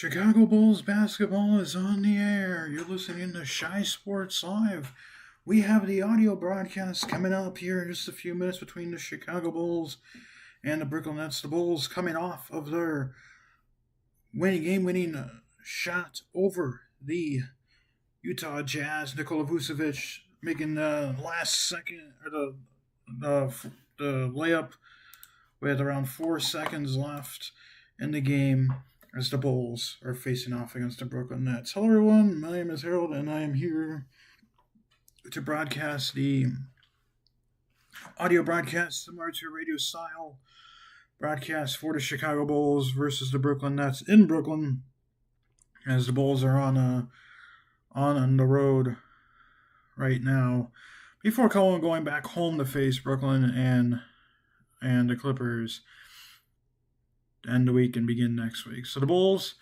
Chicago Bulls basketball is on the air. You're listening to Shy Sports Live. We have the audio broadcast coming up here in just a few minutes between the Chicago Bulls and the Brooklyn Nets. The Bulls coming off of their game-winning shot over the Utah Jazz. Nikola Vucevic making the last second or the layup with around 4 seconds left in the game as the Bulls are facing off against the Brooklyn Nets. Hello, everyone. My name is Harold, and I am here to broadcast the audio broadcast similar to radio style broadcast for the Chicago Bulls versus the Brooklyn Nets in Brooklyn, as the Bulls are on the road right now before going back home to face Brooklyn and the Clippers to end the week and begin next week. So the Bulls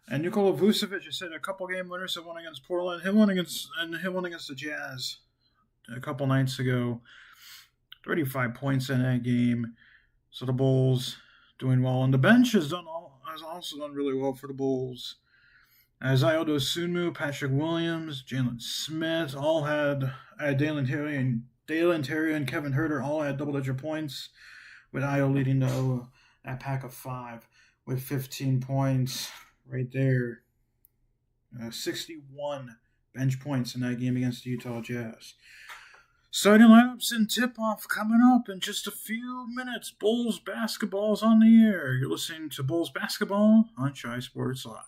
and Nikola Vucevic, I said a couple game winners have won against Portland. He won against the Jazz a couple nights ago. 35 points in that game. So the Bulls doing well, and the bench has also done really well for the Bulls. As Ayo Dosunmu, Patrick Williams, Jalen Smith all had Dalen Terry and Kevin Herter all had double-digit points, with Ayo leading a pack of 5 with 15 points right there. 61 bench points in that game against the Utah Jazz. Starting lineups and tip-off coming up in just a few minutes. Bulls basketball is on the air. You're listening to Bulls basketball on Shy Sports Live.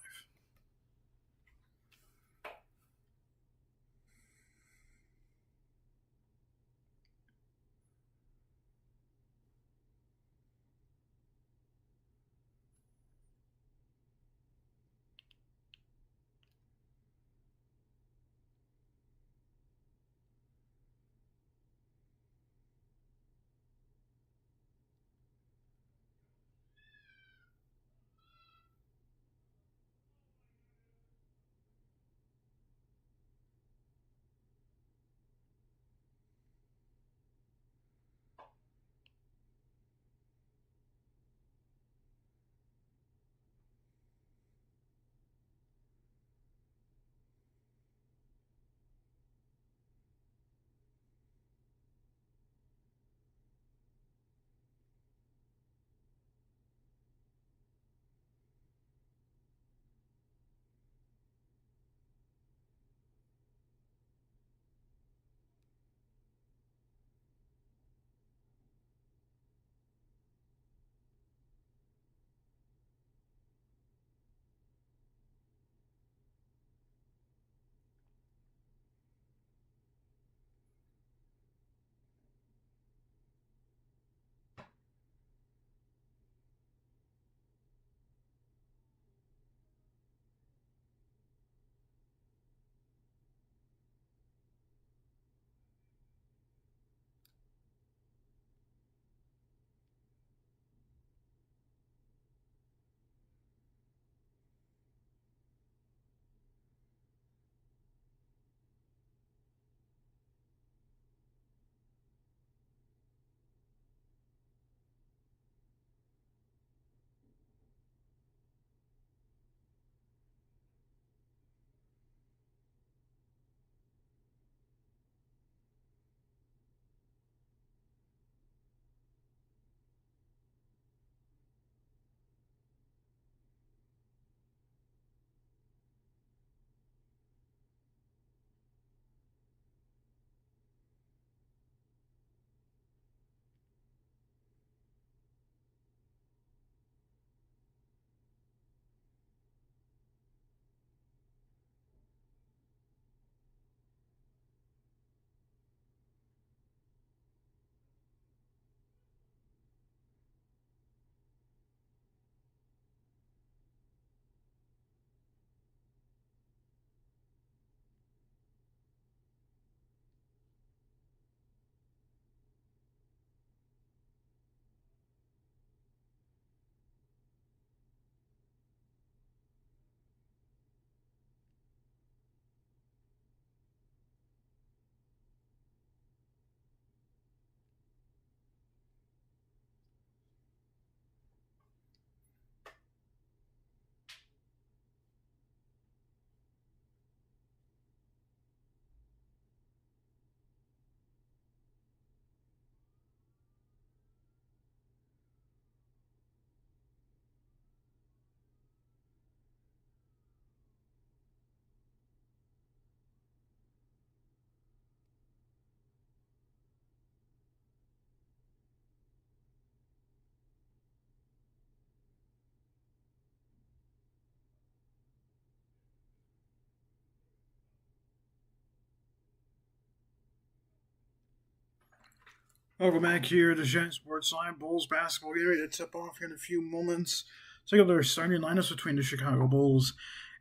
Welcome back here to Giant Sports Line. Bulls basketball getting ready to tip off here in a few moments. Take up their starting lineups between the Chicago Bulls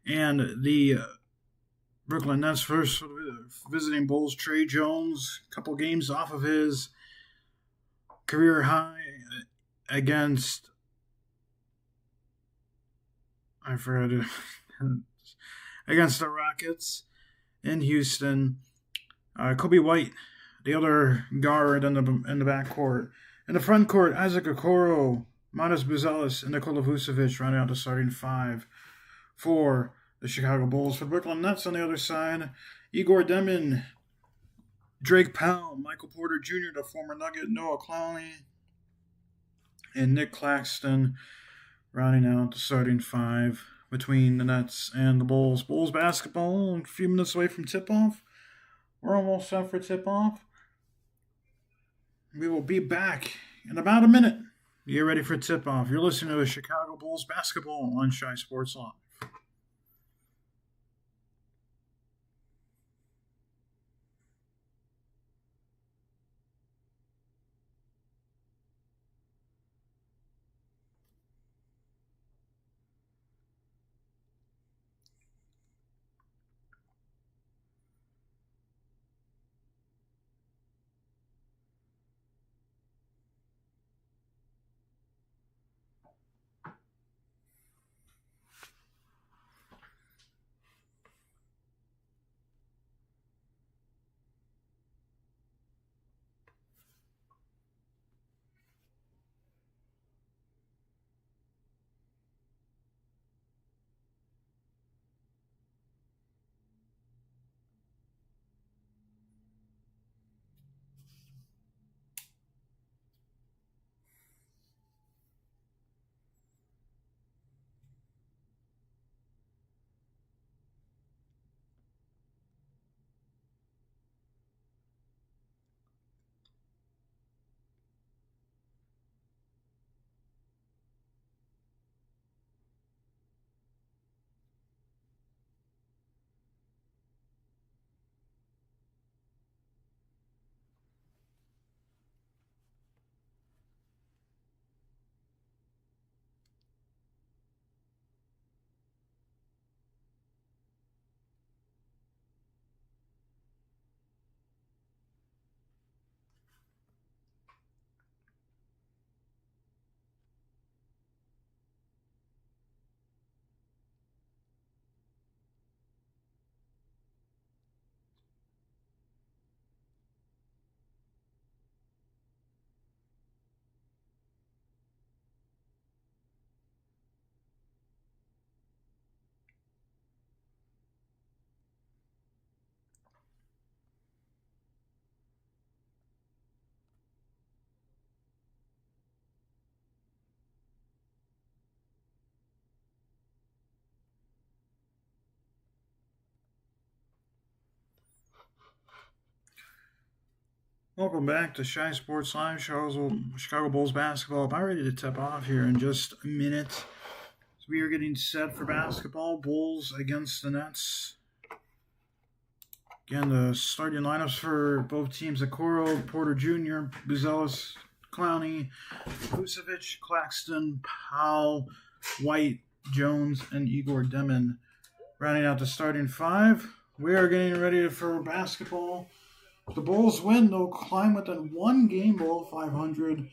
and the Brooklyn Nets. First, visiting Bulls, Trey Jones, a couple games off of his career high against against the Rockets in Houston. Kobe White, the other guard in the backcourt. In the front court, Isaac Okoro, Matas Buzelis, and Nikola Vucevic rounding out the starting five for the Chicago Bulls. For Brooklyn Nets on the other side, Igor Demin, Drake Powell, Michael Porter Jr., the former Nugget, Noah Clowney, and Nick Claxton rounding out the starting five between the Nets and the Bulls. Bulls basketball, a few minutes away from tip-off. We're almost set for tip-off. We will be back in about a minute. Get ready for tip-off. You're listening to the Chicago Bulls basketball on Shy Sports Live. Welcome back to Shy Sports Live. Chicago Bulls basketball. About ready to tip off here in just a minute. So we are getting set for basketball. Bulls against the Nets. Again, the starting lineups for both teams: Okoro, Porter Jr., Buzelis, Clowney, Vucevic, Claxton, Powell, White, Jones, and Igor Demin. Rounding out the starting five. We are getting ready for basketball. If the Bulls win, they'll climb within one game below 500.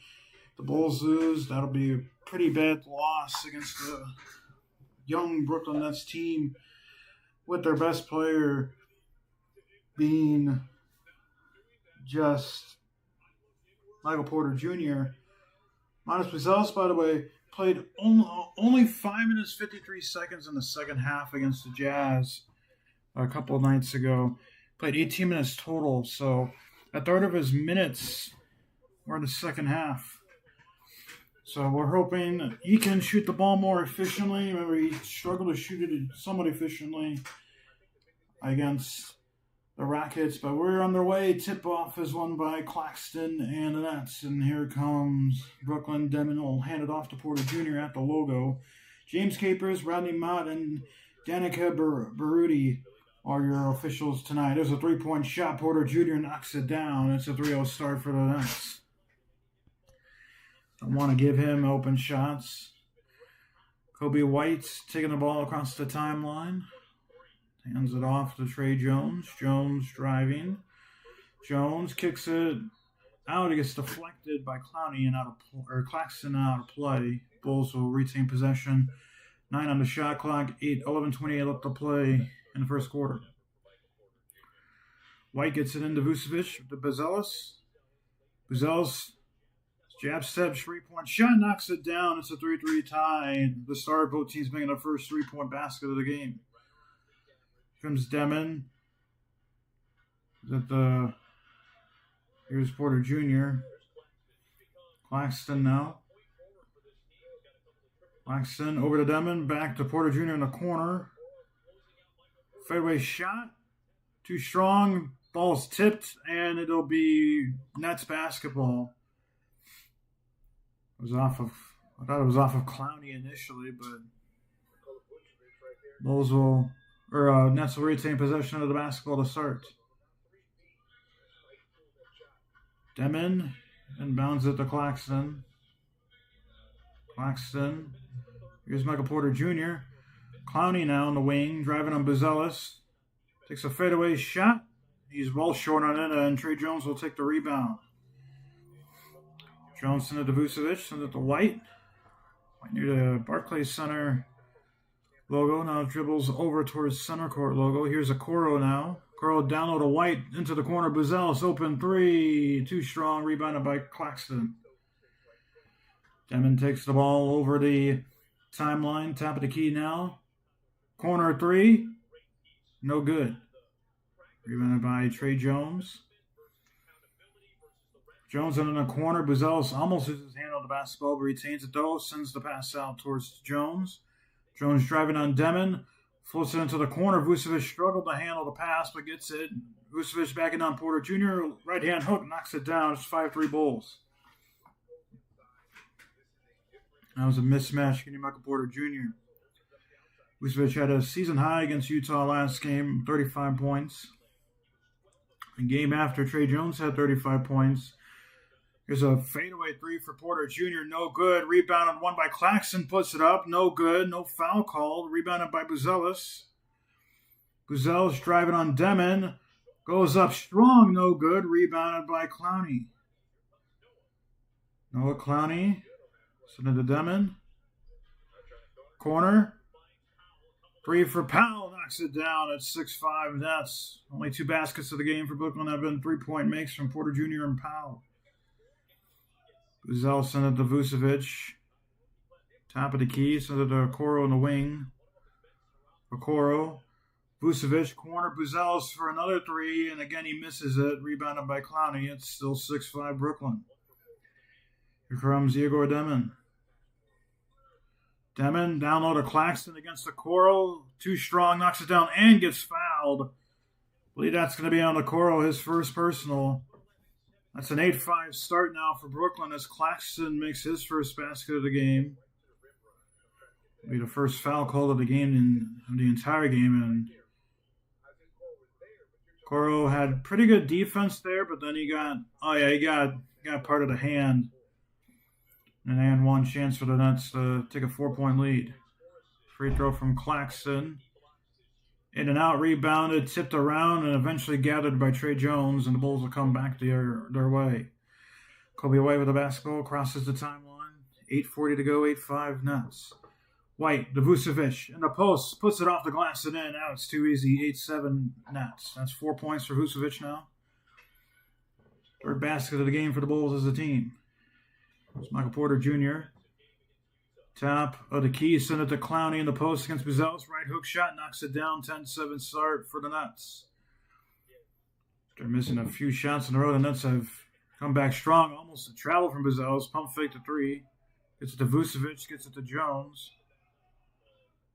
The Bulls lose, that'll be a pretty bad loss against the young Brooklyn Nets team, with their best player being just Michael Porter Jr. Matas Buzelis, by the way, played only 5 minutes 53 seconds in the second half against the Jazz a couple of nights ago. Played 18 minutes total, so a third of his minutes were in the second half. So we're hoping he can shoot the ball more efficiently. Remember, he struggled to shoot it somewhat efficiently against the Rockets, but we're on their way. Tip-off is won by Claxton and the Nets, and here comes Brooklyn. Demin will hand it off to Porter Jr. at the logo. James Capers, Rodney Mott, and Danica Baruti are your officials tonight. There's a three-point shot. Porter Jr. knocks it down. It's a 3-0 start for the Nets. Don't want to give him open shots. Kobe White's taking the ball across the timeline. Hands it off to Trey Jones. Jones driving. Jones kicks it out. It gets deflected by Clowney and Claxton out of play. Bulls will retain possession. 9 on the shot clock. 11:28 left to play in the first quarter. White gets it into Vucevic to Buzelis. Buzelis jab step, 3-point shot, knocks it down. It's a 3-3 tie. The start of both teams making their first 3-point basket of the game. Here comes Demon. Here's Porter Jr. Claxton now. Claxton over to Demon. Back to Porter Jr. in the corner. Fadeaway shot. Too strong. Ball's tipped, and it'll be Nets basketball. I thought it was off of Clowney initially, but Nets will retain possession of the basketball to start. Demon inbounds it to Claxton. Claxton. Here's Michael Porter Jr. Clowney now on the wing, driving on Buzelis. Takes a fadeaway shot. He's well short on it, and Trey Jones will take the rebound. Jones sent it to Vucevic, sent it to White. White near the Barclays Center logo. Now dribbles over towards center court logo. Here's Okoro now. Okoro down low to White into the corner. Buzelis open three. Too strong. Rebounded by Claxton. Demon takes the ball over the timeline. Top of the key now. Corner three. No good. Rebounded by Trey Jones. Jones in the corner. Buzelis almost loses his hand on the basketball, but retains it though. Sends the pass out towards Jones. Jones driving on Demon. Floats it into the corner. Vucevic struggled to handle the pass, but gets it. Vucevic backing on Porter Jr. Right hand hook knocks it down. It's 5-3 Bulls. That was a mismatch. Kenny Michael Porter Jr. Vucevic had a season high against Utah last game, 35 points. The game after, Trey Jones had 35 points. Here's a fadeaway three for Porter Jr. No good. Rebounded one by Claxton. Puts it up. No good. No foul called. Rebounded by Buzelis. Buzelis driving on Demon. Goes up strong. No good. Rebounded by Clowney. Noah Clowney. Send it to Demon. Corner. Three for Powell. Knocks it down at 6-5 Nets. Only 2 baskets of the game for Brooklyn have been 3-point makes from Porter Jr. and Powell. Buzelis sent it to Vucevic. Top of the key. Sent it to Okoro in the wing. Okoro. Vucevic. Corner. Buzelis for another three. And again, he misses it. Rebounded by Clowney. It's still 6-5 Brooklyn. Here comes Igor Demon. Demon down low to Claxton against Okoro. Too strong. Knocks it down and gets fouled. I believe that's going to be on Okoro, his first personal. That's an 8-5 start now for Brooklyn as Claxton makes his first basket of the game. It'll be the first foul call of the game of the entire game. And Okoro had pretty good defense there, but then he got part of the hand. And one chance for the Nets to take a 4-point lead. Free throw from Claxton. In and out, rebounded, tipped around, and eventually gathered by Trey Jones, and the Bulls will come back their way. Kobe White with the basketball, crosses the timeline. 8:40 to go, 8-5 Nets. White, to Vucevic, in the post, puts it off the glass and in. Now it's too easy, 8-7 Nets. That's 4 points for Vucevic now. Third basket of the game for the Bulls as a team. It's Michael Porter Jr. Top of the key, send it to Clowney in the post against Buzelis. Right hook shot, knocks it down. 10-7 start for the Nets. They're missing a few shots in a row. The Nets have come back strong. Almost a travel from Buzelis. Pump fake to three. Gets it to Vucevic. Gets it to Jones.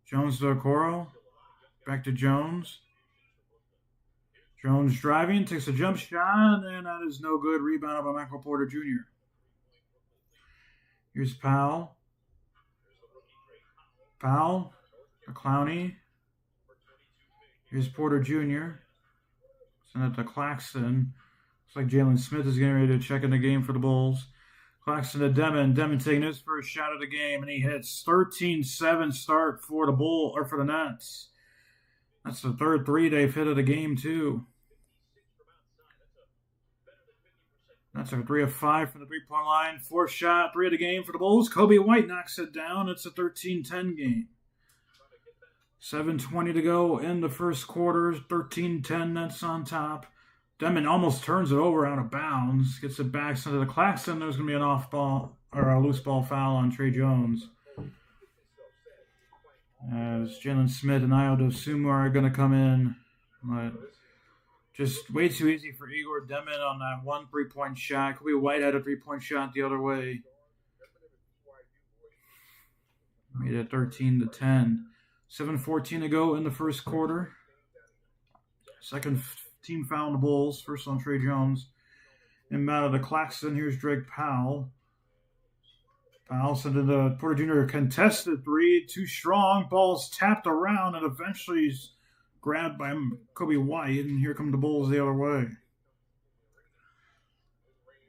Jones to Okoro. Back to Jones. Jones driving. Takes a jump shot. And that is no good. Rebounded by Michael Porter Jr. Here's Powell. Powell to Clowney. Here's Porter Jr. Send it to Claxton. Looks like Jalen Smith is getting ready to check in the game for the Bulls. Claxton to Demon. Demon taking his first shot of the game, and he hits 13-7 start for the Nets. That's the third three they've hit of the game, too. That's a 3 of 5 from the three-point line. Fourth shot, 3 of the game for the Bulls. Kobe White knocks it down. It's a 13-10 game. 7:20 to go in the first quarter. 13-10 Nets on top. Demon almost turns it over out of bounds. Gets it back into the Claxton. There's going to be an off ball or a loose ball foul on Trey Jones. As Jalen Smith and Ayo Dosunmu are going to come in. But just way too easy for Igor Demon on that one three-point shot. Kobe White had a three-point shot the other way. Made it 13-10. 7:14 to go in the first quarter. Second team foul on the Bulls. First on Trey Jones. Inbound to Claxton. Here's Drake Powell. Powell sent in the Porter Jr. contested three. Too strong. Ball's tapped around and eventually he's grabbed by Kobe White. And here come the Bulls the other way.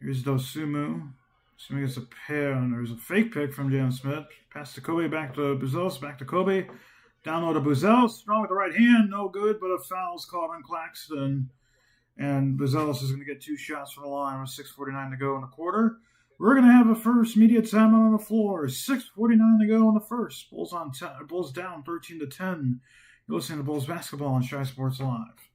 Here's Dosunmu. Dosunmu gets a pair, and there's a fake pick from Jalen Smith. Pass to Kobe, back to Buzelis, back to Kobe. Down low to Buzelis. Strong with the right hand. No good, but a foul's called on Claxton. And Buzelis is going to get 2 shots from the line with 6:49 to go in the quarter. We're going to have a first media timeout on the floor. 6:49 to go in the first. Bulls down 13-10. You're listening to Bulls basketball on Shy Sports Live.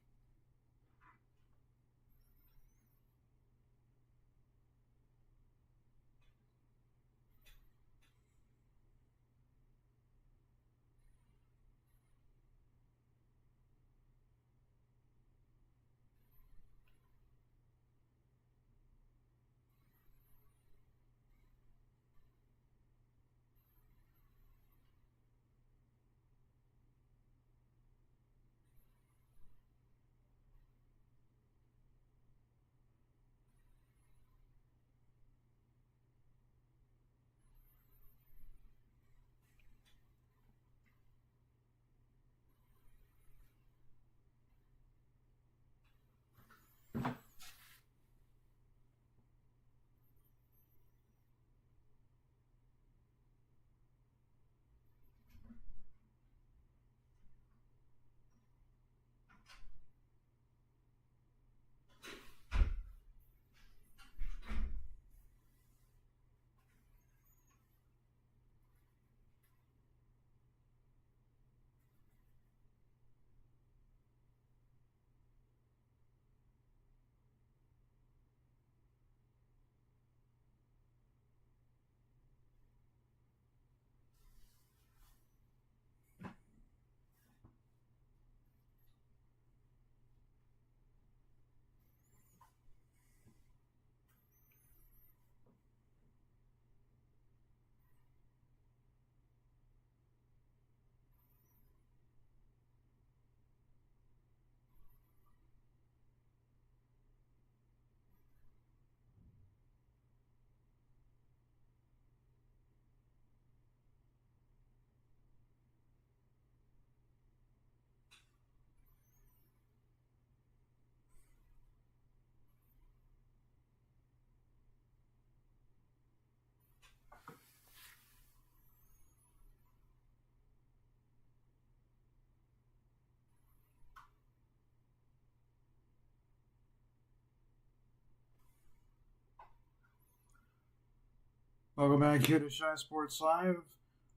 Welcome back here to Shy Sports Live.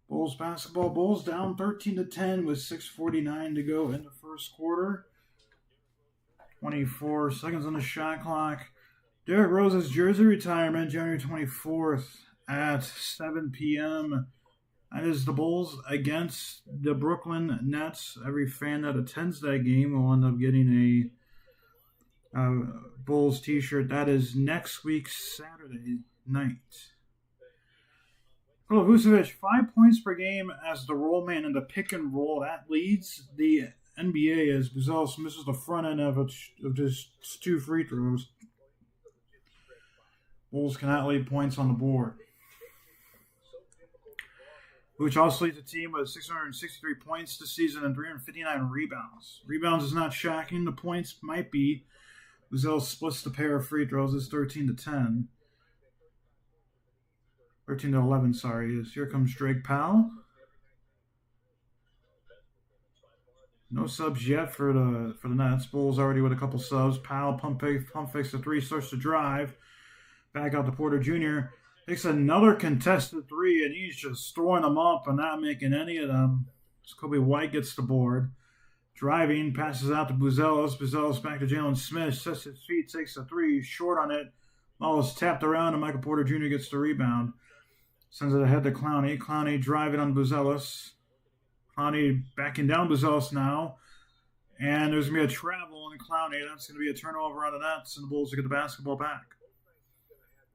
Bulls basketball. Bulls down 13-10 with 6:49 to go in the first quarter. 24 seconds on the shot clock. Derrick Rose's jersey retirement, January 24th at 7 p.m. That is the Bulls against the Brooklyn Nets. Every fan that attends that game will end up getting a Bulls t-shirt. That is next week, Saturday night. Nikola Vucevic, 5 points per game as the roll man in the pick and roll. That leads the NBA as Buzelis misses the front end of just 2 free throws. Bulls cannot leave points on the board. Which also leads the team with 663 points this season and 359 rebounds. Rebounds is not shocking. The points might be. Buzelis splits the pair of free throws. It's 13-10. 13-11, sorry. Is here comes Drake Powell. No subs yet for the Nets. Bulls already with a couple subs. Powell pump fakes the three, starts to drive. Back out to Porter Jr. Takes another contested three, and he's just throwing them up and not making any of them. So Kobe White gets the board. Driving, passes out to Buzelis. Buzelis back to Jalen Smith. Sets his feet, takes a three, short on it. Ball is tapped around, and Michael Porter Jr. gets the rebound. Sends it ahead to Clowney. Clowney driving on Buzelis. Clowney backing down Buzelis now. And there's going to be a travel on Clowney. That's going to be a turnover on the Nets, and the Bulls will get the basketball back.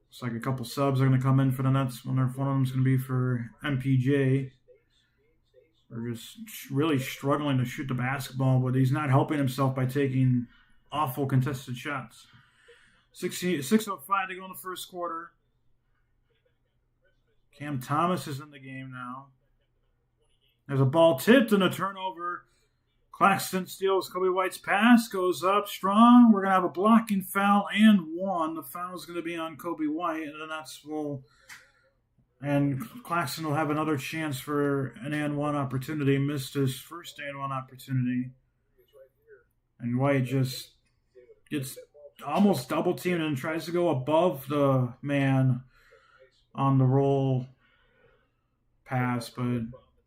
Looks like a couple subs are going to come in for the Nets. One of them is going to be for MPJ. They're just really struggling to shoot the basketball, but he's not helping himself by taking awful contested shots. 6:05 to go in the first quarter. Cam Thomas is in the game now. There's a ball tipped and a turnover. Claxton steals Kobe White's pass, goes up strong. We're going to have a blocking foul and one. The foul is going to be on Kobe White, and Claxton will have another chance for an and one opportunity. Missed his first and one opportunity. And White just gets almost double teamed and tries to go above the man on the roll pass, but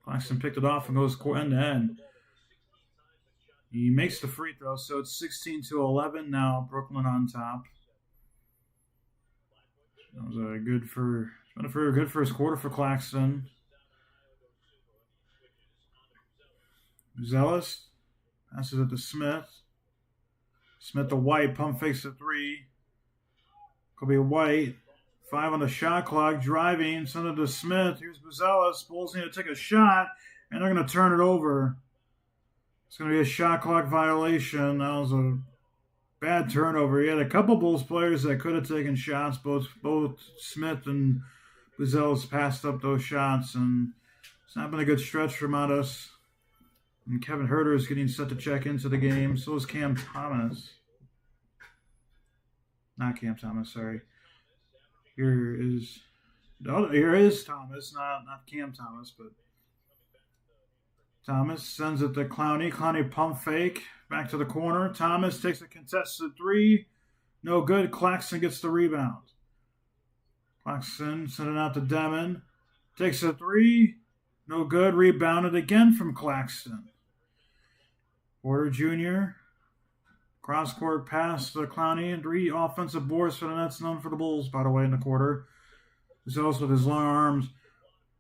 Claxton picked it off and goes end to end. He makes the free throw, so it's 16-11 now. Brooklyn on top. That was a good first quarter for Claxton. Buzelis passes it to Smith. Smith to White, pump fakes the three. Kobe White, 5 on the shot clock, driving, send it to Smith. Here's Buzelis. Bulls need to take a shot, and they're going to turn it over. It's going to be a shot clock violation. That was a bad turnover. He had a couple Bulls players that could have taken shots. Both Smith and Buzelis passed up those shots, and it's not been a good stretch for Matas. And Kevin Huerter is getting set to check into the game. So is Cam Thomas. Not Cam Thomas, sorry. Here is Thomas, not Cam Thomas, but Thomas sends it to Clowney. Clowney pump fake. Back to the corner. Thomas takes a contested three. No good. Claxton gets the rebound. Claxton sent it out to Demon. Takes a three. No good. Rebounded again from Claxton. Porter Jr. Cross-court pass to Clowney. And 3 offensive boards for the Nets. None for the Bulls, by the way, in the quarter. Buzelis with his long arms.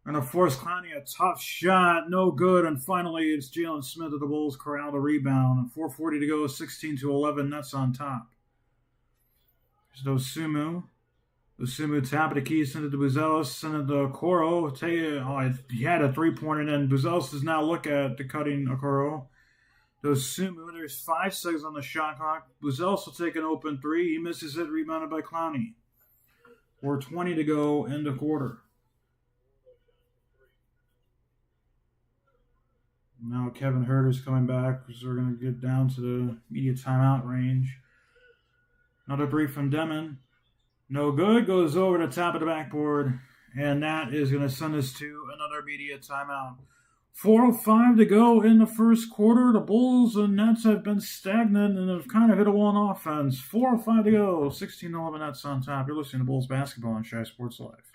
Going to force Clowney a tough shot. No good. And finally, it's Jalen Smith of the Bulls corral the rebound. And 4:40 to go. 16-11. Nets on top. There's Dosunmu. Dosunmu tap the key. Send it to Buzelis. Send it to Okoro. He had a three-pointer. And then Buzelis does now look at the cutting Okoro. Dosunmu. There's 5 seconds on the shot clock. Buzelis will take an open three. He misses it. Rebounded by Clowney. 4:20 to go in the quarter. Now Kevin Huerter's coming back because we're going to get down to the media timeout range. Another brief from Demon. No good. Goes over the top of the backboard. And that is going to send us to another media timeout. 4:05 to go in the first quarter. The Bulls and Nets have been stagnant and have kind of hit a wall on offense. 4:05 to go. 16-11 Nets on top. You're listening to Bulls basketball on Shy Sports Live.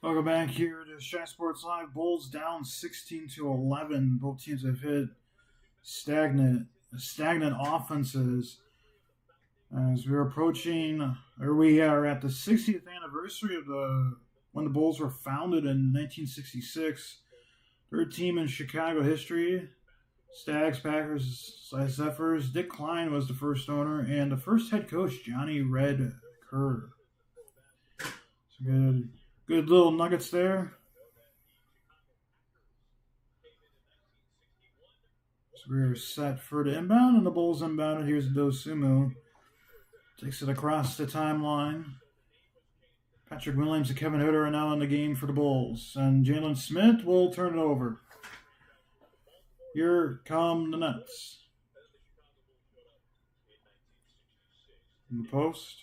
Welcome back here to Shaq Sports Live. Bulls down 16-11. Both teams have hit stagnant offenses. As we're approaching, or we are at the 60th anniversary of when the Bulls were founded in 1966. Third team in Chicago history. Stags, Packers, Zephyrs. Dick Klein was the first owner, and the first head coach, Johnny Red Kerr. So good little nuggets there. So we're set for the inbound, and the Bulls inbounded. Here's Dosunmu. Takes it across the timeline. Patrick Williams and Kevin Huerter are now in the game for the Bulls. And Jalen Smith will turn it over. Here come the Nets. In the post.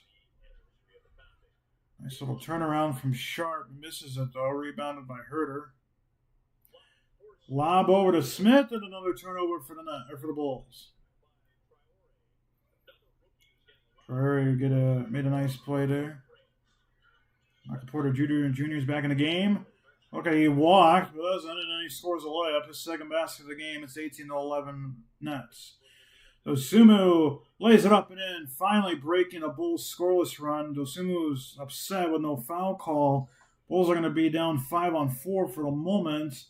Nice little turnaround from Sharp. Misses it though. Rebounded by Huerter. Lob over to Smith and another turnover for the Bulls. Traore made a nice play there. Michael Porter Jr. is back in the game. Okay, he walked, but doesn't, and then he scores a layup. His second basket of the game. It's 18-11 Nets. Dosunmu lays it up and in, finally breaking a Bulls scoreless run. Dosunmu's upset with no foul call. Bulls are going to be down 5-on-4 for the moment.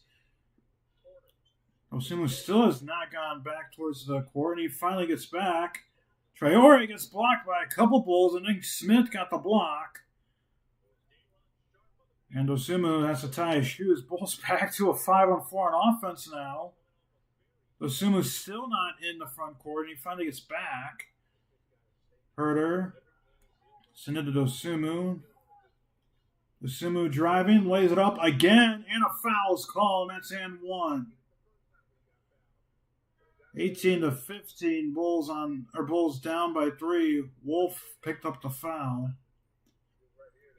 Dosunmu still has not gone back towards the court, and he finally gets back. Traore gets blocked by a couple Bulls, and then Smith got the block. And Dosunmu has to tie his shoes. Bulls back to a 5-on-4 on offense now. Dosunmu's still not in the front court, and he finally gets back. Huerter. Send it to Dosunmu. Dosunmu driving, lays it up again, and a foul's called, and that's and one. 18-15, Bulls down by 3. Wolf picked up the foul.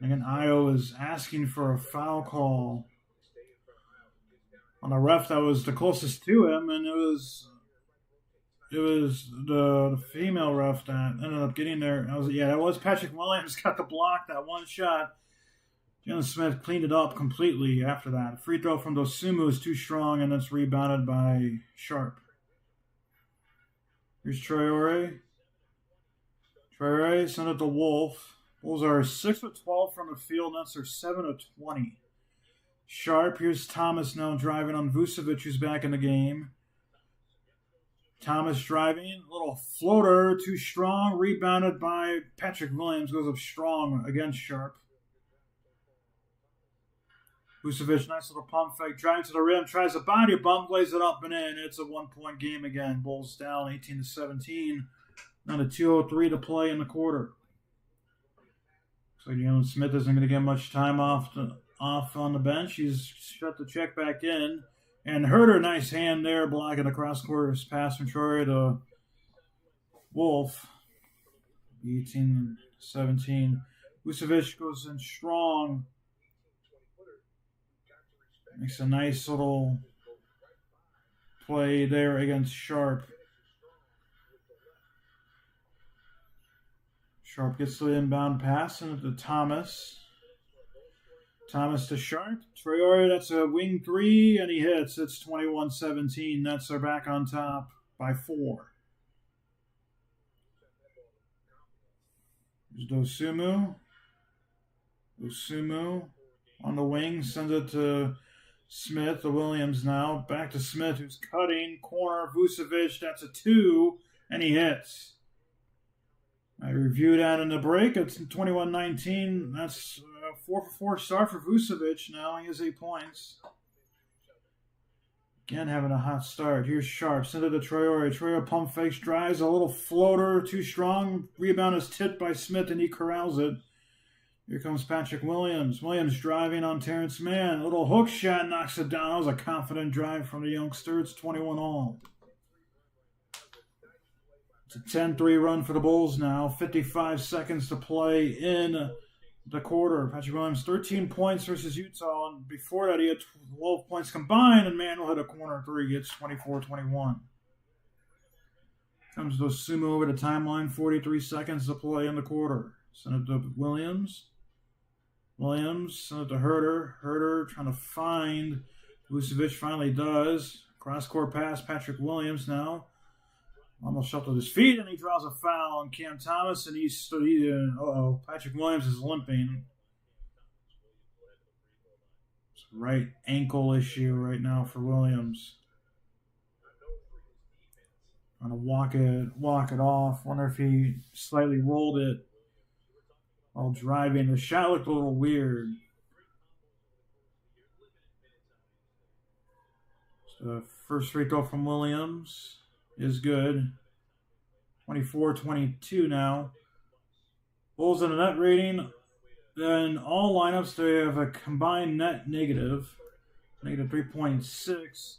Again, Ayo is asking for a foul call on a ref that was the closest to him, and it was the female ref that ended up getting there. That was Patrick Williams got the block, that one shot. Jalen Smith cleaned it up completely after that. Free throw from Dosunmu is too strong, and it's rebounded by Sharp. Here's Traore. Traore sent it to Wolf. Bulls are 6-12 from the field. Nets are 7-20. Sharp. Here's Thomas now driving on Vucevic, who's back in the game. Thomas driving. Little floater. Too strong. Rebounded by Patrick Williams. Goes up strong against Sharp. Vucevic, nice little pump fake. Driving to the rim. Tries a body bump. Lays it up and in. It's a 1-point game again. Bulls down 18-17. Now to 2:03 to play in the quarter. So Jalen Smith isn't going to get much time off on the bench. He's shut the check back in. And Huerter, nice hand there, blocking the cross-court pass from Traore to Wolf. 18-17. Vucevic goes in strong. Makes a nice little play there against Sharp. Sharp gets the inbound pass into Thomas. Thomas to Sharp. Traore, that's a wing 3, and he hits. It's 21-17. Nets are back on top by 4. There's Dosunmu. Dosunmu on the wing. Sends it to Smith to Williams now. Back to Smith, who's cutting. Corner, Vucevic. That's a 2, and he hits. I reviewed that in the break. It's 21-19. That's a 4 for 4 start for Vucevic now. He has 8 points. Again, having a hot start. Here's Sharp. Send it to Traore. Traore pump fakes, drives. A little floater. Too strong. Rebound is tipped by Smith, and he corrals it. Here comes Patrick Williams. Williams driving on Terrence Mann. A little hook shot knocks it down. That was a confident drive from the youngster. It's 21 all. It's a 10-3 run for the Bulls now. 55 seconds to play in the quarter. Patrick Williams, 13 points versus Utah. And before that, he had 12 points combined. And Mann will hit a corner 3. It's 24-21. Comes Dosunmu over the timeline. 43 seconds to play in the quarter. Send it to Williams. Williams, send it to Herter. Herter trying to find. Vucevic finally does. Cross-court pass. Patrick Williams now. Almost shuffled his feet, and he draws a foul on Cam Thomas, and Patrick Williams is limping. It's a right ankle issue right now for Williams. Trying to walk it off. Wonder if he slightly rolled it while driving. The shot looked a little weird. So the first free throw from Williams is good. 24-22 now. Bulls in a net rating. Then all lineups, they have a combined net negative 3.6.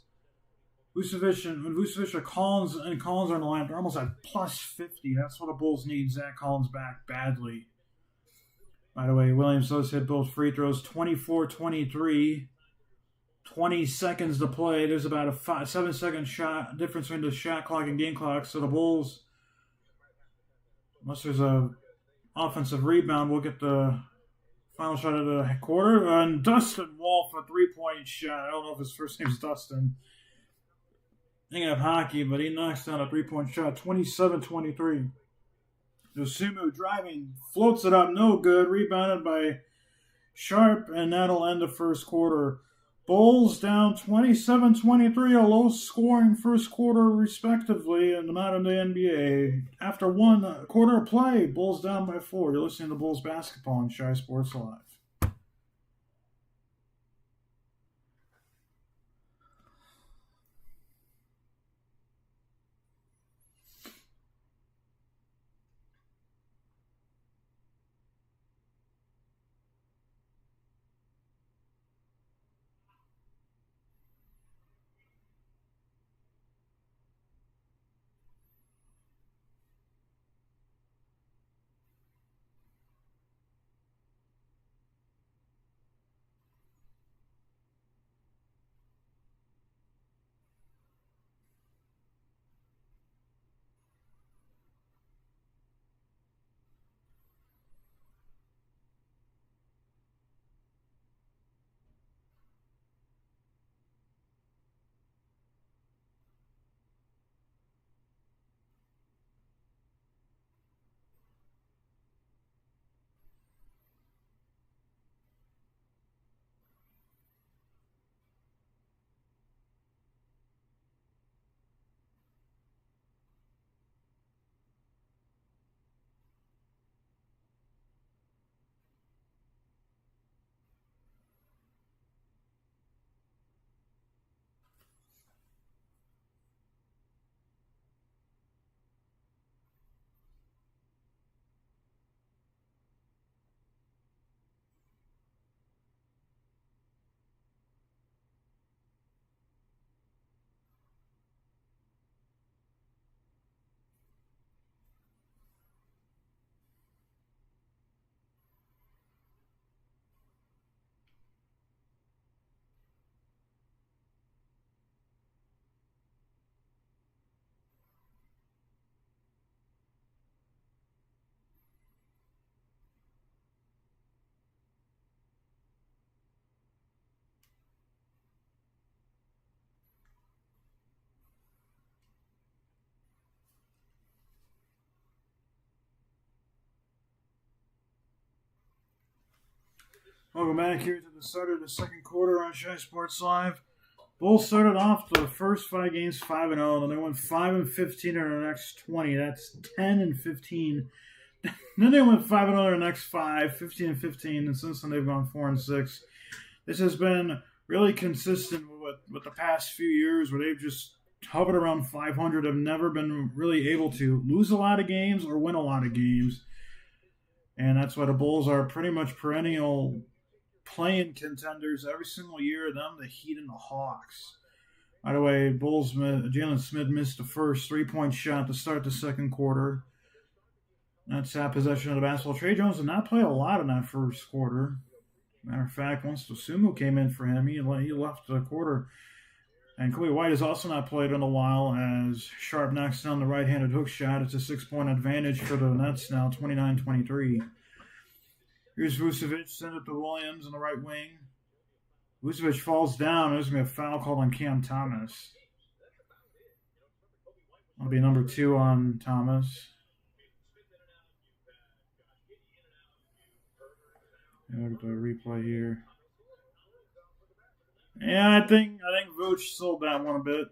Vucevic and Collins are in the lineup. They're almost at plus 50. That's what the Bulls need. Zach Collins back badly. By the way, Williams does hit both free throws. 24-23. 20 seconds to play. There's about a 7-second shot difference between the shot clock and game clock. So the Bulls, unless there's a offensive rebound, will get the final shot of the quarter. And Dustin Wolf, a 3-point shot. I don't know if his first name's Dustin. Thinking of hockey, but he knocks down a 3-point shot. 27-23. Dosunmu driving, floats it up, no good. Rebounded by Sharp, and that'll end the first quarter. Bulls down 27-23, a low-scoring first quarter, respectively, in the modern-day NBA. After one quarter of play, Bulls down by 4. You're listening to Bulls basketball on Shy Sports Live. Welcome back here to the start of the second quarter on Shy Sports Live. Bulls started off the first 5 games 5-0, and then they went 5-15 in their next 20. That's 10-15. Then they went 5-0 in their next 5, 15-15, and since then they've gone 4-6. This has been really consistent with the past few years, where they've just hovered around 500. Have never been really able to lose a lot of games or win a lot of games, and that's why the Bulls are pretty much perennial playing contenders every single year. Them, the Heat, and the Hawks. By the way, Jalen Smith missed the first 3-point shot to start the second quarter. That's that possession of the basketball. Trey Jones did not play a lot in that first quarter. Matter of fact, once Dosunmu came in for him, he left the quarter. And Coby White has also not played in a while, as Sharp knocks down the right-handed hook shot. It's a 6-point advantage for the Nets now, 29-23. Here's Vucevic, send it to Williams on the right wing. Vucevic falls down. There's going to be a foul called on Cam Thomas. That'll be number 2 on Thomas. Look at the replay here. Yeah, I think Vooch sold that one a bit.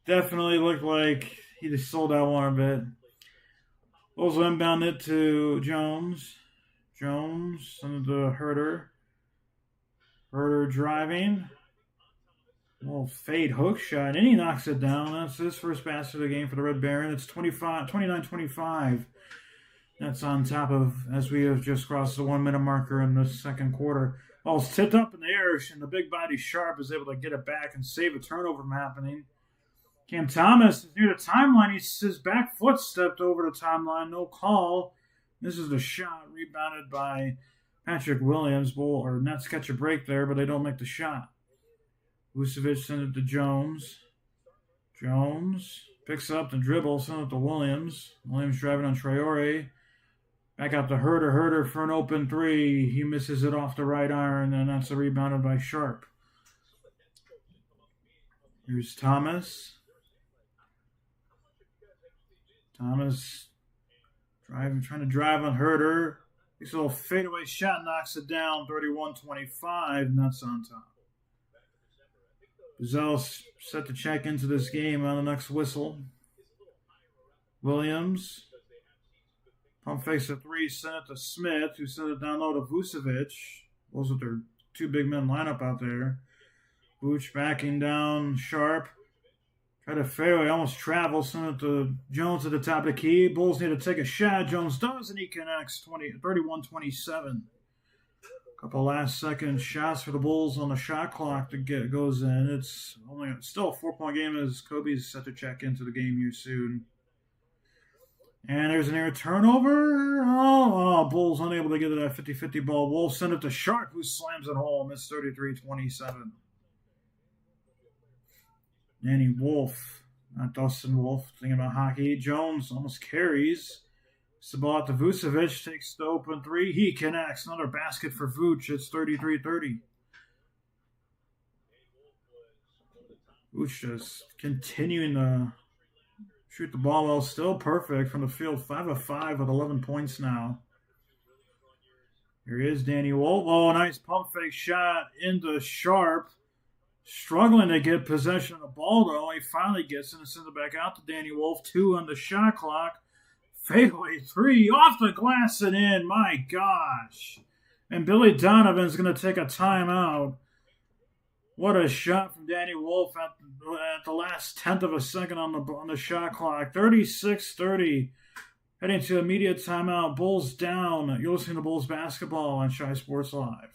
Definitely looked like he just sold that one a bit. Bulls inbound it to Jones. Jones sent it to Herter. Herter driving. A little fade hook shot, and he knocks it down. That's his first basket of the game for the Red Baron. It's 29-25. That's on top of, as we have just crossed the 1-minute marker in the second quarter. Ball's tipped up in the air, and the big body Sharp is able to get it back and save a turnover from happening. Cam Thomas is near the timeline. His back foot stepped over the timeline. No call. This is the shot rebounded by Patrick Williams. Nets catch a break there, but they don't make the shot. Vucevic sent it to Jones. Jones picks up the dribble, sent it to Williams. Williams driving on Traore. Back out to Herter. Herter for an open 3. He misses it off the right iron, and that's a rebounded by Sharp. Here's Thomas. Thomas trying to drive on Herter. This little fadeaway shot knocks it down, 31-25. Nuts on top. Buzzell set to check into this game on the next whistle. Williams. Pump fakes a 3, sent it to Smith, who sent it down low to Vucevic. Those are their 2 big men lineup out there. Vooch backing down Sharp. Try to fadeaway, almost travels, sent it to Jones at the top of the key. Bulls need to take a shot. Jones does, and he connects 31-27. Couple last-second shots for the Bulls on the shot clock goes in. It's still a 4-point game, as Kobe's set to check into the game here soon. And there's an air turnover. Bulls unable to get to that 50-50 ball. Wolves send it to Sharp, who slams it home. It's 33-27. Danny Wolf, not Dustin Wolf, thinking about hockey. Jones almost carries. It's the ball out to Vucevic, takes the open 3. He connects. Another basket for Vooch. It's 33-30. Vooch just continuing to shoot the ball well. Still perfect from the field. 5 of 5 with 11 points now. Here is Danny Wolf. Oh, nice pump fake shot into Sharp. Struggling to get possession of the ball, though. He finally gets it and sends it back out to Danny Wolf. 2 on the shot clock. Fadeaway 3 off the glass and in. My gosh. And Billy Donovan's going to take a timeout. What a shot from Danny Wolf at the last tenth of a second on the shot clock. 36-30. Heading to immediate timeout. Bulls down. You're listening to Bulls basketball on Shy Sports Live.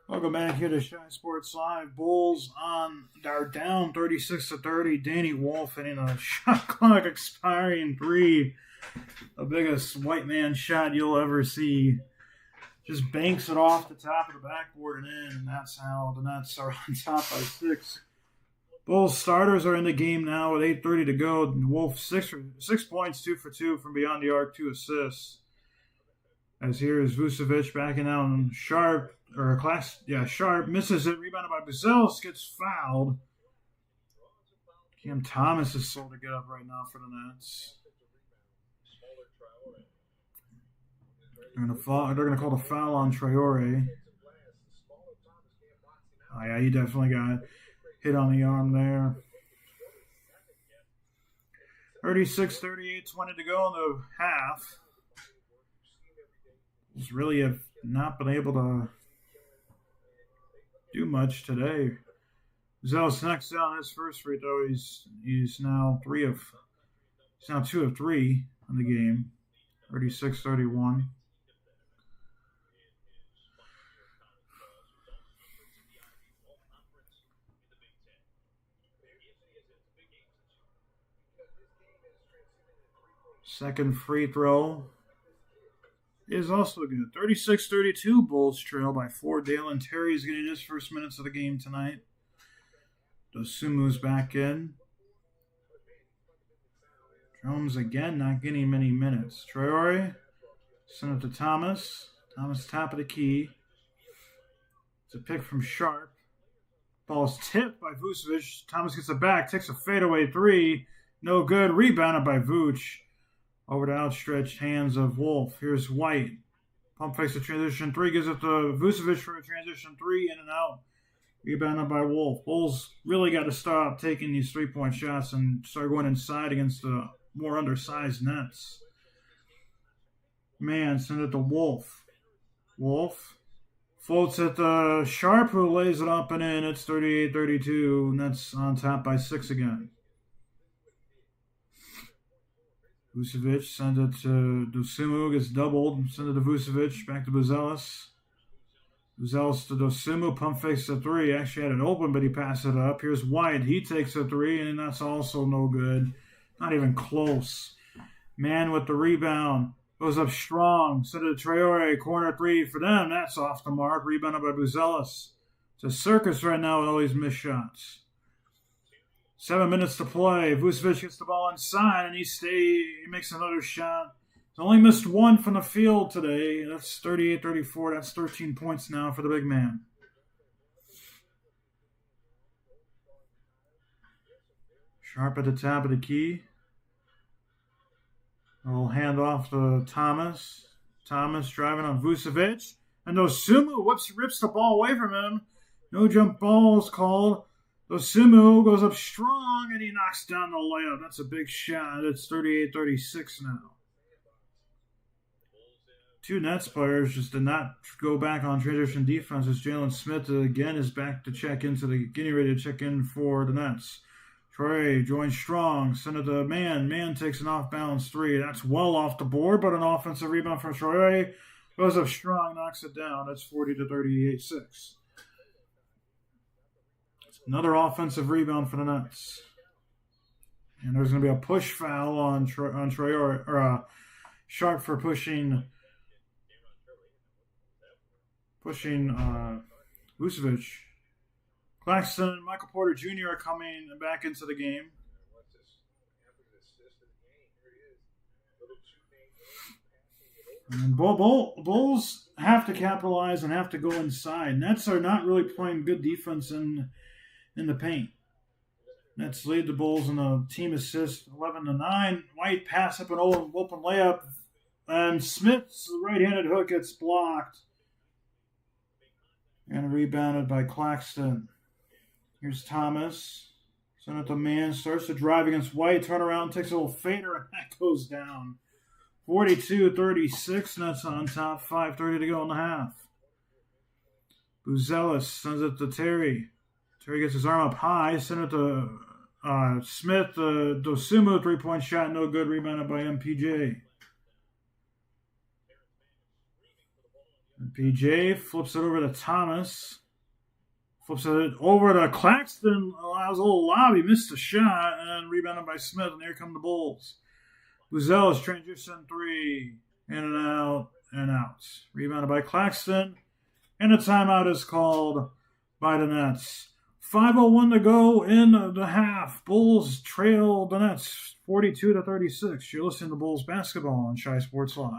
Welcome back here to Shy Sports Live. Bulls are down 36-30. Danny Wolf hitting a shot clock expiring three. The biggest white man shot you'll ever see. Just banks it off the top of the backboard and in, and that's how the Nets are on top by 6. Bulls starters are in the game now with 8:30 to go. Wolf 6 points, 2 for 2 from beyond the arc, 2 assists. As here is Vucevic backing out on Sharp. Sharp misses it, rebounded by Buzelis, gets fouled. Cam Thomas is slow to get up right now for the Nets. They're going to call the foul on Traore. Oh, yeah, he definitely got hit on the arm there. 36-38, 20 to go in the half. Just really have not been able to do much today. Buzelis knocks down his first free throw. He's now 2 of 3 in the game. 36-31. Second free throw is also good. 36-32, Bulls trail by 4. Dalen Terry's getting his first minutes of the game tonight. Dosumu's back in. Jones again not getting many minutes. Traore sent it to Thomas. Thomas top of the key. It's a pick from Sharp. Ball's tipped by Vucevic. Thomas gets it back, takes a fadeaway 3. No good. Rebounded by Vooch. Over the outstretched hands of Wolf. Here's White. Pump fakes a transition 3. Gives it to Vucevic for a transition 3. In and out. Rebounded by Wolf. Bulls really got to stop taking these 3-point shots and start going inside against the more undersized Nets. Man, send it to Wolf. Wolf floats it to Sharp, who lays it up and in. It's 38-32. Nets on top by 6 again. Vucevic sends it to Dosunmu, gets doubled. Send it to Vucevic, back to Buzelis. Buzelis to Dosunmu, pump fakes a 3. Actually had it open, but he passed it up. Here's White, he takes a 3, and that's also no good. Not even close. Man with the rebound. Goes up strong. Send it to Traore, corner 3 for them. That's off the mark. Rebounded by Buzelis. It's a circus right now with all these missed shots. 7 minutes to play. Vucevic gets the ball inside, and he makes another shot. He's only missed 1 from the field today. That's 38-34. That's 13 points now for the big man. Sharp at the top of the key. A little handoff to Thomas. Thomas driving on Vucevic. And Dosunmu rips the ball away from him. No jump ball is called. Dosunmu goes up strong, and he knocks down the layup. That's a big shot. It's 38-36 now. 2 Nets players just did not go back on transition defense as Jalen Smith again is back to getting ready to check in for the Nets. Traore joins strong. Send it to Man. Man takes an off-balance 3. That's well off the board, but an offensive rebound from Traore. Goes up strong, knocks it down. That's 40-38-6. Another offensive rebound for the Nets. And there's going to be a push foul on Traore, or Sharp for pushing Vucevic. Claxton and Michael Porter Jr. are coming back into the game. And Bulls have to capitalize and have to go inside. Nets are not really playing good defense in the paint. Nets lead the Bulls in the team assist 11-9. White pass up an open layup. And Smith's right-handed hook gets blocked. And rebounded by Claxton. Here's Thomas. Send it to Man. Starts to drive against White. Turn around. Takes a little fader. And that goes down. 42-36. Nets on top. 5:30 to go in the half. Buzelis sends it to Terry. Terry gets his arm up high. Send it to Smith. Dosunmu, 3-point shot. No good. Rebounded by MPJ. PJ flips it over to Thomas. Flips it over to Claxton. Allows a little lob. He missed a shot. And rebounded by Smith. And here come the Bulls. Buzel's transition three. In and out. And out. Rebounded by Claxton. And a timeout is called by the Nets. 5:01 to go in the half. Bulls trail the Nets 42-36. You're listening to Bulls basketball on Shy Sports Live.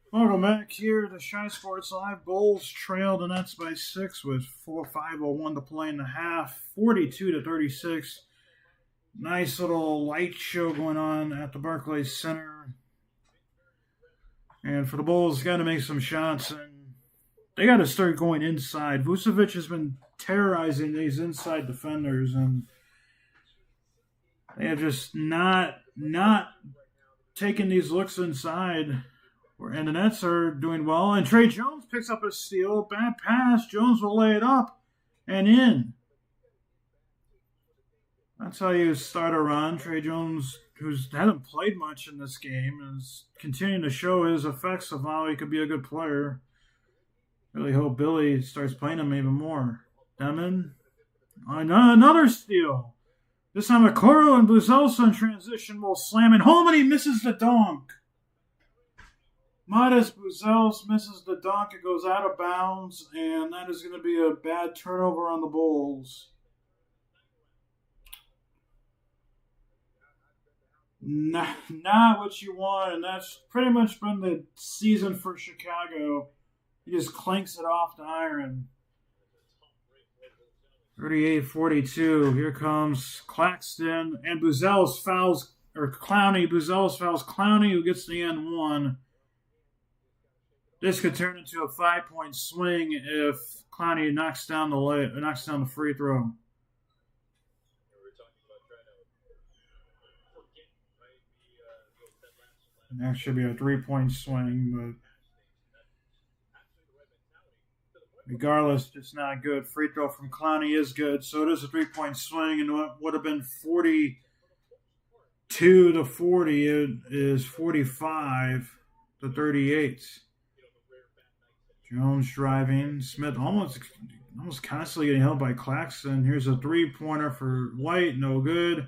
Welcome back here to Shy Sports Live. Bulls trail the Nets by 6 with 5:01 to play in the half. 42-36. Nice little light show going on at the Barclays Center. And for the Bulls, got to make some shots. And they got to start going inside. Vucevic has been terrorizing these inside defenders. And they have just not taken these looks inside. And the Nets are doing well. And Trey Jones picks up a steal. Bad pass. Jones will lay it up and in. That's how you start a run. Trey Jones, who hasn't played much in this game, is continuing to show his effects of how he could be a good player. Really hope Billy starts playing him even more. Demon. Another steal. This time Okoro and Buzelsa in transition will slam it home, and he misses the dunk. Midas Buzelsa misses the dunk. It goes out of bounds, and that is going to be a bad turnover on the Bulls. Not what you want, and that's pretty much been the season for Chicago. He just clanks it off the iron. 38-42. Here comes Claxton, and Buzelsa fouls Clowney. Buzelsa fouls Clowney, who gets the N1. This could turn into a 5-point swing if Clowney knocks down the free throw. And that should be a 3-point swing, but regardless, it's not good. Free throw from Clowney is good, so it is a 3-point swing, and what would have been 42-40, it is 45-38. Jones driving. Smith almost almost constantly getting held by Claxton. Here's a three-pointer for White, no good.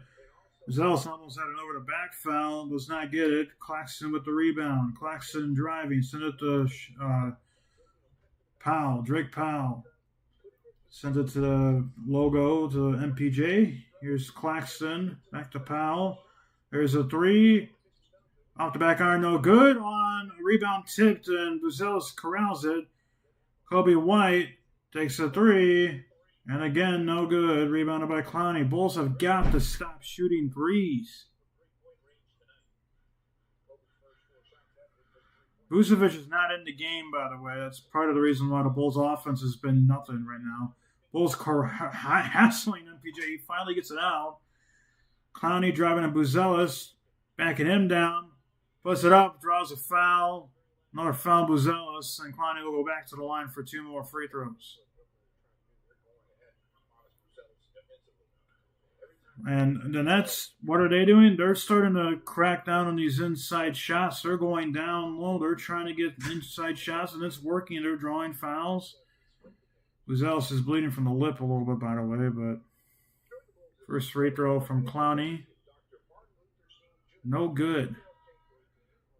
Zealous almost had an over-the-back foul, does not get it. Claxton with the rebound. Claxton driving, send it to Powell, Drake Powell. Sends it to the logo to MPJ. Here's Claxton, back to Powell. There's a three. Off the back iron, no good. On a rebound tipped, and Buzelis corrals it. Kobe White takes a three. And again, no good. Rebounded by Clowney. Bulls have got to stop shooting threes. Vucevic is not in the game, by the way. That's part of the reason why the Bulls' offense has been nothing right now. Bulls hassling MPJ. He finally gets it out. Clowney driving to Buzelis, backing him down. Puts it up, draws a foul. Another foul, Buzelis. And Clowney will go back to the line for 2 more free throws. And the Nets, what are they doing? They're starting to crack down on these inside shots. They're going down low. They're trying to get inside shots, and it's working. They're drawing fouls. Buzelis is bleeding from the lip a little bit, by the way, but first free throw from Clowney. No good.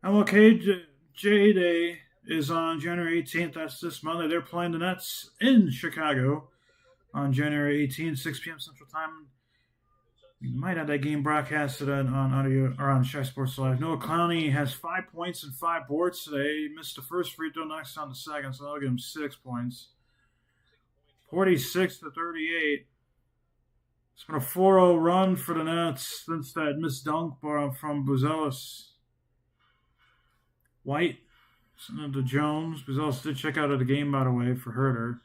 MLK J-Day is on January 18th. That's this Monday. They're playing the Nets in Chicago on January 18th, 6 p.m. Central Time. We might have that game broadcasted on audio or on Shy Sports Live. Noah Clowney has 5 points and 5 boards today. He missed the first free throw, knocks down the second, so that'll give him 6 points. 46-38. It's been a 4-0 run for the Nets since that missed dunk from Buzelis. White sent it to Jones. Buzelis did check out of the game, by the way, for Herter.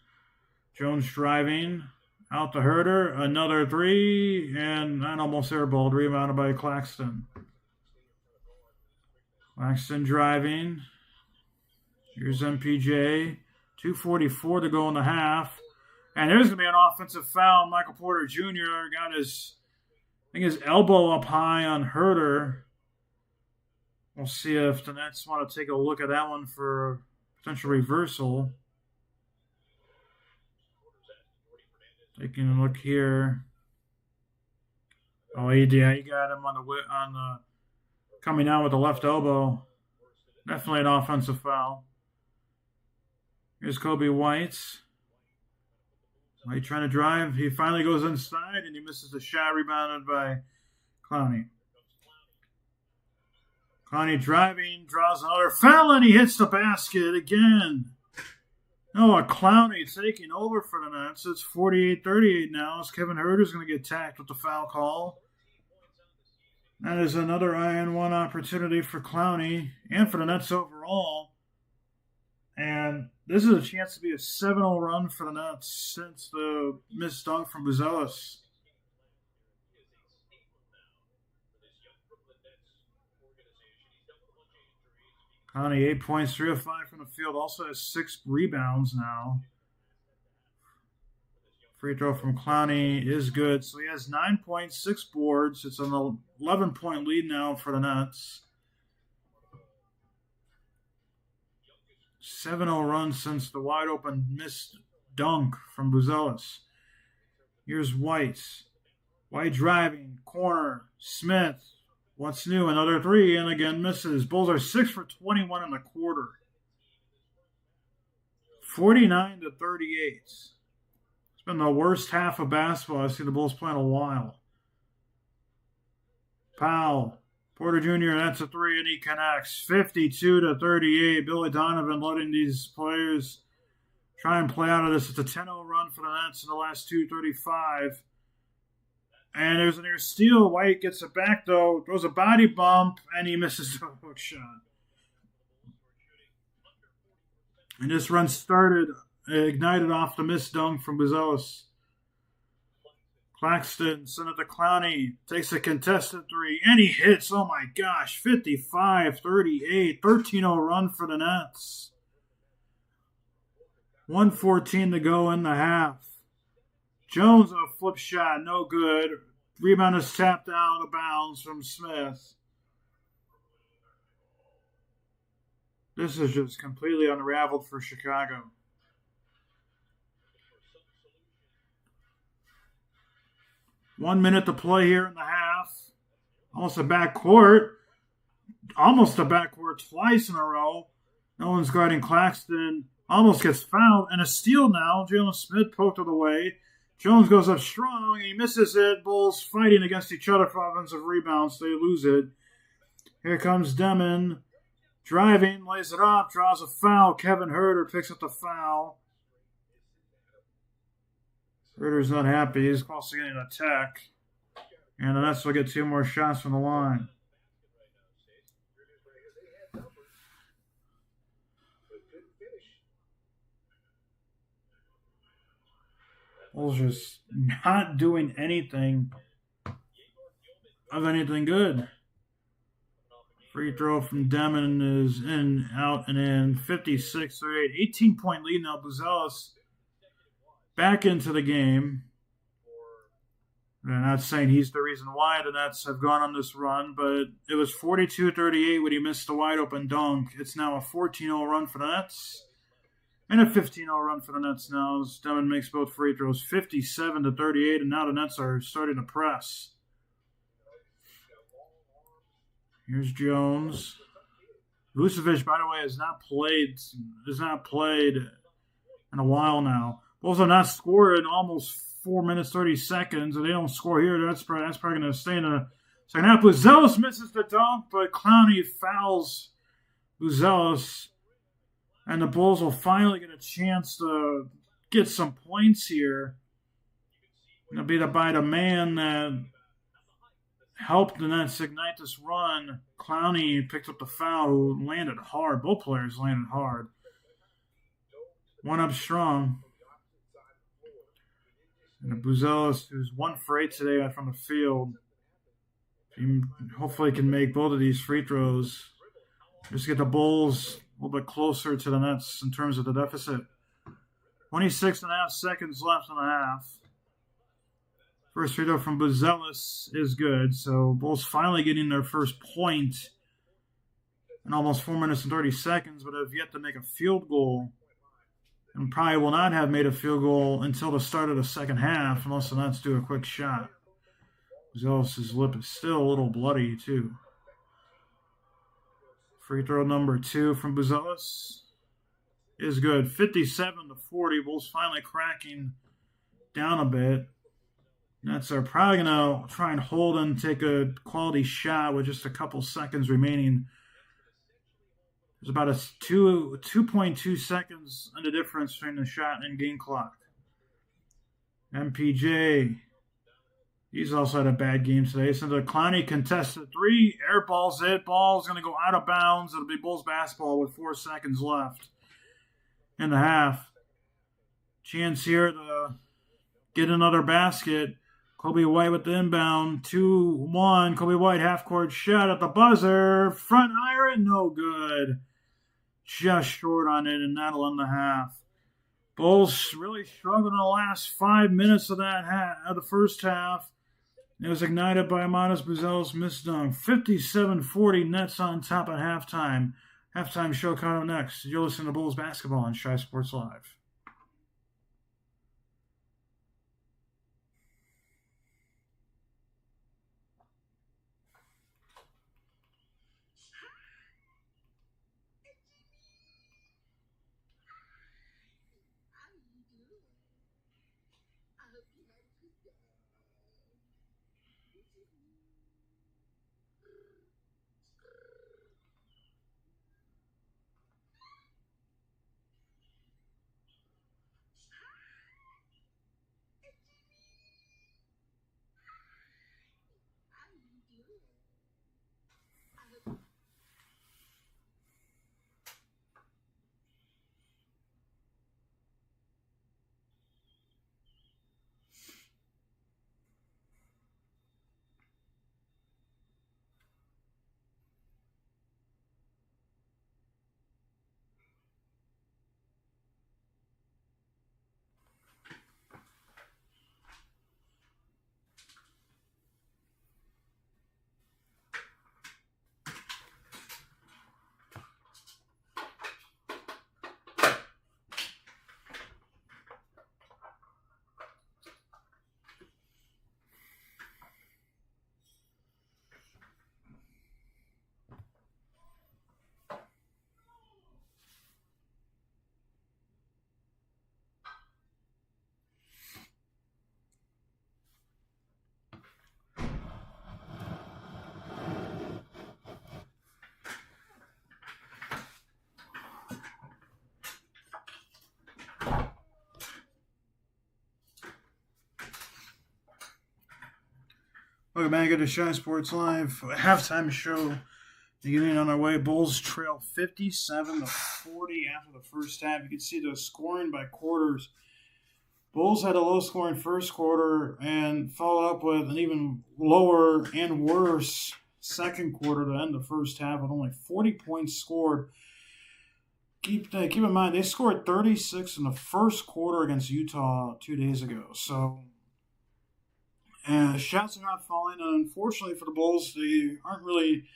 Jones driving. Out to Herter, another three, and almost airballed, rebounded by Claxton. Claxton driving. Here's MPJ. 2:44 to go in the half. And there's going to be an offensive foul. Michael Porter Jr. got his elbow up high on Herter. We'll see if the Nets want to take a look at that one for potential reversal. Taking a look here. Oh, he got him on the coming out with the left elbow. Definitely an offensive foul. Here's Kobe White. White trying to drive. He finally goes inside and he misses the shot, rebounded by Clowney. Clowney driving, draws another foul, and he hits the basket again. Noah Clowney taking over for the Nets. It's 48-38 now as Kevin Huerter's going to get tacked with the foul call. That is another iron one opportunity for Clowney and for the Nets overall. And this is a chance to be a 7-0 run for the Nets since the missed dunk from Buzelis. Clowney, 8 points, 3 of 5 from the field. Also has 6 rebounds now. Free throw from Clowney is good. So he has 9 points, 6 boards. It's an 11-point lead now for the Nets. 7-0 run since the wide-open missed dunk from Buzelis. Here's White. White driving, corner, Smith. What's new? Another three, and again misses. Bulls are 6 for 21 in the quarter. 49-38. It's been the worst half of basketball I've seen the Bulls play in a while. Powell. Porter Jr., that's a three, and he connects. 52-38. Billy Donovan letting these players try and play out of this. It's a 10-0 run for the Nets in the last 2:35. And there's a near steal. White gets it back, though. Throws a body bump, and he misses the hook shot. And this run ignited off the missed dunk from Buzelis. Claxton sent it to Clowney. Takes a contested three, and he hits. Oh, my gosh. 55-38. 13-0 run for the Nets. 1:14 to go in the half. Jones on a flip shot, no good. Rebound is tapped out of bounds from Smith. This is just completely unraveled for Chicago. 1 minute to play here in the half. Almost a backcourt. Almost a backcourt twice in a row. No one's guarding Claxton. Almost gets fouled. And a steal now. Jalen Smith poked it away. Jones goes up strong. He misses it. Bulls fighting against each other for offensive rebounds. They lose it. Here comes Demon. Driving, lays it up, draws a foul. Kevin Huerter picks up the foul. Herter's not happy. He's close to getting an attack. And the Nets will get 2 more shots from the line. Bulls just not doing anything of anything good. Free throw from Demon is in, out, and in. 56-38. 18-point lead now. Buzelis back into the game. I'm not saying he's the reason why the Nets have gone on this run, but it was 42-38 when he missed the wide-open dunk. It's now a 14-0 run for the Nets and a 15-0 run for the Nets now as Demon makes both free throws. 57-38, and now the Nets are starting to press. Here's Jones. Vucevic, by the way, has not played in a while now. Bulls have not scored in almost 4 minutes, 30 seconds. If they don't score here, that's probably going to stay in the second half. Buzelis misses the dunk, but Clowney fouls Buzelis. And the Bulls will finally get a chance to get some points here. It'll be by the man that helped the Nets ignite this run. Clowney picked up the foul, who landed hard. Both players landed hard. One up strong. And Buzelis, who's 1 for 8 today from the field, he hopefully can make both of these free throws. Just get the Bulls a little bit closer to the Nets in terms of the deficit. 26.5 seconds left in the half. First free throw from Buzelis is good. So Bulls finally getting their first point in almost 4 minutes and 30 seconds, but have yet to make a field goal. And probably will not have made a field goal until the start of the second half, unless the Nets do a quick shot. Buzelis' lip is still a little bloody, too. Free throw number 2 from Buzelis is good. 57-40. Bulls finally cracking down a bit. Nets are probably going to try and hold and take a quality shot with just a couple seconds remaining. There's about a 2.2 seconds in the difference between the shot and game clock. MPJ, he's also had a bad game today. So the Clowney contested 3, airballs it. Ball's going to go out of bounds. It'll be Bulls basketball with 4 seconds left in the half. Chance here to get another basket. Kobe White with the inbound. 2-1. Kobe White half-court shot at the buzzer. Front iron, no good. Just short on it, and that'll end the half. Bulls really struggled in the last 5 minutes of the first half. It was ignited by Amadis Buzelis' missed dunk. 57-40, Nets on top at halftime. Halftime show coming up next. You're listening to Bulls basketball on Shy Sports Live. Welcome back to Shy Sports Live halftime show. Beginning on our way, Bulls trail 57-40 after the first half. You can see the scoring by quarters. Bulls had a low-scoring first quarter and followed up with an even lower and worse second quarter to end the first half with only 40 points scored. Keep in mind, they scored 36 in the first quarter against Utah 2 days ago. So, shots are not falling. And unfortunately for the Bulls, they aren't really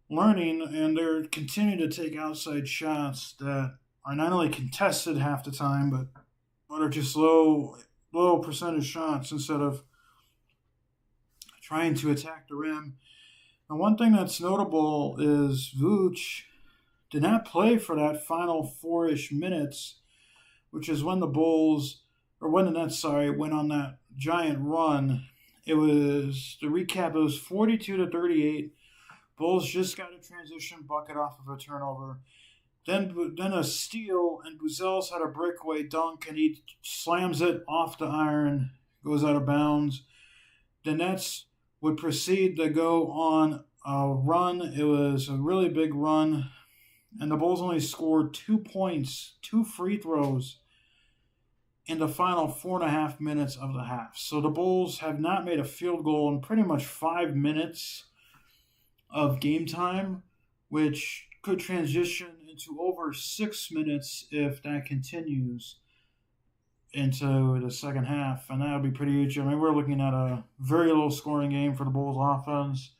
learning, and they're continuing to take outside shots that are not only contested half the time, but are just low percentage shots instead of trying to attack the rim. And one thing that's notable is Vooch did not play for that final 4-ish minutes, which is when the Bulls, or when the Nets, went on that giant run. It was, to recap, it was 42-38. Bulls just got a transition bucket off of a turnover. Then a steal, and Buzel's had a breakaway dunk, and he slams it off the iron, goes out of bounds. The Nets would proceed to go on a run. It was a really big run, and the Bulls only scored 2 points, 2 free throws in the final 4.5 minutes of the half. So the Bulls have not made a field goal in pretty much 5 minutes of game time, which could transition into over 6 minutes if that continues into the second half, and that would be pretty huge. I mean, we're looking at a very low scoring game for the Bulls offense.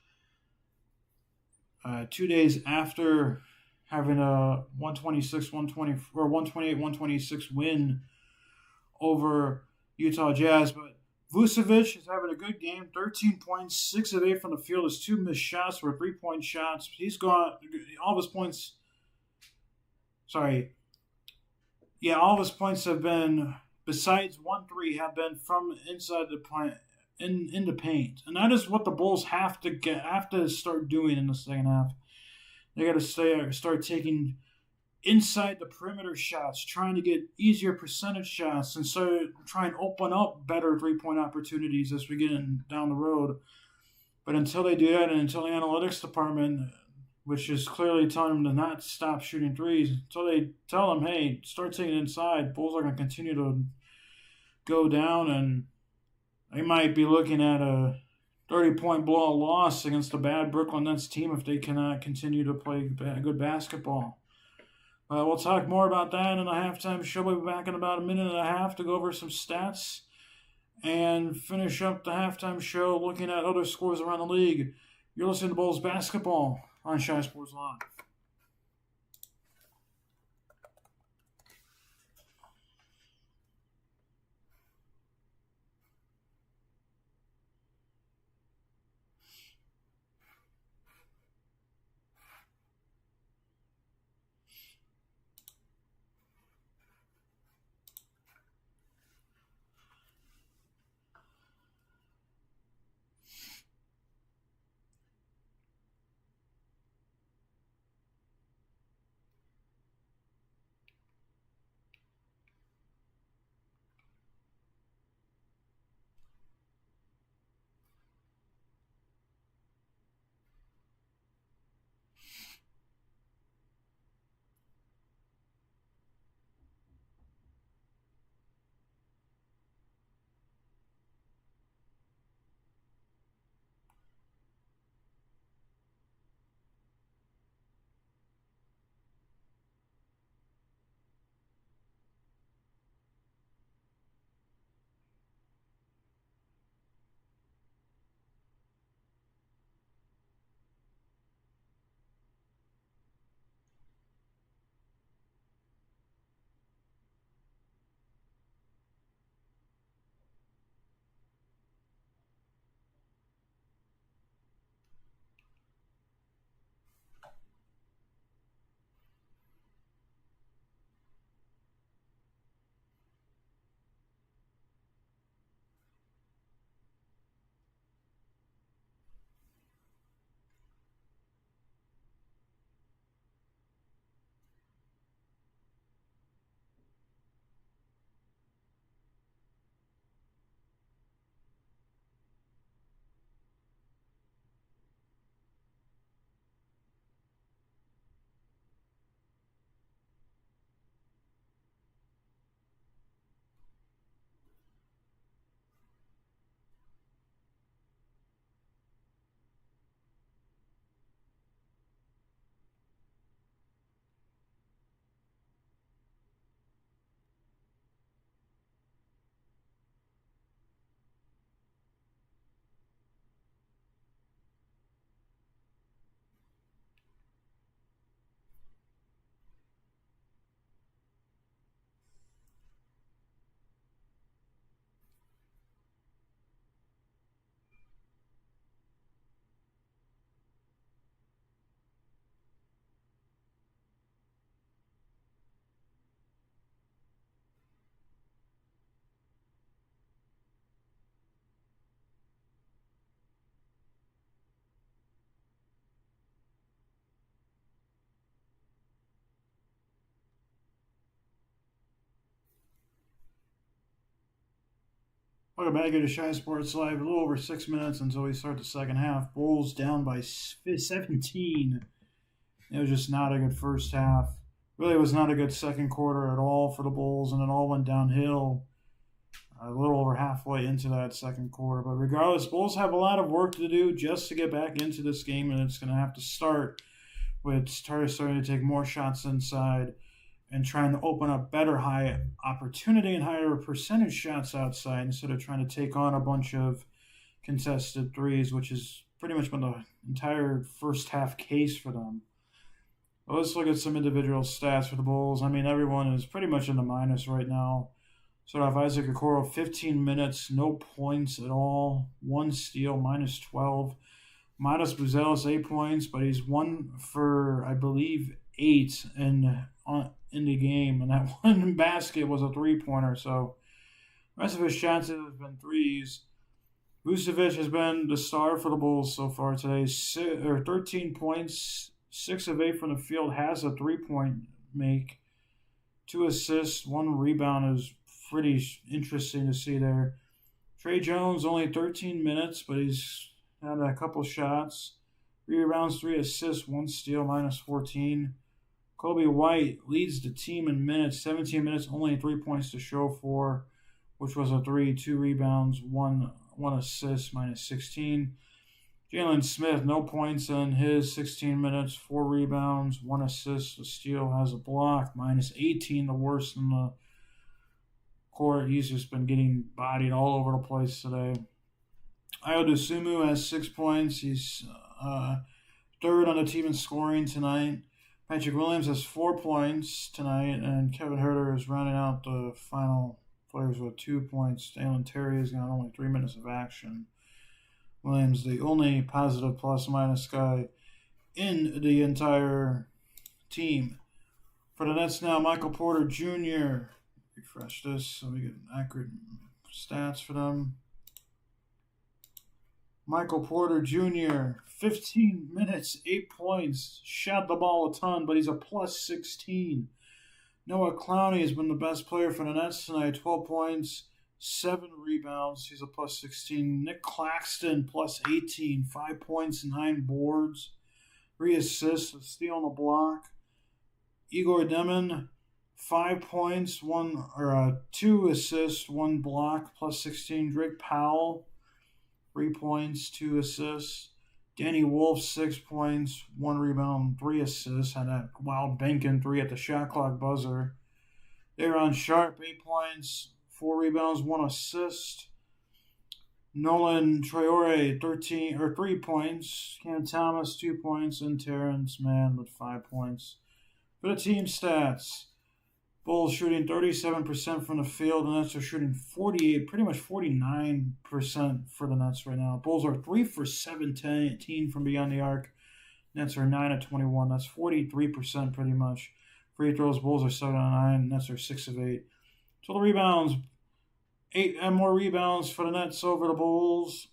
2 days after having a 128-126 win over Utah Jazz, but Vucevic is having a good game. 13 points, 6 of 8 from the field. His 2 missed shots were 3-point shots. He's got all of his points. All of his points have been, besides 1-3, have been from inside the paint, in the paint, and that is what the Bulls have to start doing in the second half. They got to start taking inside the perimeter shots, trying to get easier percentage shots, and so try and open up better 3-point opportunities as we get down the road. But until they do that, and until the analytics department, which is clearly telling them to not stop shooting threes, until they tell them, hey, start taking it inside, Bulls are going to continue to go down, and they might be looking at a 30-point blowout loss against a bad Brooklyn Nets team if they cannot continue to play good basketball. We'll talk more about that in the halftime show. We'll be back in about a minute and a half to go over some stats and finish up the halftime show looking at other scores around the league. You're listening to Bulls Basketball on Shy Sports Live. Welcome back to Shy Sports Live. A little over 6 minutes until we start the second half. Bulls down by 17. It was just not a good first half. Really was not a good second quarter at all for the Bulls, and it all went downhill a little over halfway into that second quarter. But regardless, Bulls have a lot of work to do just to get back into this game, and it's going to have to start with starting to take more shots inside and trying to open up better high opportunity and higher percentage shots outside instead of trying to take on a bunch of contested threes, which has pretty much been the entire first half case for them. Well, let's look at some individual stats for the Bulls. I mean, everyone is pretty much in the minus right now. Start off Isaac Okoro, 15 minutes, no points at all, 1 steal, minus 12. Midas Buzelis, 8 points, but he's 1 for, I believe, 8 in the game, and that one basket was a 3-pointer. So the rest of his shots have been threes. Vucevic has been the star for the Bulls so far today. 13 points, 6 of 8 from the field, has a 3-point make. 2 assists, 1 rebound is pretty interesting to see there. Trey Jones, only 13 minutes, but he's had a couple shots. 3 rebounds, 3 assists, 1 steal, minus 14. Kobe White leads the team in minutes, 17 minutes, only 3 points to show for, which was a 3, 2 rebounds, 1 assist, minus 16. Jalen Smith, no points in his 16 minutes, 4 rebounds, 1 assist, a steal, has a block, minus 18, the worst in the court. He's just been getting bodied all over the place today. Ayo Dosunmu has 6 points. He's third on the team in scoring tonight. Patrick Williams has 4 points tonight, and Kevin Huerter is rounding out the final players with 2 points. Dalen Terry has got only 3 minutes of action. Williams, the only positive plus-minus guy in the entire team. For the Nets now, Michael Porter Jr. Refresh this so we get accurate stats for them. Michael Porter Jr., 15 minutes, 8 points, shot the ball a ton, but he's a plus 16. Noah Clowney has been the best player for the Nets tonight, 12 points, 7 rebounds, he's a plus 16. Nick Claxton, plus 18, 5 points, 9 boards, 3 assists, a steal on the block. Igor Demon, 5 points, 2 assists, 1 block, plus 16. Drake Powell, 3 points, 2 assists. Danny Wolf, 6 points, 1 rebound, 3 assists. Had that wild banking 3 at the shot clock buzzer. Aaron Sharp, 8 points, 4 rebounds, 1 assist. Nolan Traore, 3 points. Cam Thomas, 2 points. And Terrence Mann with 5 points. For the team stats, Bulls shooting 37% from the field. The Nets are shooting 48, pretty much 49% for the Nets right now. Bulls are 3 for 17 from beyond the arc. Nets are 9 of 21. That's 43% pretty much. Free throws, Bulls are 7 of 9. Nets are 6 of 8. Total rebounds, 8 and more rebounds for the Nets over the Bulls.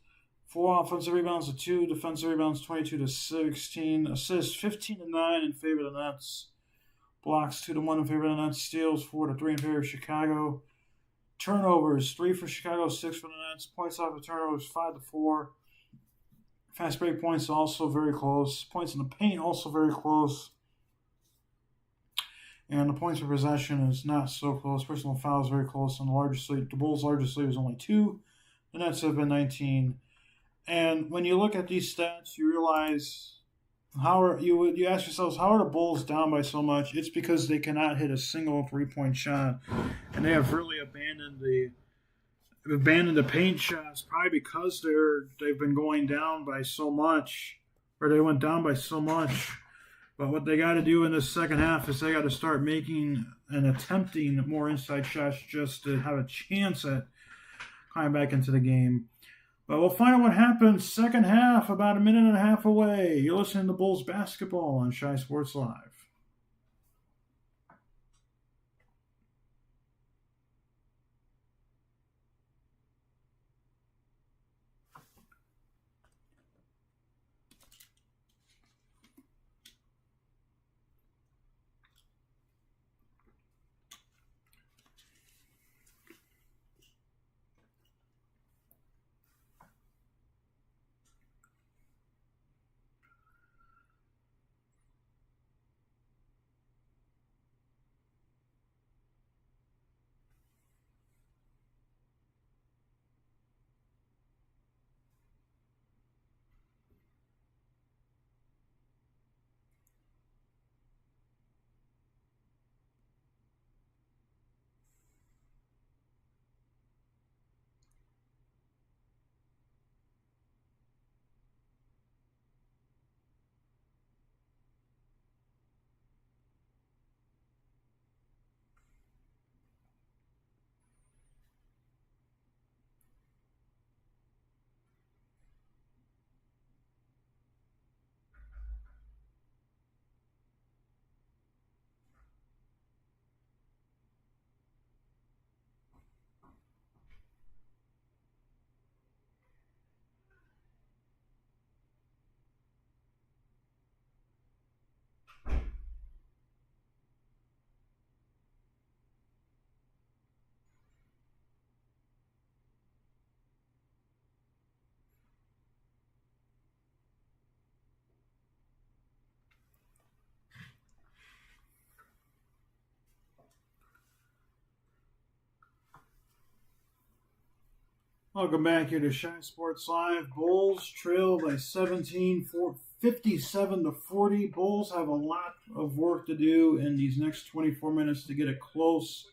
4 offensive rebounds to 2. Defensive rebounds, 22 to 16. Assists, 15 to 9 in favor of the Nets. Blocks 2 to 1 in favor of the Nets. Steals 4 to 3 in favor of Chicago. Turnovers 3 for Chicago, 6 for the Nets. Points off of turnovers 5 to 4. Fast break points also very close. Points in the paint also very close. And the points per possession is not so close. Personal fouls very close. And the Bulls' largest lead was only 2. The Nets have been 19. And when you look at these stats, you realize you ask yourselves, how are the Bulls down by so much? It's because they cannot hit a single 3-point shot, and they have really abandoned the paint shots, probably because they've been going down by so much, or they went down by so much. But what they got to do in the second half is they got to start making and attempting more inside shots just to have a chance at climbing back into the game. But we'll find out what happens second half, about a minute and a half away. You're listening to Bulls basketball on Shy Sports Live. Welcome back here to Shine Sports Live. Bulls trail by 17, 57 to 40. Bulls have a lot of work to do in these next 24 minutes to get it close.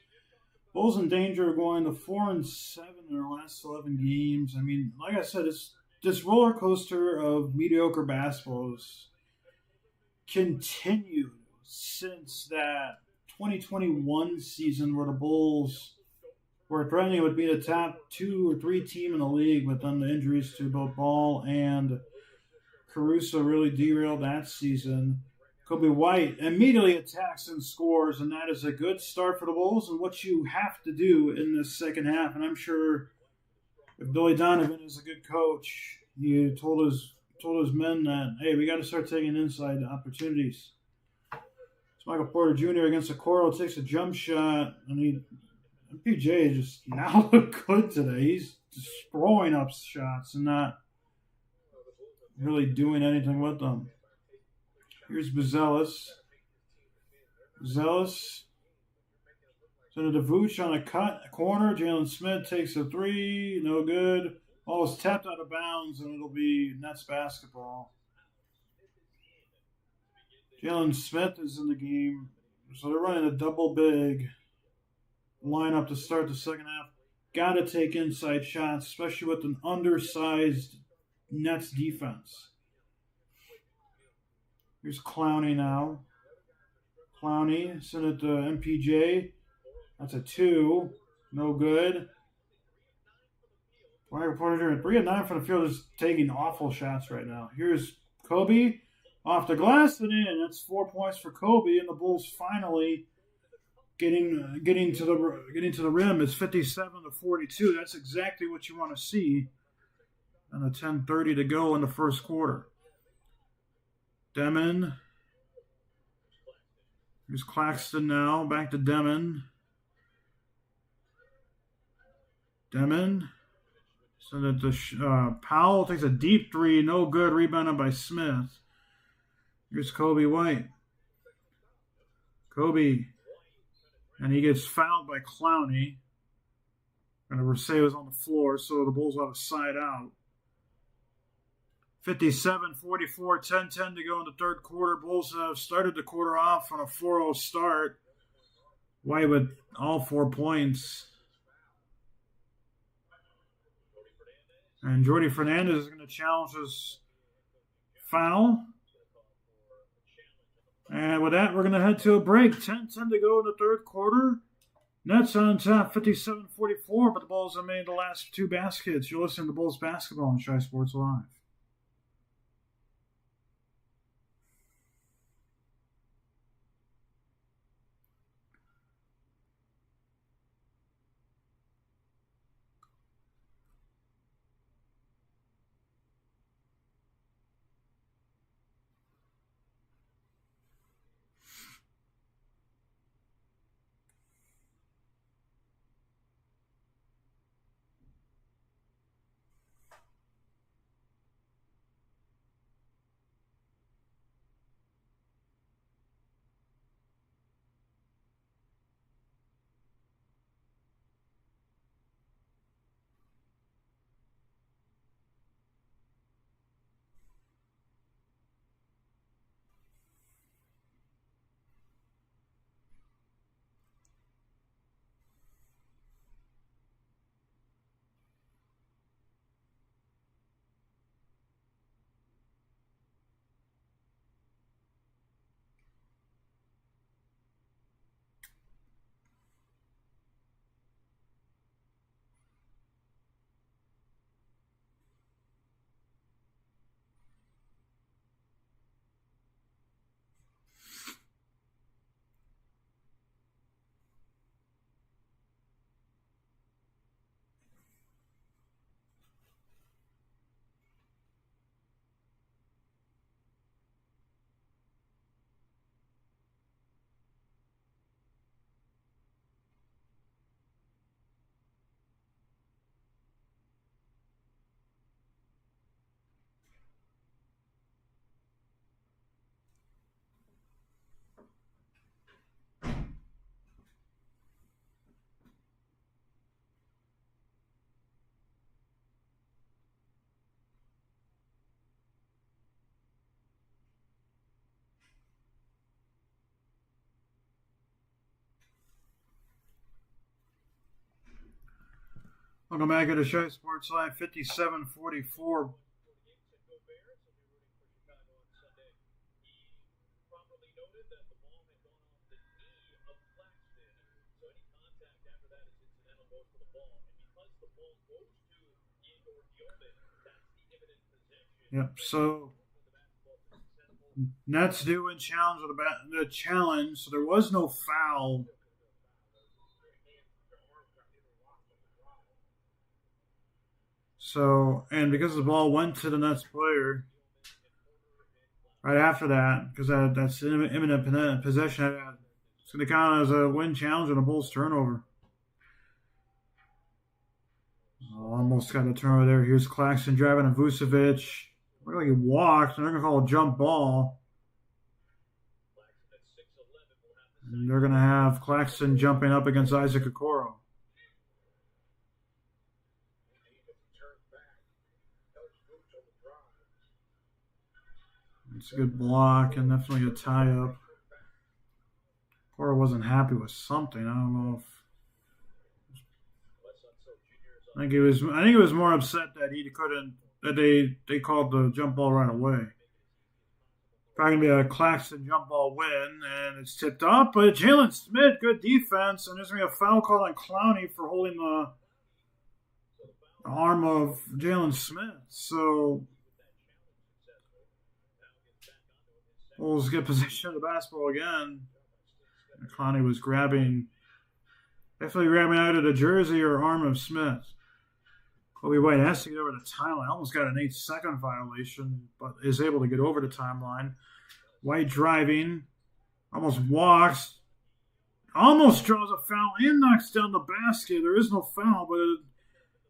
Bulls in danger of going to 4-7 in their last 11 games. I mean, like I said, it's this roller coaster of mediocre basketball has continued since that 2021 season where the Bulls were threatening it would be the top 2 or 3 team in the league, but then the injuries to both Ball and Caruso really derailed that season. Kobe White immediately attacks and scores, and that is a good start for the Bulls and what you have to do in this second half. And I'm sure if Billy Donovan is a good coach, he told his men that, hey, we got to start taking inside opportunities. It's Michael Porter Jr. against Okoro, takes a jump shot, and MPJ just now look good today. He's just throwing up shots and not really doing anything with them. Here's Buzelis. Send it to Vooch on a cut corner. Jalen Smith takes a three. No good. Ball is tapped out of bounds, and it'll be Nets basketball. Jalen Smith is in the game. So they're running a double big lineup to start the second half. Got to take inside shots, especially with an undersized Nets defense. Here's Clowney now. Clowney, send it to MPJ. That's a 2. No good. Michael Porter Jr. 3 of 9 from the field, is taking awful shots right now. Here's Kobe off the glass and in. That's 4 points for Kobe, and the Bulls finally getting to the rim. It's 57 to 42. That's exactly what you want to see. And a 10:30 to go in the first quarter. Demon. Here's Claxton now. Back to Demon. Send it to Powell. Takes a deep 3. No good. Rebounded by Smith. Here's Kobe White. Kobe. And he gets fouled by Clowney. And Versailles was on the floor, so the Bulls will have a side out. 57-44, 10-10 to go in the third quarter. Bulls have started the quarter off on a 4-0 start. White with all 4 points. And Jordi Fernandez is going to challenge his foul. And with that, we're going to head to a break. 10-10 to go in the third quarter. Nets on top, 57-44, but the Bulls have made the last 2 baskets. You're listening to Bulls basketball on Shy Sports Live. Welcome back to the show, Sports Line 5744. Yep, so Nets do win challenge with the challenge, so there was no foul. So, and because the ball went to the Nets player right after that, because that's imminent possession, it's going to count as a win challenge and a Bulls turnover. Almost got a turnover there. Here's Claxton driving to Vucevic. Looked like he walked, and they're going to call a jump ball. And they're going to have Claxton jumping up against Isaac Okoro. It's a good block and definitely a tie-up. Okoro wasn't happy with something. I don't know if... I think he was more upset that he couldn't, that they called the jump ball right away. Probably going to be a Claxton jump ball win, and it's tipped up, but Jalen Smith, good defense, and there's going to be a foul call on Clowney for holding the arm of Jalen Smith. So Bulls get possession of the basketball again. And Clowney was definitely grabbing out of the jersey or arm of Smith. Kobe White has to get over the timeline. Almost got an 8-second violation, but is able to get over the timeline. White driving, almost walks, almost draws a foul and knocks down the basket. There is no foul, but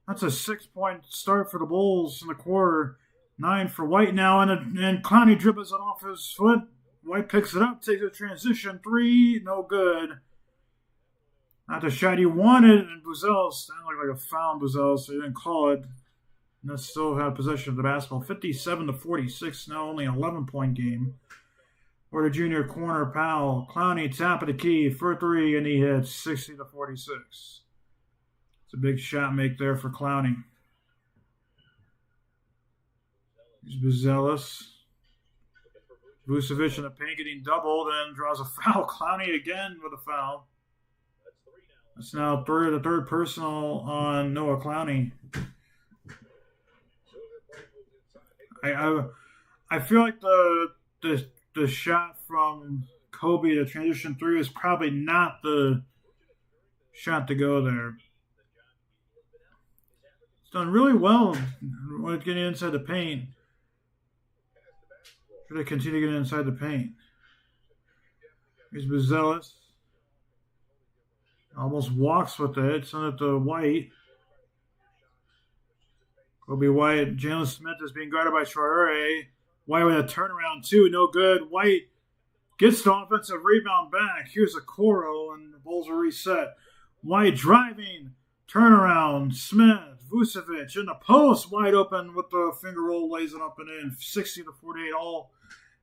that's a 6-point start for the Bulls in the quarter. 9 for White now, and Clowney dribbles it off his foot. White picks it up, takes a transition 3, no good. Not the shot he wanted, and Buzel's sounded like a foul on Buzel, so he didn't call it. And they still had possession of the basketball. 57-46, now only an 11-point game. For the junior corner, Powell. Clowney, top of the key for 3, and he hits 60-46. It's a big shot make there for Clowney. Here's Buzelis. Vucevic in the paint getting doubled and draws a foul. Clowney again with a foul. That's now the third personal on Noah Clowney. I feel like the shot from Kobe, the transition 3, is probably not the shot to go there. It's done really well when it's getting inside the paint. Should they continue getting inside the paint? Here's Buzelis. Almost walks with it. Send it to White. Kobe White. Jalen Smith is being guarded by Traore. White with a turnaround, too. No good. White gets the offensive rebound back. Here's Okoro, and the Bulls are reset. White driving. Turnaround. Smith. Vucevic in the post. Wide open with the finger roll. Lays it up and in. 60-48. All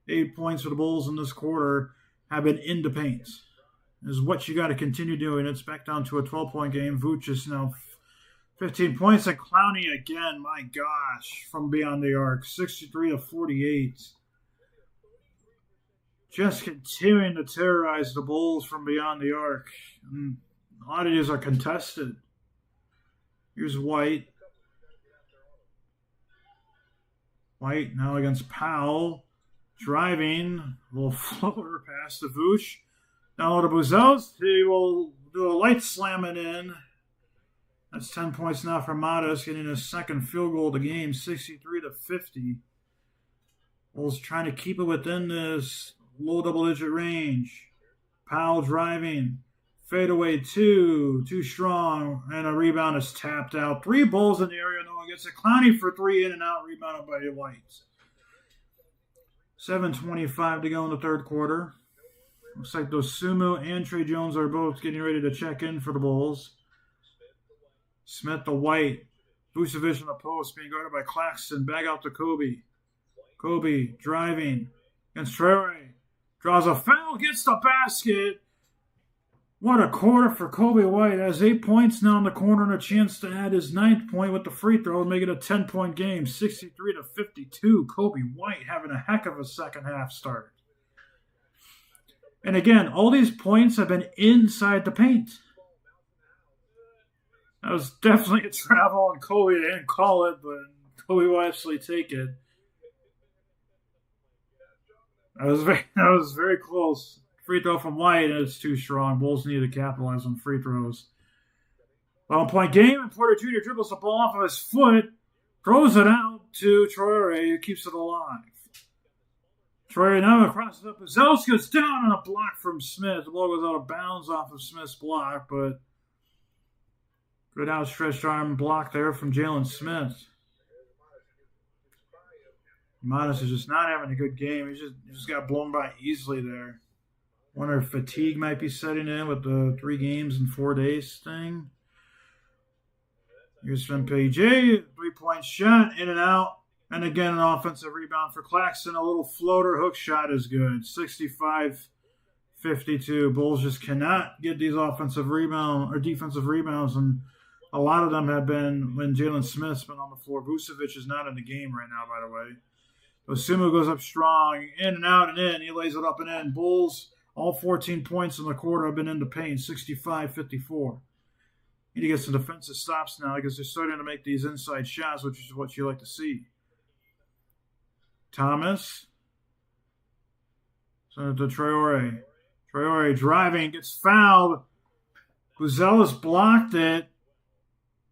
8 points for the Bulls in this quarter have been in the paint. Is what you got to continue doing. It's back down to a 12-point game. Vooch is now 15 points. And Clowney again, my gosh, from beyond the arc. 63-48. Just continuing to terrorize the Bulls from beyond the arc. And a lot of these are contested. Here's White. White now against Powell. Driving. A little floater pass to Vooch. Now to Buzel's. He will do a light slam it in. That's 10 points now for Matas, getting his second field goal of the game, 63-50. Bulls trying to keep it within this low double-digit range. Powell driving. Fadeaway 2. Too strong. And a rebound is tapped out. 3 Bulls in the area. No one gets it. Clowney for 3 in and out. Rebounded by White. 7:25 to go in the third quarter. Looks like Dosunmu and Trey Jones are both getting ready to check in for the Bulls. Smith to White. Vucevic in the post, being guarded by Claxton. Back out to Kobe. Kobe driving against Traore. Draws a foul, gets the basket. What a quarter for Kobe White. Has 8 points now in the corner and a chance to add his 9th point with the free throw and make it a 10-point game. 63-52. Kobe White having a heck of a second half start. And again, all these points have been inside the paint. That was definitely a travel on Kobe. They didn't call it, but Kobe will actually take it. That was very close. Free throw from White, and it's too strong. Bulls need to capitalize on free throws. 1-point game, and Porter Jr. dribbles the ball off of his foot, throws it out to Traore, who keeps it alive. Traore now crosses up. Buzelis goes down on a block from Smith. The ball goes out of bounds off of Smith's block, but good outstretched arm block there from Jalen Smith. Modest is just not having a good game. He just got blown by easily there. Wonder if fatigue might be setting in with the 3 games in 4 days thing. Here's Sven PJ, 3-point shot, in and out. And again, an offensive rebound for Claxton. A little floater hook shot is good. 65-52. Bulls just cannot get these offensive rebound or defensive rebounds, and a lot of them have been when Jalen Smith's been on the floor. Vucevic is not in the game right now, by the way. Osumu goes up strong, in and out and in. He lays it up and in. Bulls, all 14 points in the quarter have been in the paint, 65-54. Need to get some defensive stops now because they're starting to make these inside shots, which is what you like to see. Thomas. Send it to Traore. Traore driving, gets fouled. Buzelis blocked it.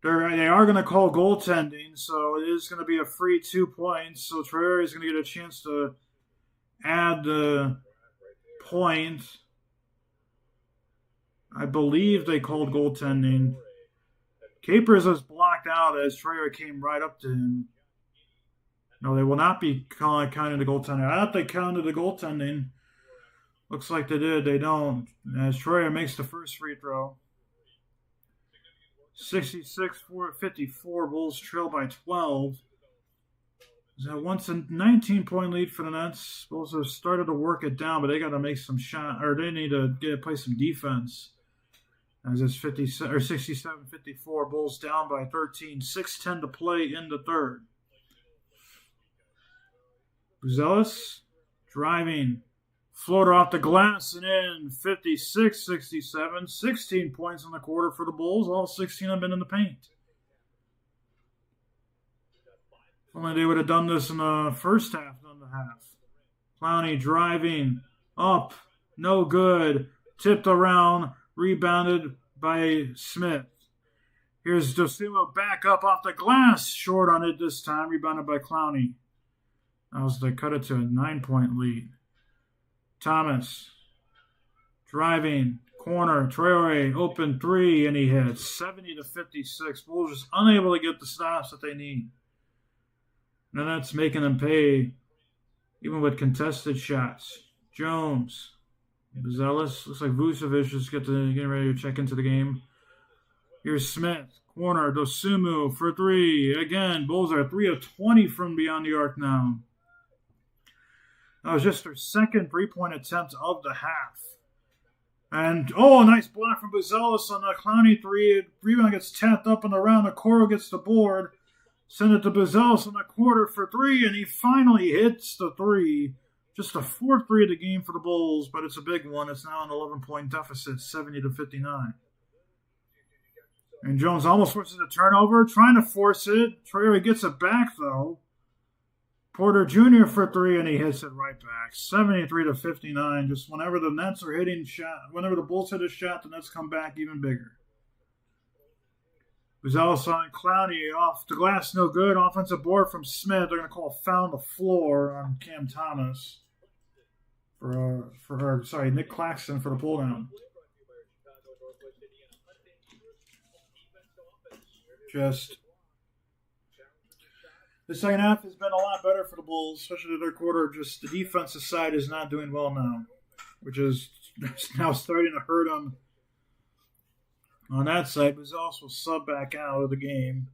They are going to call goaltending, so it is going to be a free 2 points. So Traore is going to get a chance to add the point. I believe they called goaltending. Capers was blocked out as Traore came right up to him. No, they will not be counting the goaltending. I thought they counted the goaltending. Looks like they did. They don't. As Traore makes the first free throw. 66-54. Bulls trail by 12. So once a 19-point lead for the Nets. Bulls have started to work it down, but they got to make some shot, or they need to play some defense. As it's 67-54. Bulls down by 13. 6:10 to play in the third. Buzelis driving. Floater off the glass and in. 56-67. 16 points in the quarter for the Bulls. All 16 have been in the paint. If only they would have done this in the first half, not the half. Clowney driving. Up. No good. Tipped around. Rebounded by Smith. Here's Dosunmu back up off the glass. Short on it this time. Rebounded by Clowney. That was to cut it to a 9-point lead. Thomas driving. Corner. Traore open 3 and he hits. 70-56. Bulls just unable to get the stops that they need. And that's making them pay even with contested shots. Jones. Buzelis. Looks like Vucevic is getting ready to check into the game. Here's Smith. Corner. Dosunmu for 3. Again, Bulls are 3 of 20 from beyond the arc now. That was just their second 3-point attempt of the half. And, nice block from Buzelis on the Clowney 3. Rebound gets tapped up and around. Okoro gets the board. Send it to Buzelis in the quarter for 3, and he finally hits the 3. Just the 4th 3 of the game for the Bulls, but it's a big one. It's now an 11-point deficit, 70-59. And Jones almost forces a turnover, trying to force it. Traore gets it back, though. Porter Jr. for 3, and he hits it right back. 73-59. Just whenever the Nets are hitting shot, whenever the Bulls hit a shot, the Nets come back even bigger. Buzelis on Clowney off the glass, no good. Offensive board from Smith. They're going to call a foul on the floor on Cam Thomas. Nick Claxton for the pull down. The second half has been a lot better for the Bulls, especially the third quarter. Just the defensive side is not doing well now, which is now starting to hurt them on that side. Buzelis will sub back out of the game.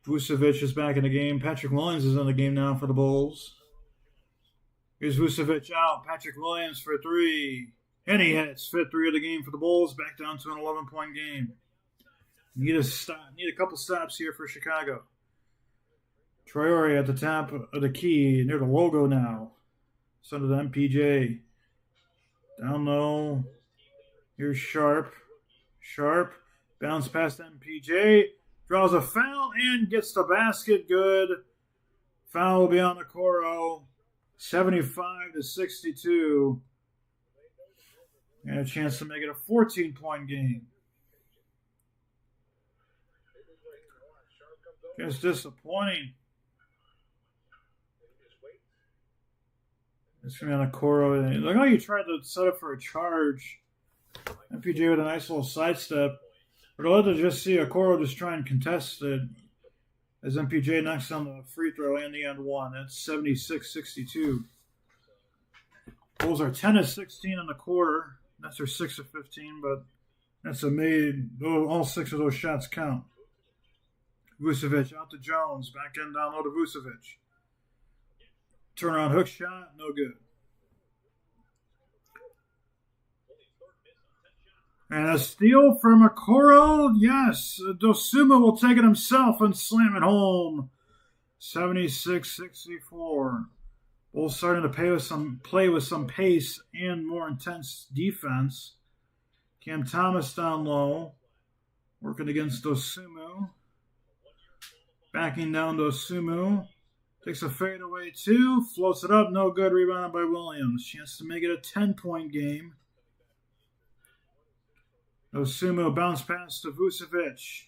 Vucevic is back in the game. Patrick Williams is in the game now for the Bulls. Here's Vucevic out. Patrick Williams for 3. And he hits. Fifth three of the game for the Bulls. Back down to an 11-point game. Need a couple stops here for Chicago. Traore at the top of the key near the logo now. Son of the MPJ. Down low. Here's Sharp. Sharp. Bounce past MPJ. Draws a foul and gets the basket. Good. Foul will be on Okoro. 75-62. And a chance to make it a 14-point game. Just disappointing. It's going to be on Okoro. Look how you tried to set up for a charge. MPJ with a nice little sidestep. But I'd love to just see Okoro just try and contest it as MPJ knocks on the free throw and the end one. That's 76-62. Bulls are 10 of 16 in the quarter. That's their 6 of 15, but that's all 6 of those shots count. Vucevic out to Jones. Back in down low to Vucevic. Turnaround hook shot, no good. And a steal from Okoro. Yes, Dosunmu will take it himself and slam it home. 76-64. Bulls starting to play with some pace and more intense defense. Cam Thomas down low, working against Dosunmu. Backing down Dosunmu. Takes a fadeaway two, floats it up, no good. Rebounded by Williams. Chance to make it a 10-point game. Dosunmu bounce pass to Vucevic.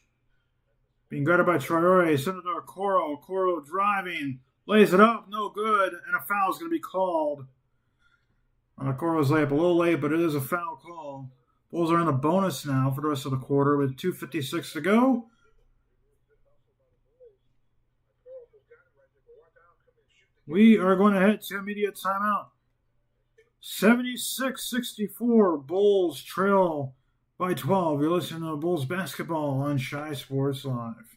Being guarded by Traore. Send it to Okoro. Okoro driving. Lays it up. No good. And a foul is going to be called. On Okoro's layup. A little late, but it is a foul call. Bulls are in the bonus now for the rest of the quarter with 2:56 to go. We are going to head to immediate timeout. 76-64. Bulls trail by 12. You're listening to Bulls basketball on Shy Sports Live.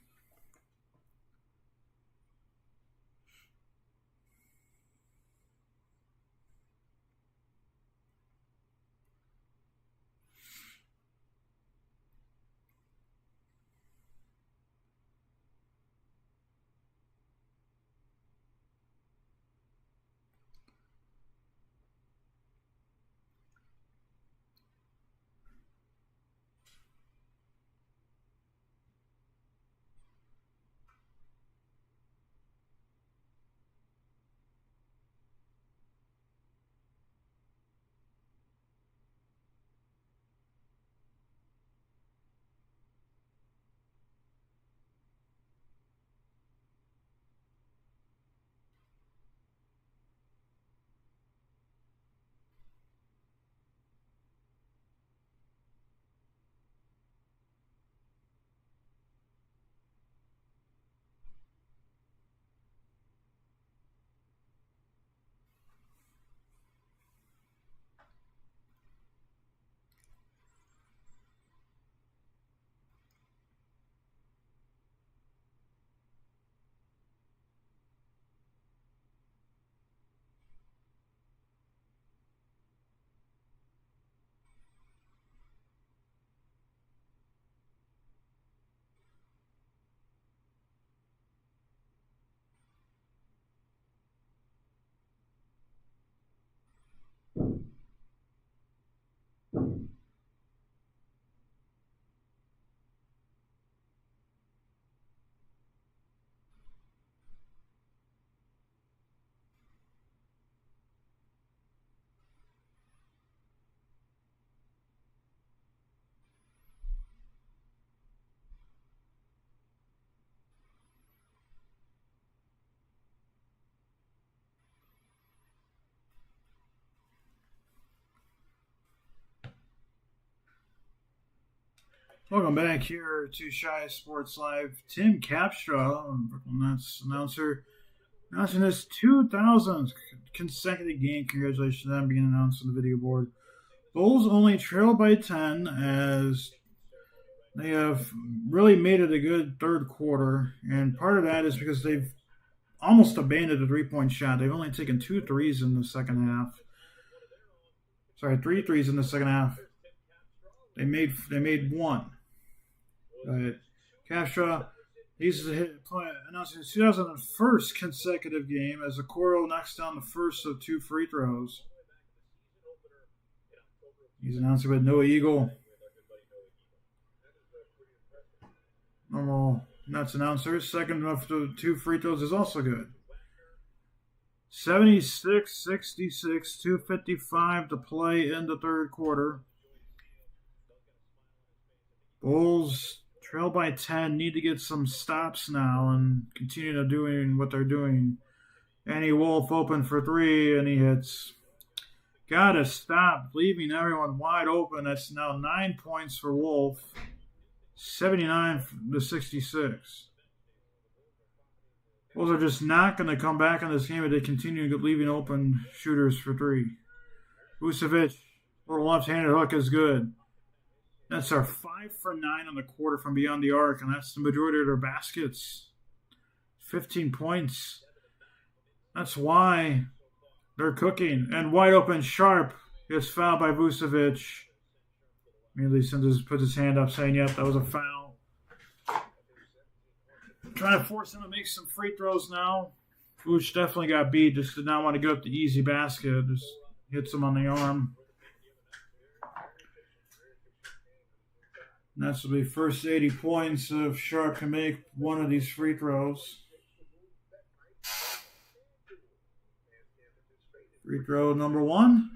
Welcome back here to Shy Sports Live. Tim Capstra, Brooklyn Nets announcer, announcing his 2,000th consecutive game. Congratulations to them being announced on the video board. Bulls only trail by 10 as they have really made it a good third quarter. And part of that is because they've almost abandoned the three-point shot. They've only taken 2 threes in the second half. Sorry, 3 threes in the second half. They made one. But Castro, he's announcing his 2001st consecutive game as Okoro knocks down the first of 2 free throws. He's announcing with no eagle. Normal Nets announcer. Second of the 2 free throws is also good. 76-66, 2:55 to play in the third quarter. Bulls trail by 10, need to get some stops now and continue to doing what they're doing. Annie Wolf open for 3, and he hits. Gotta stop leaving everyone wide open. That's now 9 points for Wolf. 79-66. Bulls are just not going to come back in this game if they continue leaving open shooters for 3. Vucevic, little left-handed hook is good. That's our 5 for 9 on the quarter from beyond the arc, and that's the majority of their baskets. 15 points. That's why they're cooking. And wide open Sharp gets fouled by Vucevic. Immediately Sanders puts his hand up saying, yep, that was a foul. Trying to force him to make some free throws now. Vooch definitely got beat. Just did not want to go up the easy basket. Just hits him on the arm. And that's will be first 80 points if Sharp can make one of these free throws. Free throw number 1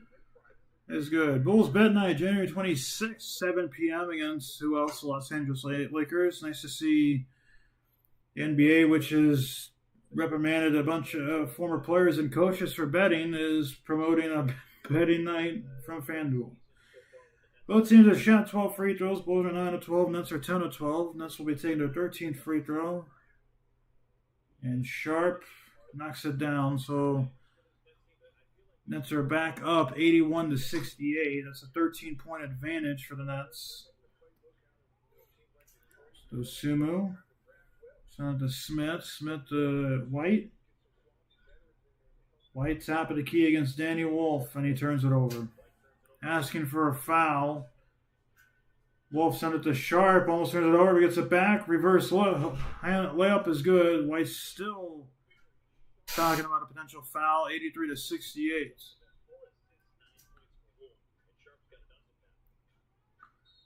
is good. Bulls bet night, January 26th, 7 p.m. against who else? Los Angeles Lakers. Nice to see the NBA, which has reprimanded a bunch of former players and coaches for betting, is promoting a betting night from FanDuel. Both teams have shot 12 free throws. Bulls are 9 of 12. Nets are 10 of 12. Nets will be taking their 13th free throw. And Sharp knocks it down. So Nets are back up 81-68. That's a 13-point advantage for the Nets. So Sumu. Send it to Smith. Smith to White. White top of the key against Danny Wolf, and he turns it over. Asking for a foul. Wolf sent it to Sharp. Almost turns it over. Gets it back. Reverse layup is good. White still talking about a potential foul. 83-68.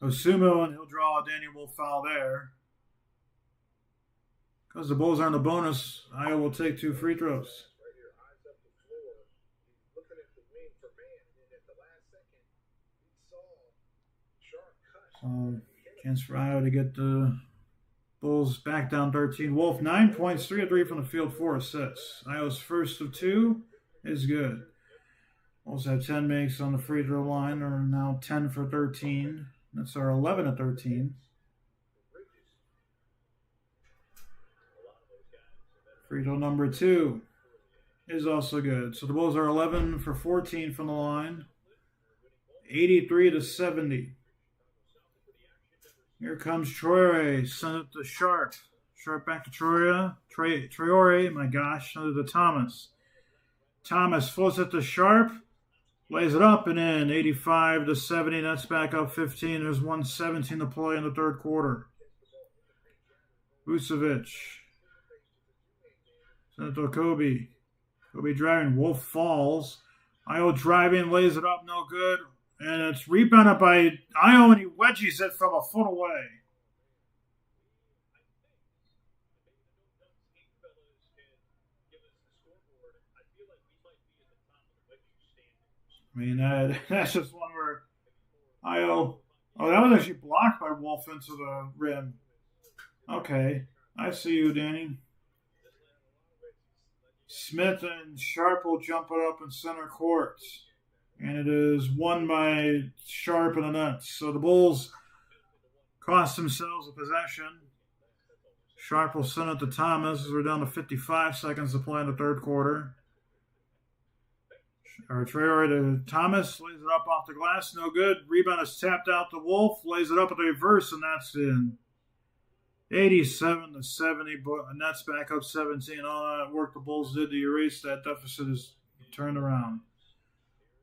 Osumo, and he'll draw a Danny Wolf foul there. Because the Bulls are in the bonus, Iowa will take 2 free throws. Chance for Iowa to get the Bulls back down 13. Wolf, 9 points, 3 of 3 from the field, 4 assists. Iowa's first of 2 is good. Bulls have 10 makes on the free throw line. They're now 10 for 13. That's our 11 of 13. Free throw number 2 is also good. So the Bulls are 11 for 14 from the line. 83-70. Here comes Traore. Send it to Sharp. Sharp back to Traore. My gosh. Send it to Thomas. Thomas floats it to Sharp. Lays it up and in. 85-70. That's back up 15. There's 1:17 to play in the third quarter. Vucevic. Send it to Kobe. Kobe driving. Wolf falls. Io driving. Lays it up. No good. And it's rebounded by Io, and he wedgies it from a foot away. I mean, that's just one where Io... Oh, that was actually blocked by Wolf into the rim. Okay. I see you, Danny. Smith and Sharp will jump it up in center court. And it is won by Sharp and the Nets. So the Bulls cost themselves a possession. Sharp will send it to Thomas as we're down to 55 seconds to play in the third quarter. Traore to Thomas, lays it up off the glass, no good. Rebound is tapped out to Wolf, lays it up at the reverse, and that's in. 87-70, Nets back up 17. All that work the Bulls did to erase that deficit is turned around.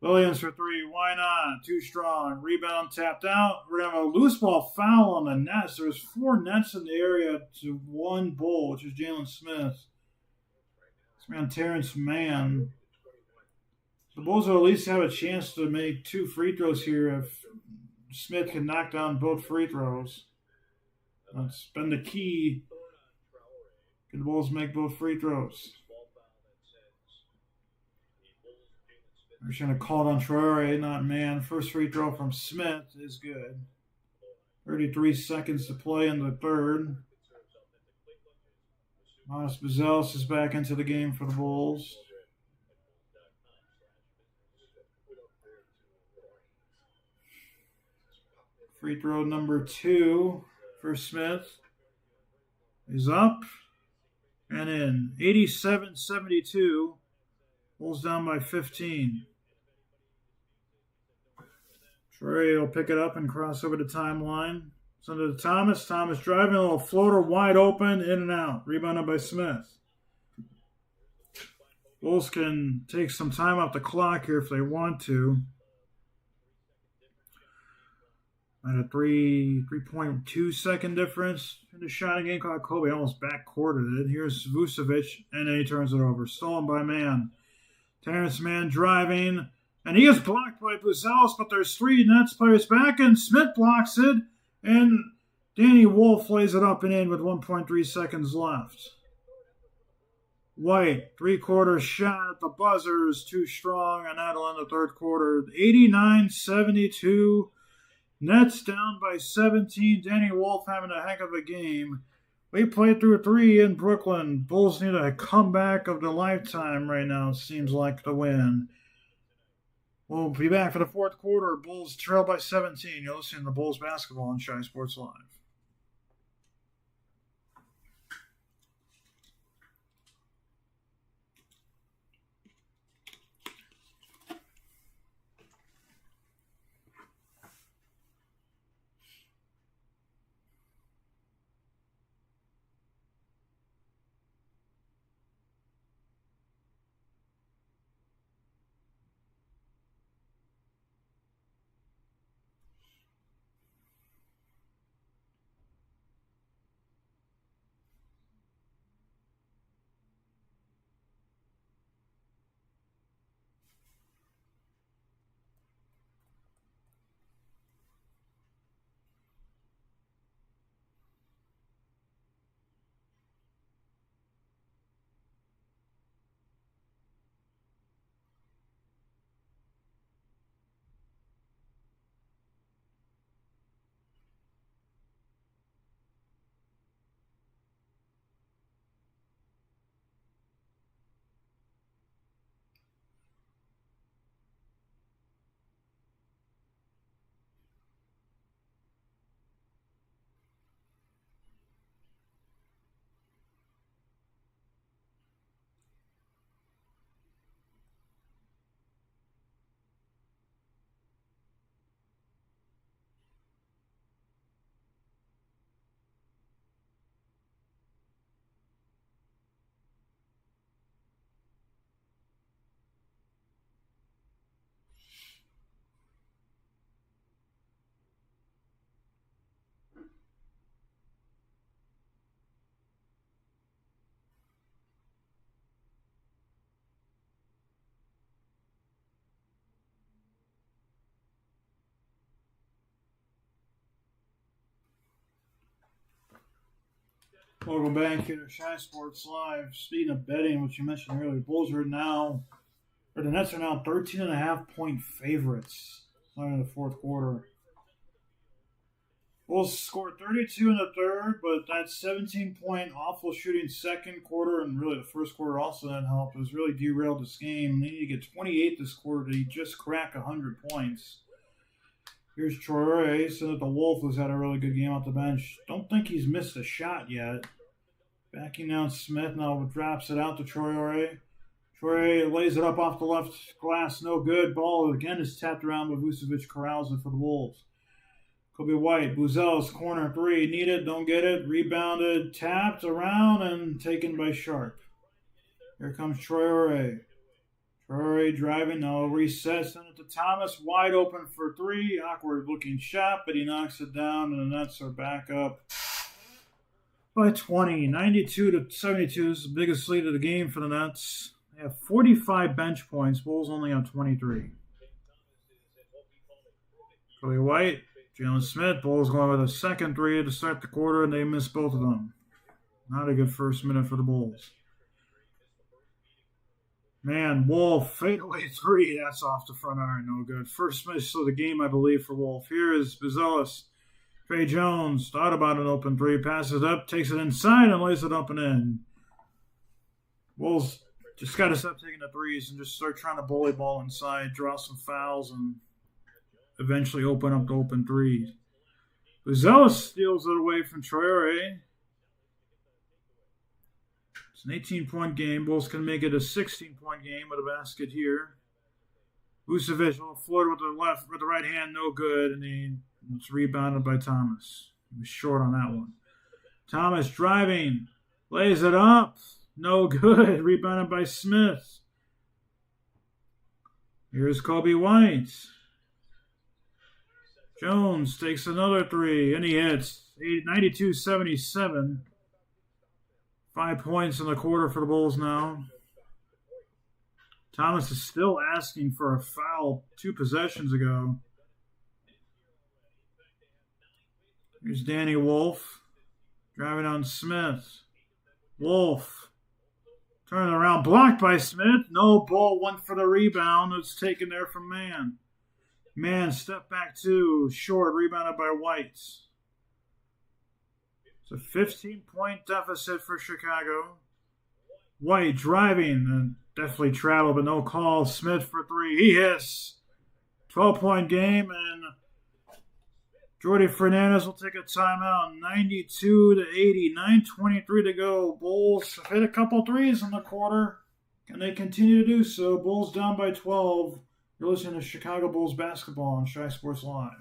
Williams for three. Why not? Too strong. Rebound tapped out. We're going to have a loose ball foul on the nets. There's 4 nets in the area to 1 Bull, which is Jalen Smith. This man, Terrence Mann. The Bulls will at least have a chance to make 2 free throws here if Smith can knock down both free throws. That's been the key. Can the Bulls make both free throws? They're just going to call it on Traore, not Mann. First free throw from Smith is good. 33 seconds to play in the third. Matas Buzelis is back into the game for the Bulls. Free throw number 2 for Smith is up and in. 87-72. Bulls down by 15. Traore will pick it up and cross over the timeline. Send it to Thomas. Thomas driving, a little floater wide open, in and out. Rebounded by Smith. Bulls can take some time off the clock here if they want to. At a 3.2 second difference in the shot again. Caught Kobe almost backcourted it. Here's Vucevic, and then he turns it over. Stolen by Mann. Terrence Mann driving, and he is blocked by Buzelis, but there's 3 Nets players back, and Smith blocks it, and Danny Wolf lays it up and in with 1.3 seconds left. White, 3-quarter shot at the buzzer is too strong, and that'll end the third quarter. 89-72. Nets down by 17. Danny Wolf having a heck of a game. We played through 3 in Brooklyn. Bulls need a comeback of the lifetime right now, it seems like, to win. We'll be back for the fourth quarter. Bulls trail by 17. You're listening to Bulls basketball on Shy Sports Live. Welcome back here to Shy Sports Live. Speaking of betting, which you mentioned earlier, the Nets are now 13.5-point favorites in the fourth quarter. Bulls scored 32 in the third, but that 17-point awful shooting second quarter and really the first quarter also didn't help. It was really derailed this game. They need to get 28 this quarter to just crack 100 points. Here's Traore, so that the Wolf has had a really good game off the bench. Don't think he's missed a shot yet. Backing down Smith, now drops it out to Traore. Traore lays it up off the left glass, no good. Ball again is tapped around, but Vucevic corrals it for the Wolves. Kobe White, Buzelis, corner 3, need it, don't get it. Rebounded, tapped around, and taken by Sharp. Here comes Traore. Curry driving, now resets, send it to Thomas, wide open for three. Awkward looking shot, but he knocks it down, and the Nets are back up by 20. 92-72 is the biggest lead of the game for the Nets. They have 45 bench points. Bulls only have 23. Kobe White, Jalen Smith. Bulls going with a second three to start the quarter, and they missed both of them. Not a good first minute for the Bulls. Man, Wolf, fadeaway three. That's off the front iron. No good. First miss of the game, I believe, for Wolf. Here is Buzelis. Trey Jones thought about an open three. Passes up, takes it inside, and lays it up and in. Wolves just got to stop taking the threes and just start trying to bully ball inside, draw some fouls, and eventually open up the open threes. Buzelis steals it away from Traore. It's an 18-point game. Bulls can make it a 16-point game with a basket here. Vucevic will float with the right hand, no good, and it's rebounded by Thomas. He was short on that one. Thomas driving, lays it up, no good. Rebounded by Smith. Here's Kobe White. Jones takes another three, and he hits. 92-77. 5 points in the quarter for the Bulls now. Thomas is still asking for a foul 2 possessions ago. Here's Danny Wolf. Driving on Smith. Wolf. Turning around. Blocked by Smith. No ball. Went for the rebound. It's taken there from Mann. Mann step back 2. Short. Rebounded by White. It's a 15-point deficit for Chicago. White driving and definitely traveled, but no call. Smith for 3. He hits. 12-point game, and Jordi Fernandez will take a timeout. 92-80. 9:23 to go. Bulls have hit a couple threes in the quarter, and they continue to do so. Bulls down by 12. You're listening to Chicago Bulls basketball on Shy Sports Live.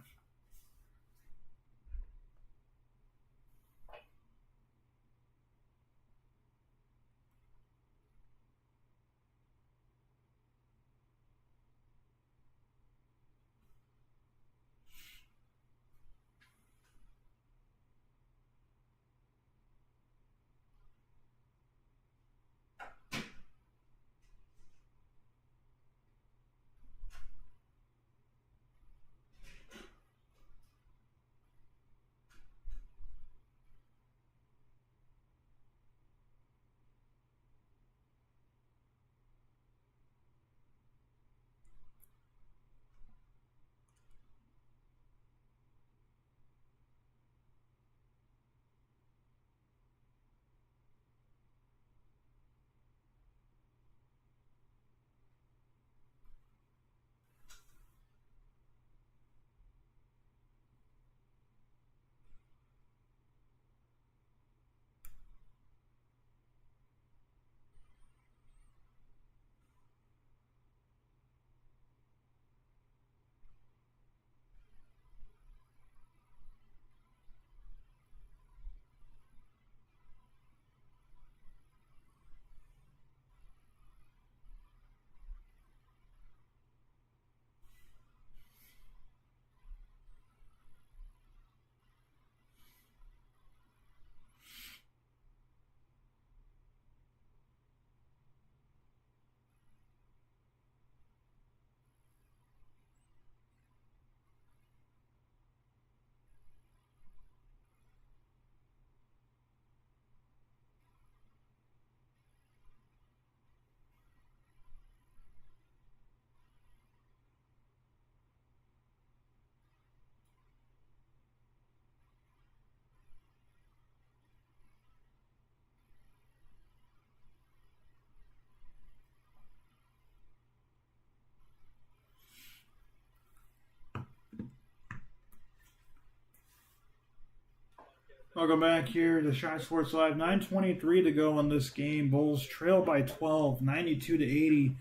Welcome back here to Shy Sports Live. 9:23 to go in this game. Bulls trail by 12, 92-80.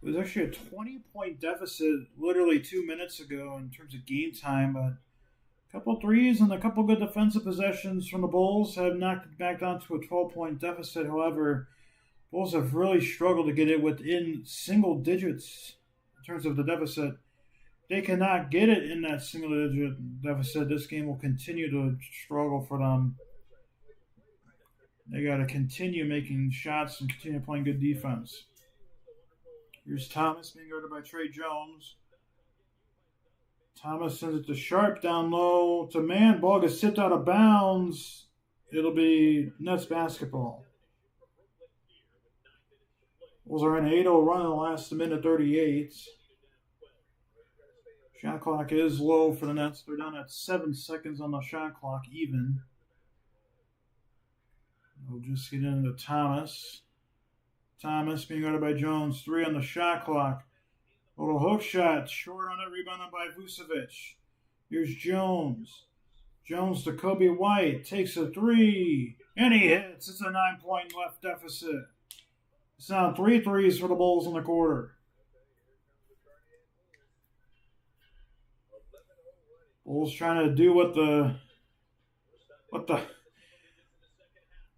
It was actually a 20-point deficit literally 2 minutes ago in terms of game time, but a couple threes and a couple good defensive possessions from the Bulls have knocked it back down to a 12-point deficit. However, Bulls have really struggled to get it within single digits in terms of the deficit. They cannot get it in that single digit deficit. This game will continue to struggle for them. They got to continue making shots and continue playing good defense. Here's Thomas being guarded by Trey Jones. Thomas sends it to Sharp down low to man. Ball gets tipped out of bounds. It'll be Nets basketball. Bulls are in an 8-0 run in the last minute 38. Shot clock is low for the Nets. They're down at 7 seconds on the shot clock, even. We'll just get into Thomas. Thomas being guarded by Jones. 3 on the shot clock. Little hook shot. Short on it. Rebounded by Vucevic. Here's Jones. Jones to Kobe White. Takes a 3. And he hits. It's a 9-point left deficit. It's now 3 threes for the Bulls in the quarter. Bulls trying to do what the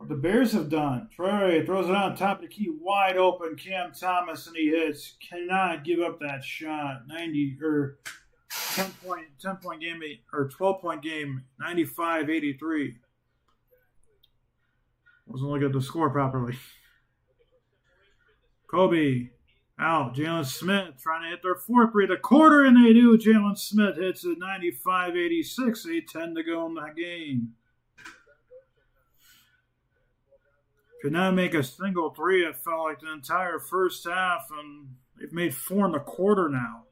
Bears have done. Trey throws it on top of the key, wide open. Cam Thomas, and he hits. Cannot give up that shot. 10-point game or 12-point game. 95-83. Wasn't looking at the score properly. Kobe out. Jalen Smith trying to hit their 4th three. The quarter, and they do. Jalen Smith hits it 95-86. 8:10 to go in the game. Could not make a single 3, it felt like, the entire first half, and they've made 4 in the quarter now.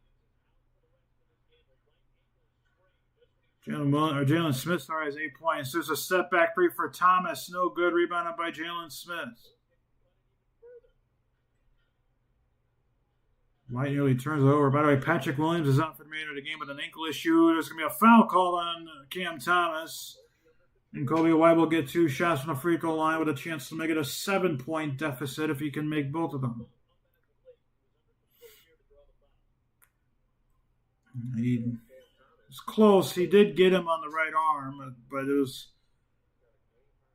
Jalen Smith has 8 points. There's a step back 3 for Thomas. No good. Rebounded by Jalen Smith. White nearly turns it over. By the way, Patrick Williams is out for the remainder of the game with an ankle issue. There's going to be a foul called on Cam Thomas. And Kobe White will get 2 shots from the free throw line with a chance to make it a 7-point deficit if he can make both of them. He was close. He did get him on the right arm, but it was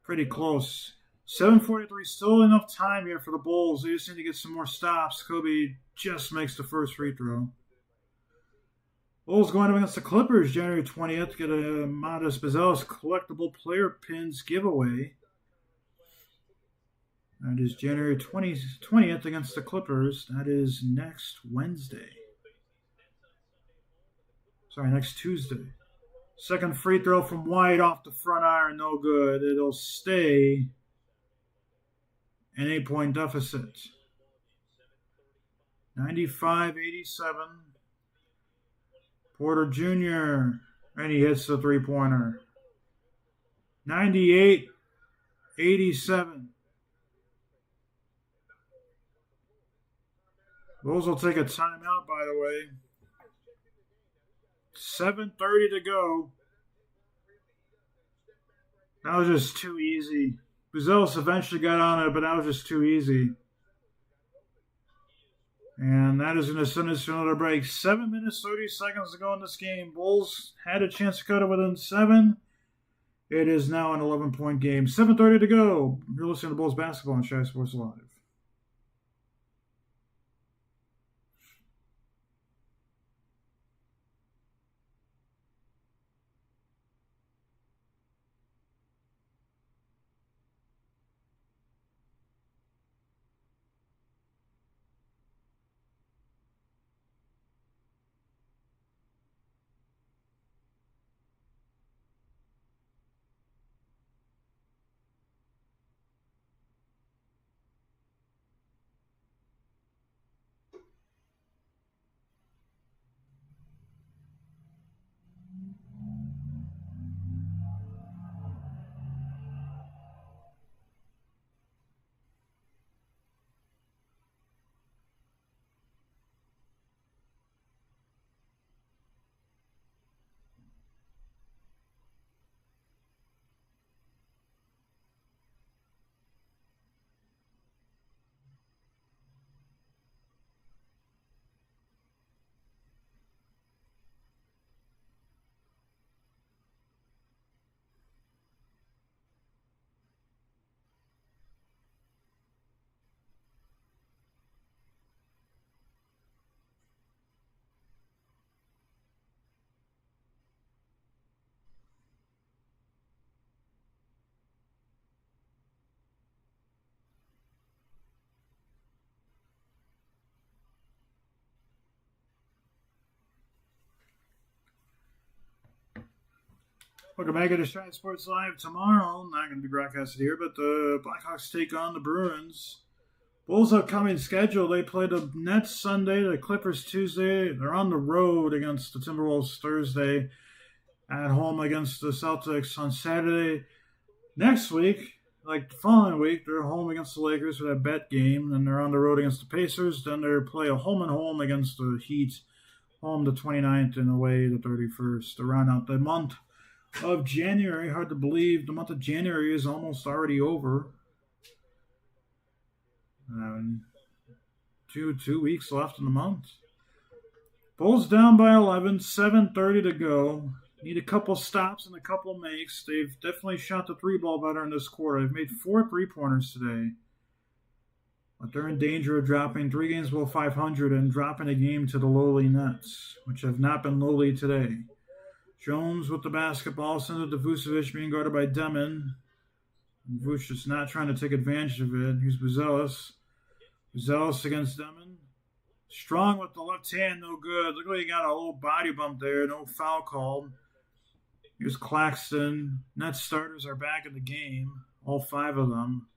pretty close. 7:43, still enough time here for the Bulls. They just need to get some more stops. Kobe just makes the first free throw. Bulls going up against the Clippers January 20th. Get a Modest Bazelis collectible player pins giveaway. That is January 20th against the Clippers. That is next Wednesday. Sorry, next Tuesday. Second free throw from White off the front iron. No good. It'll stay an 8-point deficit. 95-87. Porter Jr. And he hits the three-pointer. 98-87. Bulls will take a timeout, by the way. 7:30 to go. That was just too easy. Bazelis eventually got on it, but that was just too easy. And that is going to send us to another break. 7 minutes, 30 seconds to go in this game. Bulls had a chance to cut it within 7. It is now an 11-point game. 7:30 to go. You're listening to Bulls basketball on Shy Sports Live. Welcome back to Shine Sports Live tomorrow. Not going to be broadcasted here, but the Blackhawks take on the Bruins. Bulls' upcoming schedule, they play the Nets Sunday, the Clippers Tuesday. They're on the road against the Timberwolves Thursday, at home against the Celtics on Saturday. Next week, like the following week, they're home against the Lakers for that bet game. Then they're on the road against the Pacers. Then they play a home and home against the Heat, home the 29th and away the 31st to round out the month of January. Hard to believe the month of January is almost already over. 2 weeks left in the month. Bulls down by 11, 7:30 to go. Need a couple stops and a couple makes. They've definitely shot the three ball better in this quarter. They've made 4 3-pointers today. But they're in danger of dropping 3 games below 500 and dropping a game to the lowly Nets, which have not been lowly today. Jones with the basketball, sends it to Vucevic, being guarded by Demon. Vucevic is not trying to take advantage of it. Here's Buzelis. Buzelis against Demon. Strong with the left hand, no good. Look like he got a little body bump there. No foul called. Here's Claxton. Nets starters are back in the game. All 5 of them.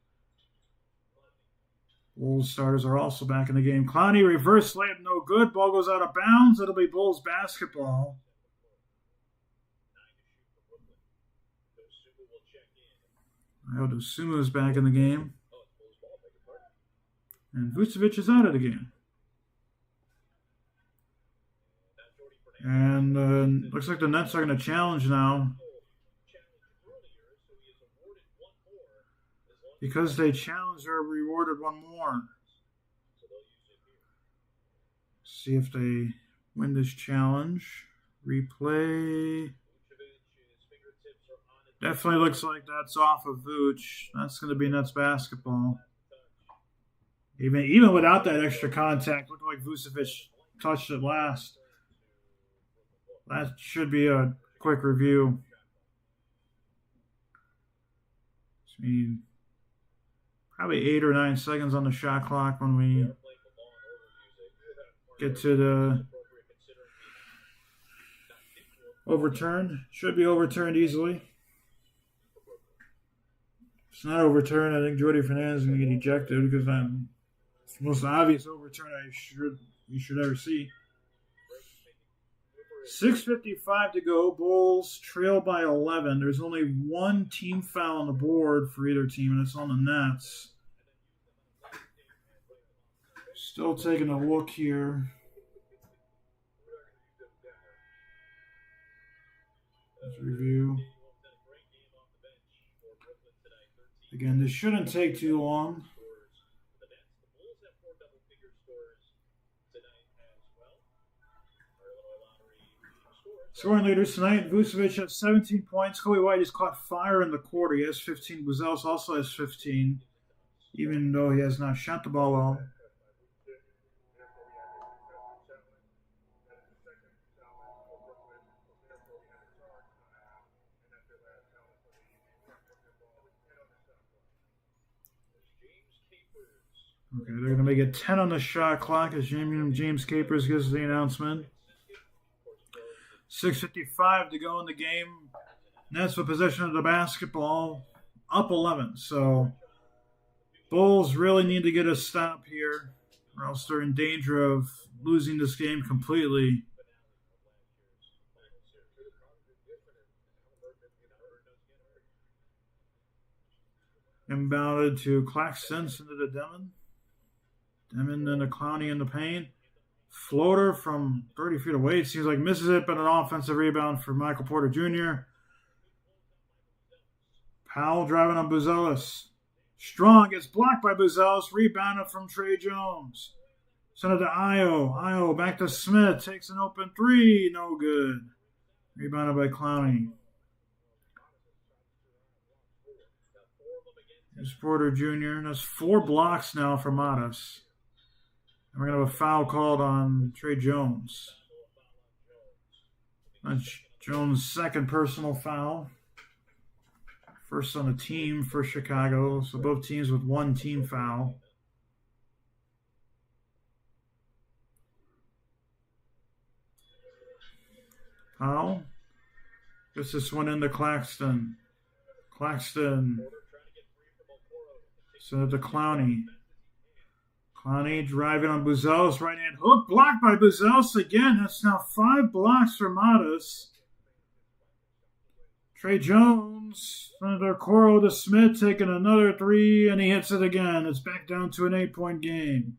Bulls starters are also back in the game. Clowney reverse layup, no good. Ball goes out of bounds. It'll be Bulls basketball. Dosunmu is back in the game. And Vucevic is out of the game. And looks like the Nets are going to challenge now. Because they challenged, they're rewarded one more. See if they win this challenge. Replay. Definitely looks like that's off of Vooch. That's going to be Nets basketball. Even without that extra contact, looked like Vucevic touched it last. That should be a quick review. I mean, probably 8 or 9 seconds on the shot clock when we get to the overturned. Should be overturned easily. If it's not overturned, I think Jordi Fernandez is going to get ejected because it's the most obvious overturn you should ever see. 6:55 to go. Bulls trail by 11. There's only one team foul on the board for either team, and it's on the Nets. Still taking a look here. Let's review. Again, this shouldn't take too long. Scoring leaders tonight, Vucevic has 17 points. Kobe White has caught fire in the quarter. He has 15. Buzelis also has 15, even though he has not shot the ball well. Okay, they're going to make it 10 on the shot clock as James Capers gives the announcement. 6:55 to go in the game. Nets with possession of the basketball, up 11. So Bulls really need to get a stop here, or else they're in danger of losing this game completely. Inbounded to Claxton into the Demon. Demon and the Clowney in the paint. Floater from 30 feet away. It seems like misses it, but an offensive rebound for Michael Porter Jr. Powell driving on Buzelis. Strong gets blocked by Buzelis. Rebounded from Trey Jones. Send it to Io. Io back to Smith. Takes an open 3. No good. Rebounded by Clowney. Here's Porter Jr. That's 4 blocks now for Matas. And we're going to have a foul called on Trey Jones. That's Jones' second personal foul. First on the team for Chicago. So both teams with 1 team foul. Powell Gets this one into Claxton. Claxton. Send it to Clowney. Clowney driving on Buzelis. Right hand hook. Blocked by Buzelis again. That's now 5 blocks for Modest. Trey Jones. Senator Coro to Smith. Taking another 3. And he hits it again. It's back down to an 8-point game.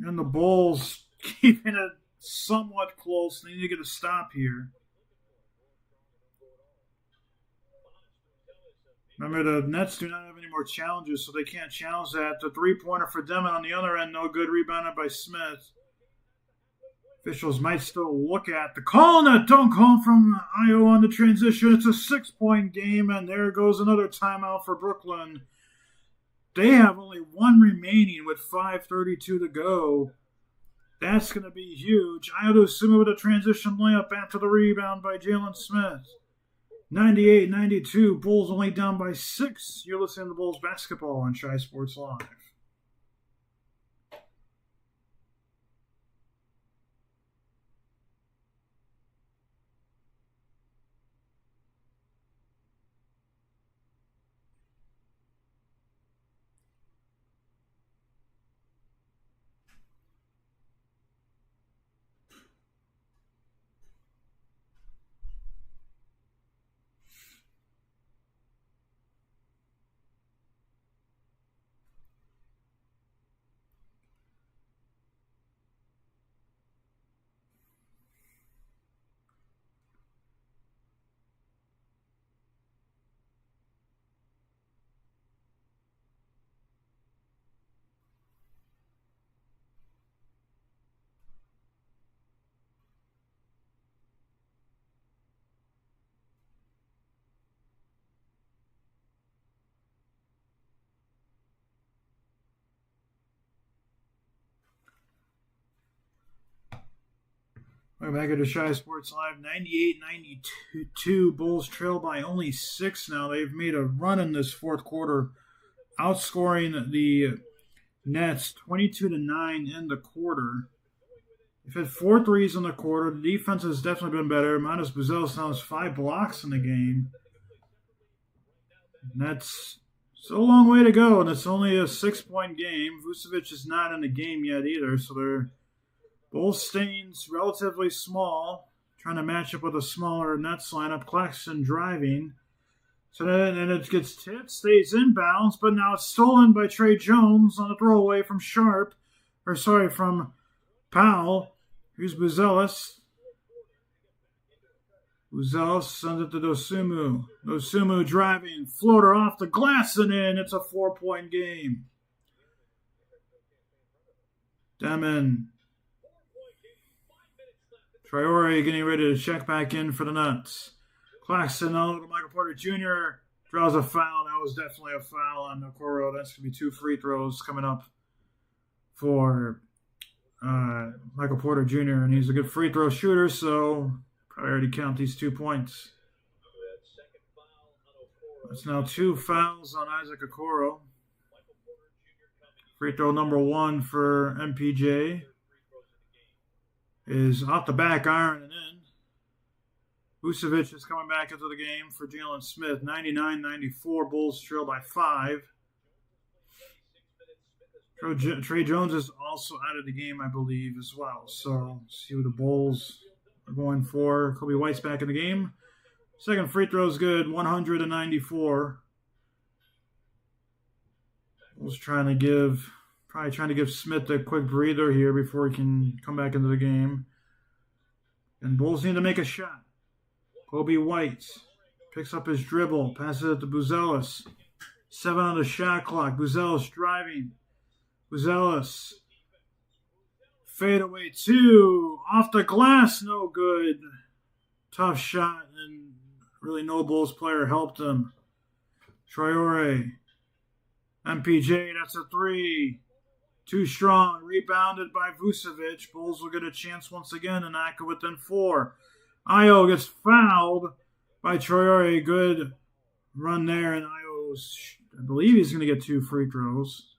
And the Bulls keeping it somewhat close. They need to get a stop here. Remember, the Nets do not have any more challenges, so they can't challenge that. The three-pointer for them, and on the other end, no good. Rebounded by Smith. Officials might still look at the call, and that dunk home from Ayo on the transition. It's a 6-point game, and there goes another timeout for Brooklyn. They have only 1 remaining with 5:32 to go. That's going to be huge. Ayo Dosunmu with a transition layup after the rebound by Jalen Smith. 98-92. Bulls only down by 6. You're listening to Bulls basketball on Shy Sports Live. We're back at the Shy Sports Live. 98-92. Bulls trail by only 6 now. They've made a run in this fourth quarter, outscoring the Nets 22-9 in the quarter. They've had 4 threes in the quarter. The defense has definitely been better. Modest Buzelis now has 5 blocks in the game. And that's still a long way to go, and it's only a 6-point game. Vucevic is not in the game yet either, so they're Bulls staying relatively small, trying to match up with a smaller Nets lineup. Claxton driving. So then it gets tipped, stays inbounds, but now it's stolen by Trey Jones on a throwaway from from Powell. Here's Buzelis. Buzelis sends it to Dosunmu. Dosunmu driving, floater off the glass and in. It's a 4-point game. Demon. Traore getting ready to check back in for the Nets. Claxton out to Michael Porter Jr. Draws a foul. That was definitely a foul on Okoro. That's going to be 2 free throws coming up for Michael Porter Jr. And he's a good free throw shooter, so probably already count these 2 points. That's now 2 fouls on Isaac Okoro. Free throw number 1 for MPJ is off the back iron and in. Vucevic is coming back into the game for Jalen Smith. 99-94. Bulls trail by 5. Trey Jones is also out of the game, I believe, as well. So, see what the Bulls are going for. Kobe White's back in the game. Second free throw is good. 194. Bulls probably trying to give Smith a quick breather here before he can come back into the game. And Bulls need to make a shot. Kobe White picks up his dribble, passes it to Buzelis. 7 on the shot clock. Buzelis driving. Buzelis. Fadeaway 2. Off the glass, no good. Tough shot, and really no Bulls player helped him. Traore. MPJ, that's a 3. Too strong. Rebounded by Vucevic. Bulls will get a chance once again and knock it within 4. Ayo gets fouled by Traore. Good run there, and I believe he's going to get 2 free throws.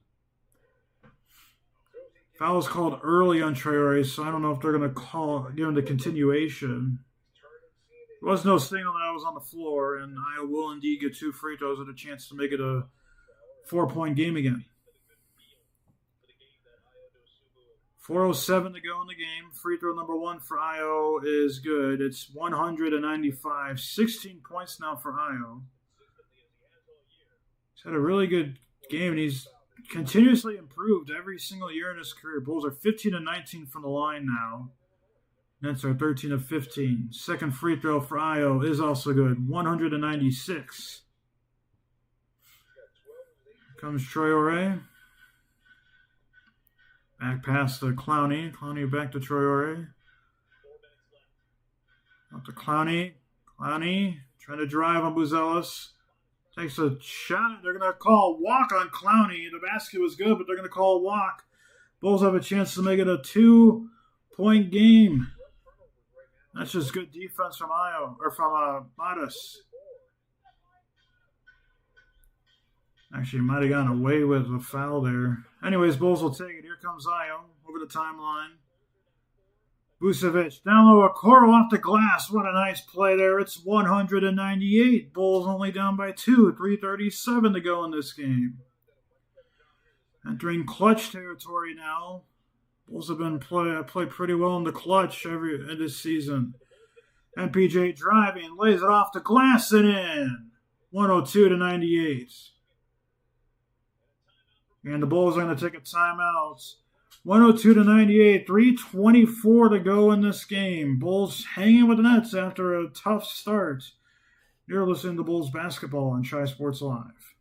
Foul was called early on Traore, so I don't know if they're going to give him the continuation. There was no signal that I was on the floor, and Iowa will indeed get 2 free throws with a chance to make it a 4-point game again. 4:07 to go in the game. Free throw number 1 for Io is good. It's 195. 16 points now for Io. He's had a really good game, and he's continuously improved every single year in his career. Bulls are 15-19 from the line now. Nets are 13-15. Second free throw for Io is also good. 196. Comes Traore. Back pass to Clowney. Clowney back to Traore. Up to Clowney. Clowney trying to drive on Buzelis. Takes a shot. They're going to call a walk on Clowney. The basket was good, but they're going to call a walk. Bulls have a chance to make it a 2-point game. That's just good defense from Matas. Actually, might have gotten away with a foul there. Anyways, Bulls will take it. Here comes Io over the timeline. Vucevic down low, Okoro off the glass. What a nice play there. It's 198. Bulls only down by 2. 3:37 to go in this game. Entering clutch territory now. Bulls have been play pretty well in the clutch this season. MPJ driving, lays it off the glass and in. 102-98. And the Bulls are going to take a timeout. 102-98, 3:24 to go in this game. Bulls hanging with the Nets after a tough start. You're listening to Bulls basketball on Chi Sports Live.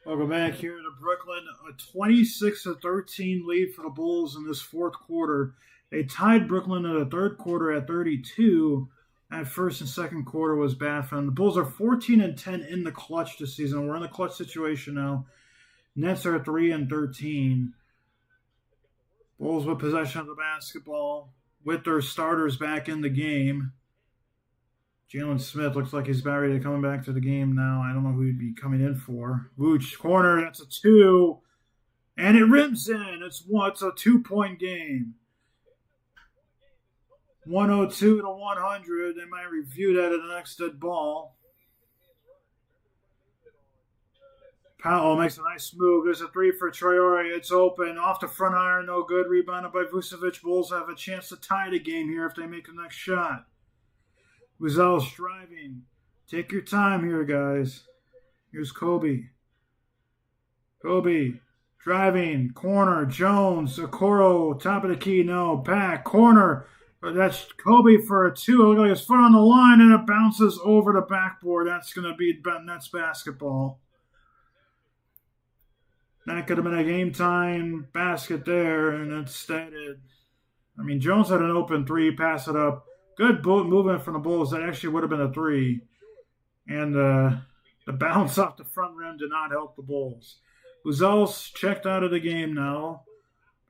Welcome back here to Brooklyn. A 26-13 lead for the Bulls in this fourth quarter. They tied Brooklyn in the third quarter at 32. At first and second quarter was bad for them. The Bulls are 14-10 in the clutch this season. We're in the clutch situation now. Nets are 3-13. Bulls with possession of the basketball with their starters back in the game. Jalen Smith looks like he's about ready to come back to the game now. I don't know who he'd be coming in for. Vooch, corner, that's a 2. And it rims in. It's a 2-point game. 102-100. They might review that at the next dead ball. Powell makes a nice move. There's a 3 for Traore. It's open. Off the front iron, no good. Rebounded by Vucevic. Bulls have a chance to tie the game here if they make the next shot. Buzelis driving. Take your time here, guys. Here's Kobe. Kobe driving. Corner. Jones. Okoro. Top of the key. No. Back. Corner. That's Kobe for a 2. Look like his foot on the line, and it bounces over the backboard. That's going to be Nets basketball. That could have been a game-time basket there, and instead Jones had an open 3. Pass it up. Good movement from the Bulls. That actually would have been a 3. And the bounce off the front rim did not help the Bulls. Buzelis checked out of the game now.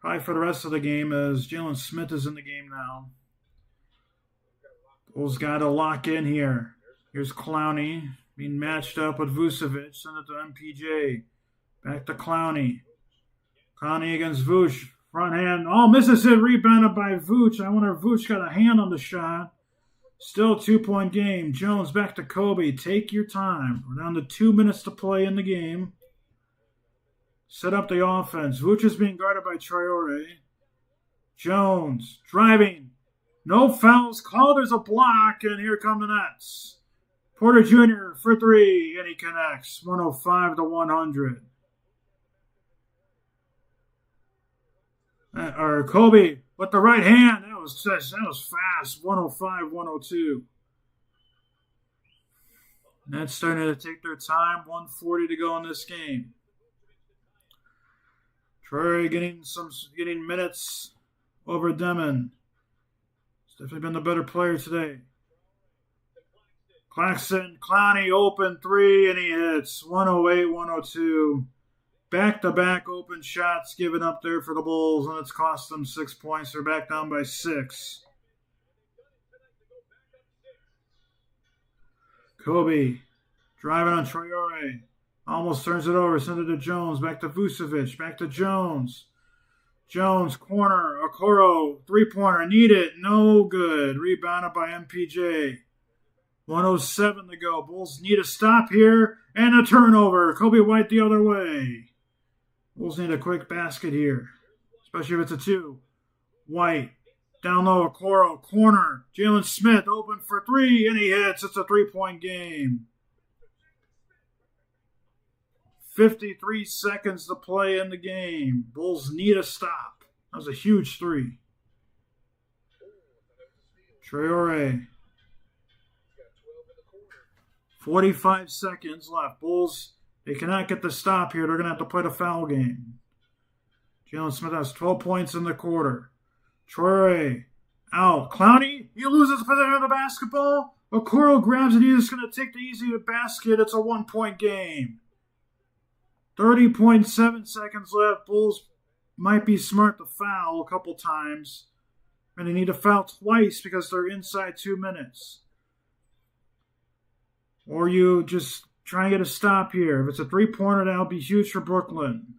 Probably for the rest of the game as Jalen Smith is in the game now. Bulls got to lock in here. Here's Clowney being matched up with Vucevic. Send it to MPJ. Back to Clowney. Clowney against Vooch. Front hand. Oh, misses it. Rebounded by Vooch. I wonder if Vooch got a hand on the shot. Still 2-point game. Jones back to Kobe. Take your time. We're down to 2 minutes to play in the game. Set up the offense. Vooch is being guarded by Traore. Jones driving. No fouls called. There's a block, and here come the Nets. Porter Jr. for three, and he connects. 105 to 100. Kobe with the right hand. That was fast. 105, 102. Nets starting to take their time. 140 to go in this game. Traore getting minutes over Demon. He's definitely been the better player today. Claxton, Clowney, open three, and he hits. 108, 102. Back-to-back open shots given up there for the Bulls, and it's cost them 6 points. They're back down by 6. Kobe driving on Traore. Almost turns it over. Send it to Jones. Back to Vucevic. Back to Jones. Jones, corner. Okoro, three-pointer. Need it. No good. Rebounded by MPJ. 107 to go. Bulls need a stop here. And a turnover. Kobe White the other way. Bulls need a quick basket here. Especially if it's a two. White. Down low. Okoro. Corner. Jalen Smith open for three. And he hits. It's a 3-point game. 53 seconds to play in the game. Bulls need a stop. That was a huge three. Traore. 45 seconds left. Bulls, they cannot get the stop here. They're going to have to play the foul game. Jalen Smith has 12 points in the quarter. Traore out. Clowney, he loses possession of the basketball. Okoro grabs it. He's just going to take the easy basket. It's a 1-point game. 30.7 seconds left. Bulls might be smart to foul a couple times. And they need to foul twice because they're inside 2 minutes. Or you just try and get a stop here. If it's a three-pointer, that'll be huge for Brooklyn.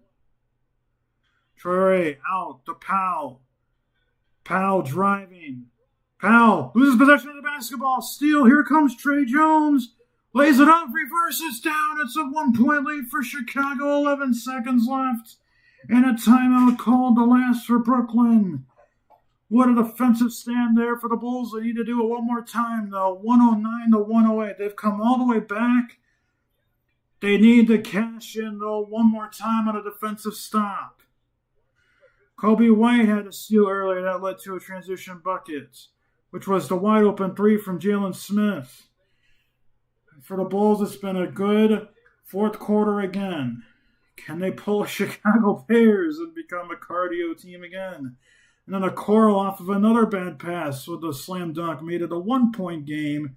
Traore out to Powell. Powell driving. Powell loses possession of the basketball. Steal. Here comes Trey Jones. Lays it up, reverses down. It's a 1-point lead for Chicago. 11 seconds left. And a timeout called to last for Brooklyn. What a defensive stand there for the Bulls. They need to do it one more time, though. 109 to 108. They've come all the way back. They need to cash in, though, one more time on a defensive stop. Kobe White had a steal earlier that led to a transition bucket, which was the wide-open three from Jalen Smith. For the Bulls, it's been a good fourth quarter again. Can they pull Chicago Bears and become a cardio team again? And then a Okoro off of another bad pass with a slam dunk made it a 1-point game.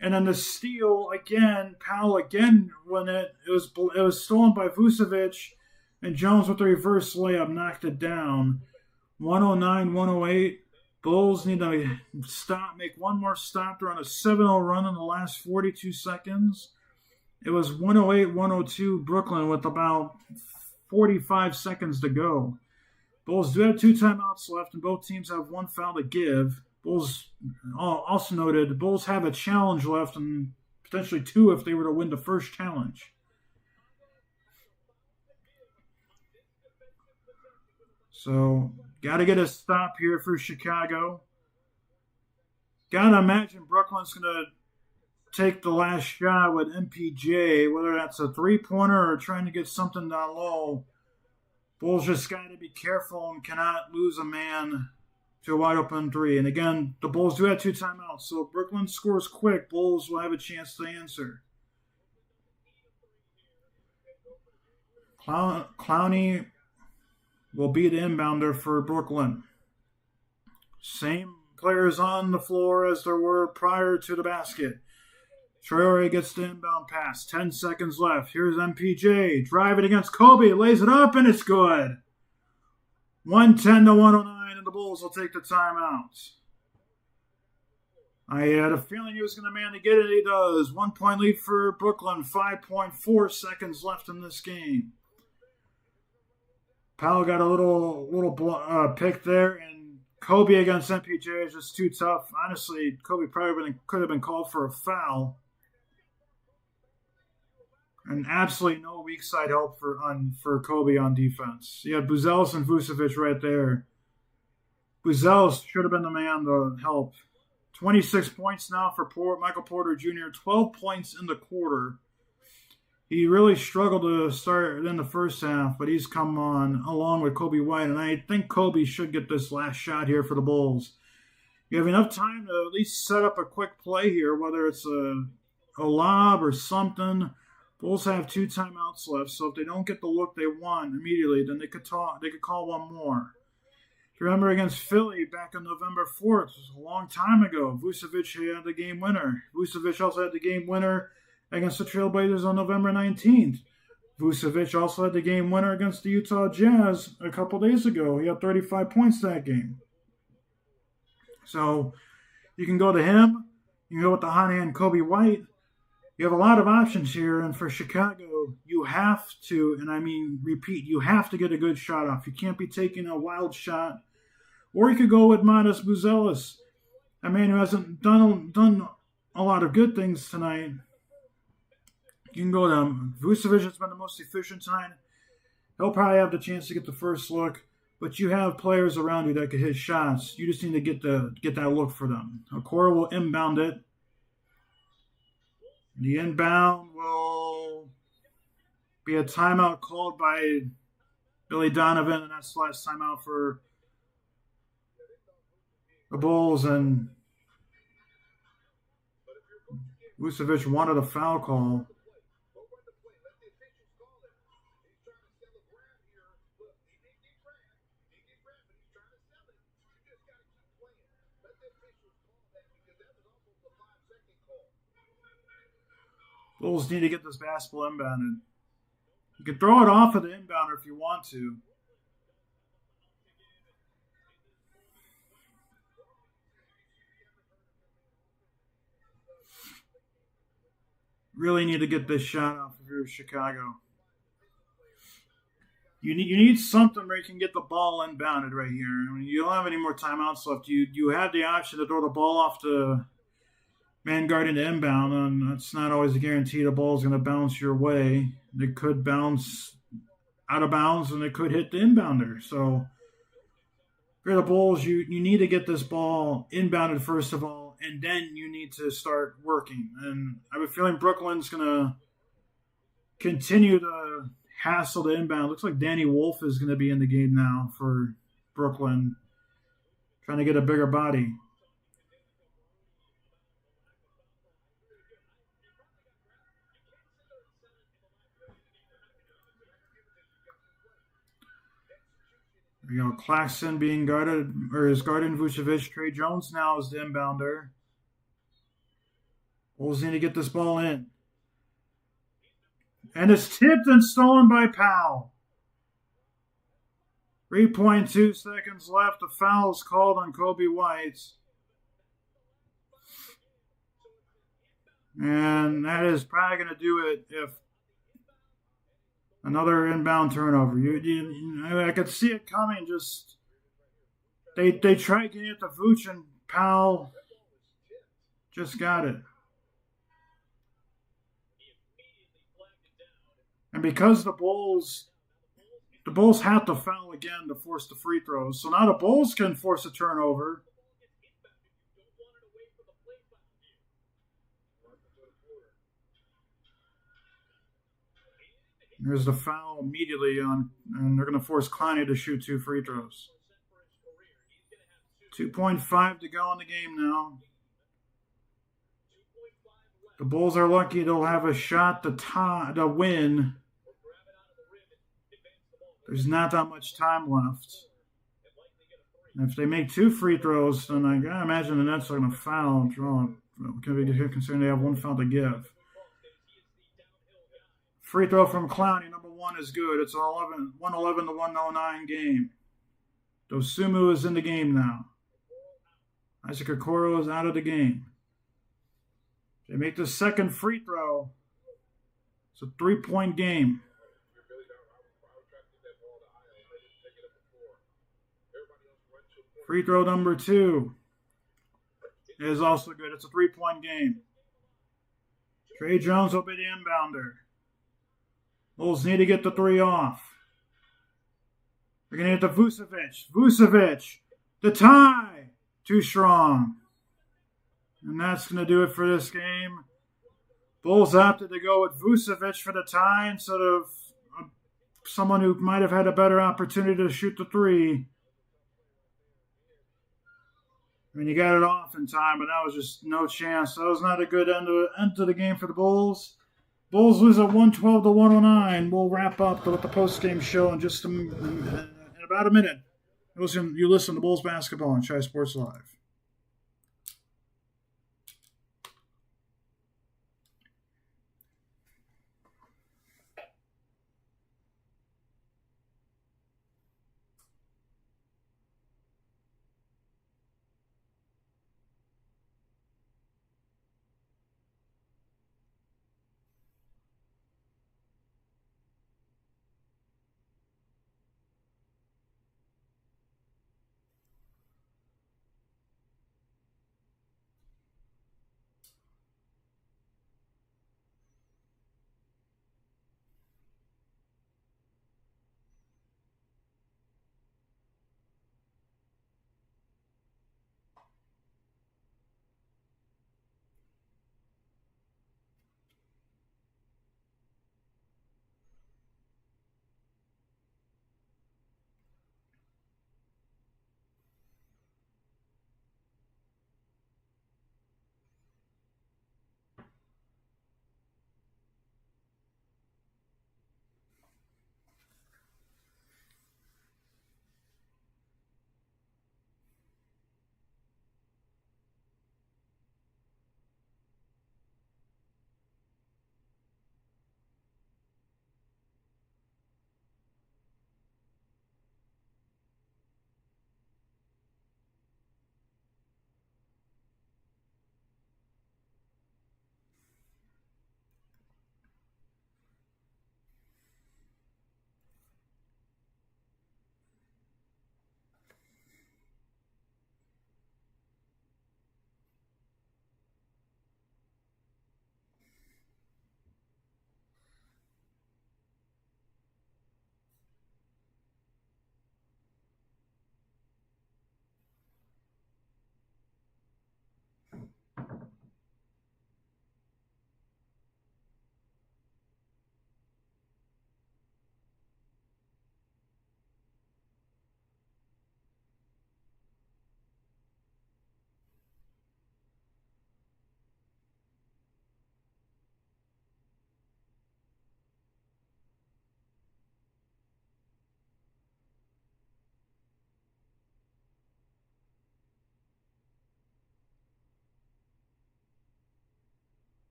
And then the steal again, Powell again when it was stolen by Vucevic, and Jones with the reverse layup knocked it down. 109-108. Bulls need to make one more stop. They're on a 7-0 run in the last 42 seconds. It was 108-102 Brooklyn with about 45 seconds to go. Bulls do have 2 timeouts left, and both teams have 1 foul to give. Bulls also noted the Bulls have a challenge left, and potentially 2 if they were to win the first challenge. So, got to get a stop here for Chicago. Got to imagine Brooklyn's going to take the last shot with MPJ, whether that's a three-pointer or trying to get something down low. Bulls just got to be careful and cannot lose a man to a wide-open three. And again, the Bulls do have 2 timeouts, so if Brooklyn scores quick, Bulls will have a chance to answer. Clowney will be the inbounder for Brooklyn. Same players on the floor as there were prior to the basket. Traore gets the inbound pass. 10 seconds left. Here's MPJ. Driving against Kobe. Lays it up, and it's good. 110 to 109, and the Bulls will take the timeout. I had a feeling he was going to man to get it. He does. 1-point lead for Brooklyn. 5.4 seconds left in this game. Powell got a little pick there, and Kobe against MPJ is just too tough. Honestly, Kobe probably could have been called for a foul. And absolutely no weak side help for Kobe on defense. You had Buzelis and Vucevic right there. Buzelis should have been the man to help. 26 points now for Michael Porter Jr., 12 points in the quarter. He really struggled to start in the first half, but he's come on along with Kobe White, and I think Kobe should get this last shot here for the Bulls. You have enough time to at least set up a quick play here, whether it's a lob or something. Bulls have 2 timeouts left, so if they don't get the look they want immediately, then they could call one more. If you remember against Philly back on November 4th, a long time ago, Vucevic had the game winner. Vucevic also had the game winner against the Trailblazers on November 19th. Vucevic also had the game winner against the Utah Jazz a couple days ago. He had 35 points that game. So you can go to him. You can go with the hot hand Kobe White. You have a lot of options here, and for Chicago, you have to, and I mean, repeat, you have to get a good shot off. You can't be taking a wild shot. Or you could go with Modest Buzelis, a man who hasn't done a lot of good things tonight. You can go to him. Vucevic has been the most efficient tonight. He'll probably have the chance to get the first look, but you have players around you that could hit shots. You just need to get that look for them. Okoro will inbound it. The inbound will be a timeout called by Billy Donovan, and that's the last timeout for the Bulls. And Vucevic wanted a foul call. Bulls need to get this basketball inbounded. You can throw it off of the inbounder if you want to. Really need to get this shot off if you're Chicago. You need something where you can get the ball inbounded right here. I mean, you don't have any more timeouts left. You have the option to throw the ball off to man guarding the inbound, and it's not always a guarantee the ball is going to bounce your way. It could bounce out of bounds, and it could hit the inbounder. So for the Bulls, you need to get this ball inbounded first of all, and then you need to start working. And I have a feeling Brooklyn's going to continue to hassle the inbound. Looks like Danny Wolf is going to be in the game now for Brooklyn, trying to get a bigger body. You know, Claxton being guarded, or is guarding Vucevic. Trey Jones now is the inbounder. Bulls need to get this ball in. And it's tipped and stolen by Powell. 3.2 seconds left. The foul is called on Kobe White. And that is probably going to do it if another inbound turnover. I could see it coming. Just they tried getting it to Vooch, and Powell just got it. And because the Bulls have to foul again to force the free throws, so now the Bulls can force a turnover. There's the foul immediately on, and they're going to force Clowney to shoot 2 free throws. 2.5 to go in the game now. The Bulls are lucky they'll have a shot to win. There's not that much time left. And if they make 2 free throws, then I gotta imagine the Nets are going to foul. Can be concerned they have 1 foul to give. Free throw from Clowney, number 1 is good. It's an 111 to 109 game. Dosunmu is in the game now. Isaac Okoro is out of the game. They make the second free throw. It's a 3-point game. Free throw number 2 is also good. It's a 3-point game. Trey Jones will be the inbounder. Bulls need to get the 3 off. They're going to get to Vucevic. Vucevic, the tie. Too strong. And that's going to do it for this game. Bulls opted to go with Vucevic for the tie instead of someone who might have had a better opportunity to shoot the 3. I mean, you got it off in time, but that was just no chance. That was not a good end to the game for the Bulls. Bulls lose at 112-109. We'll wrap up with the post-game show in just in about a minute. You listen to Bulls basketball on Chi Sports Live.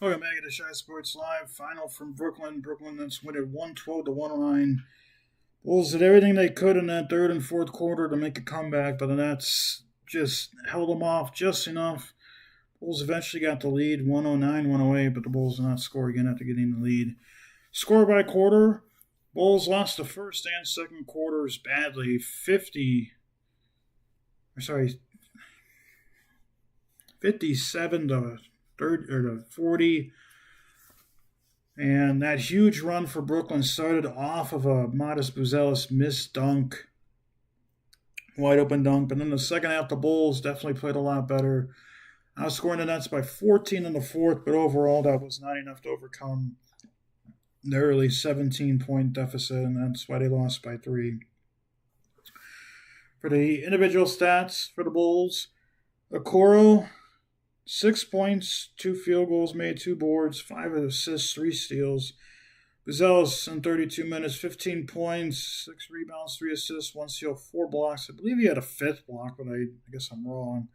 Welcome back to Chi Sports Live. Final from Brooklyn. Brooklyn that's win at 112-109. Bulls did everything they could in that third and fourth quarter to make a comeback, but the Nets just held them off just enough. Bulls eventually got the lead, 109-108, but the Bulls did not score again after getting the lead. Score by quarter, Bulls lost the first and second quarters badly, 57 to 40. And that huge run for Brooklyn started off of a Modest Buzelis missed dunk, wide open dunk. But then the second half, the Bulls definitely played a lot better. Outscoring the Nets by 14 in the fourth, but overall that was not enough to overcome the early 17-point deficit, and that's why they lost by 3. For the individual stats for the Bulls, Okoro, 6 points, 2 field goals made, 2 boards, 5 assists, 3 steals. Buzelis in 32 minutes, 15 points, 6 rebounds, 3 assists, 1 steal, 4 blocks. I believe he had a 5th block, but I guess I'm wrong.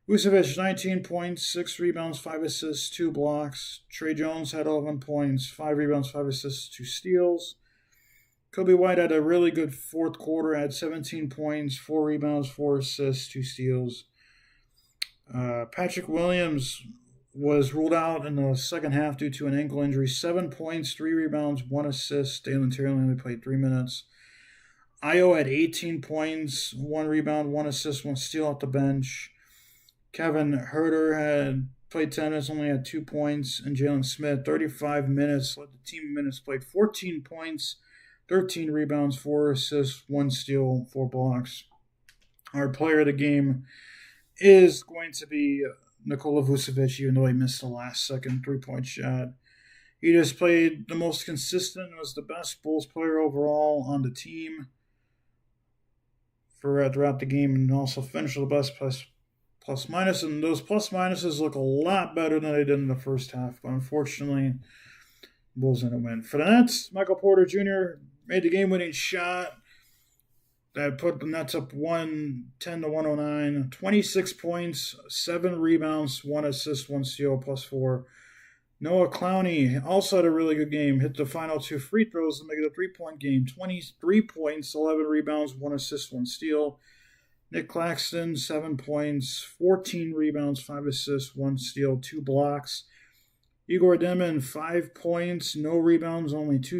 Vucevic, 19 points, 6 rebounds, 5 assists, 2 blocks. Trey Jones had 11 points, 5 rebounds, 5 assists, 2 steals. Kobe White had a really good fourth quarter, had 17 points, 4 rebounds, 4 assists, 2 steals. Patrick Williams was ruled out in the second half due to an ankle injury. 7 points, 3 rebounds, 1 assist. Dalen Terry only played 3 minutes. Ayo had 18 points, 1 rebound, 1 assist, 1 steal off the bench. Kevin Huerter had played tennis, only had 2 points. And Jalen Smith, 35 minutes, led the team in minutes played, 14 points, 13 rebounds, 4 assists, 1 steal, 4 blocks. Our player of the game is going to be Nikola Vucevic, even though he missed the last second 3-point shot. He just played the most consistent, was the best Bulls player overall on the team throughout the game, and also finished with the best plus minus. And those plus minuses look a lot better than they did in the first half, but unfortunately, Bulls didn't win. For the Nets, Michael Porter Jr. made the game-winning shot that put the Nets up 110-109. 26 points, 7 rebounds, 1 assist, 1 steal, plus 4. Noah Clowney also had a really good game. Hit the final 2 free throws to make it a 3-point game. 23 points, 11 rebounds, 1 assist, 1 steal. Nick Claxton, 7 points, 14 rebounds, 5 assists, 1 steal, 2 blocks. Igor Demon, 5 points, no rebounds, only 2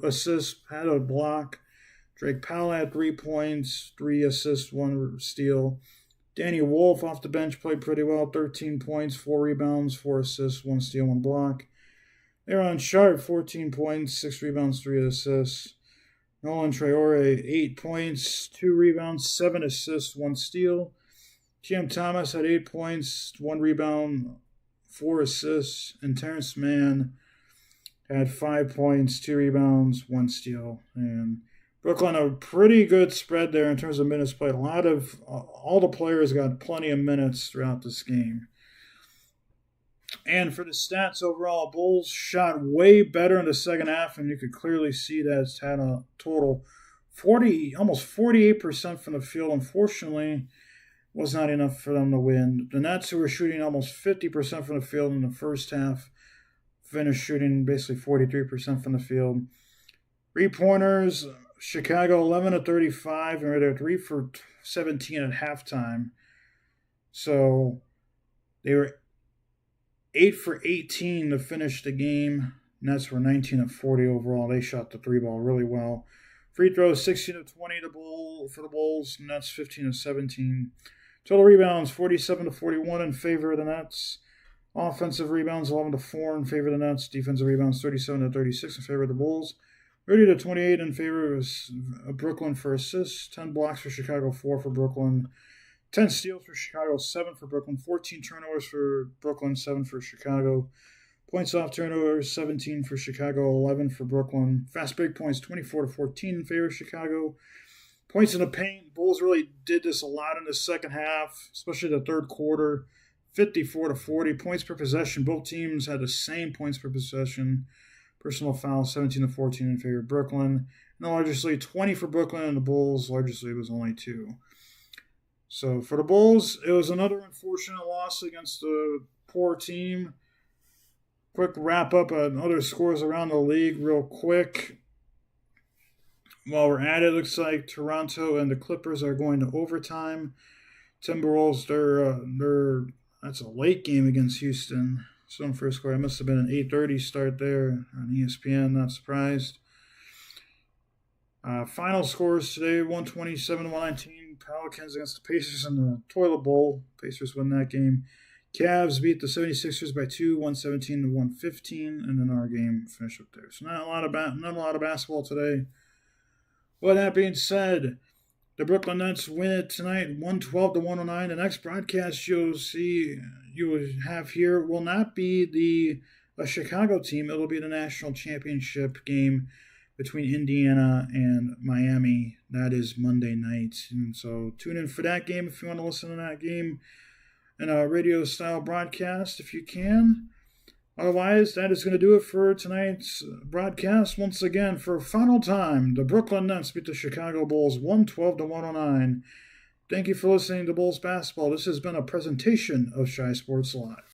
assists, had a block. Drake Powell had 3 points, 3 assists, 1 steal. Danny Wolf off the bench played pretty well, 13 points, 4 rebounds, 4 assists, 1 steal, 1 block. Aaron Sharp, 14 points, 6 rebounds, 3 assists. Nolan Traore, 8 points, 2 rebounds, 7 assists, 1 steal. Cam Thomas had 8 points, 1 rebound, 4 assists. And Terrence Mann had 5 points, 2 rebounds, 1 steal. And Brooklyn, a pretty good spread there in terms of minutes played. All the players got plenty of minutes throughout this game. And for the stats overall, Bulls shot way better in the second half, and you could clearly see that it's had a total almost 48% from the field. Unfortunately, was not enough for them to win. The Nets, who were shooting almost 50% from the field in the first half, finished shooting basically 43% from the field. 3-pointers, Chicago 11-35, and they're 3 for 17 at halftime. So they were 8 for 18 to finish the game. Nets were 19 of 40 overall. They shot the 3-ball really well. Free throws 16 of 20 for the Bulls. Nets 15 of 17. Total rebounds 47 to 41 in favor of the Nets. Offensive rebounds 11 to 4 in favor of the Nets. Defensive rebounds 37 to 36 in favor of the Bulls. 30 to 28 in favor of Brooklyn for assists. 10 blocks for Chicago, 4 for Brooklyn. 10 steals for Chicago, 7 for Brooklyn. 14 turnovers for Brooklyn, 7 for Chicago. Points off turnovers, 17 for Chicago, 11 for Brooklyn. Fast break points, 24 to 14 in favor of Chicago. Points in the paint, Bulls really did this a lot in the second half, especially the third quarter. 54 to 40. Points per possession, both teams had the same points per possession. Personal fouls, 17 to 14 in favor of Brooklyn. And the largest lead, 20 for Brooklyn, and the Bulls' largest lead was only 2. So for the Bulls, it was another unfortunate loss against a poor team. Quick wrap up on other scores around the league real quick. While we're at it, looks like Toronto and the Clippers are going to overtime. Timberwolves, that's a late game against Houston. Some first score. It must have been an 8:30 start there on ESPN. Not surprised. Final scores today: 127-119. Pelicans against the Pacers in the Toilet Bowl. Pacers win that game. Cavs beat the 76ers by 2, 117 to 115, and then our game finished up there. So not a lot of basketball today. With that being said, the Brooklyn Nets win it tonight, 112 to 109. The next broadcast you will have here will not be the Chicago team. It'll be the national championship game between Indiana and Miami. That is Monday night. And so tune in for that game if you want to listen to that game in a radio-style broadcast if you can. Otherwise, that is going to do it for tonight's broadcast. Once again, for a final time, the Brooklyn Nets beat the Chicago Bulls 112 to 109. Thank you for listening to Bulls Basketball. This has been a presentation of Shy Sports Live.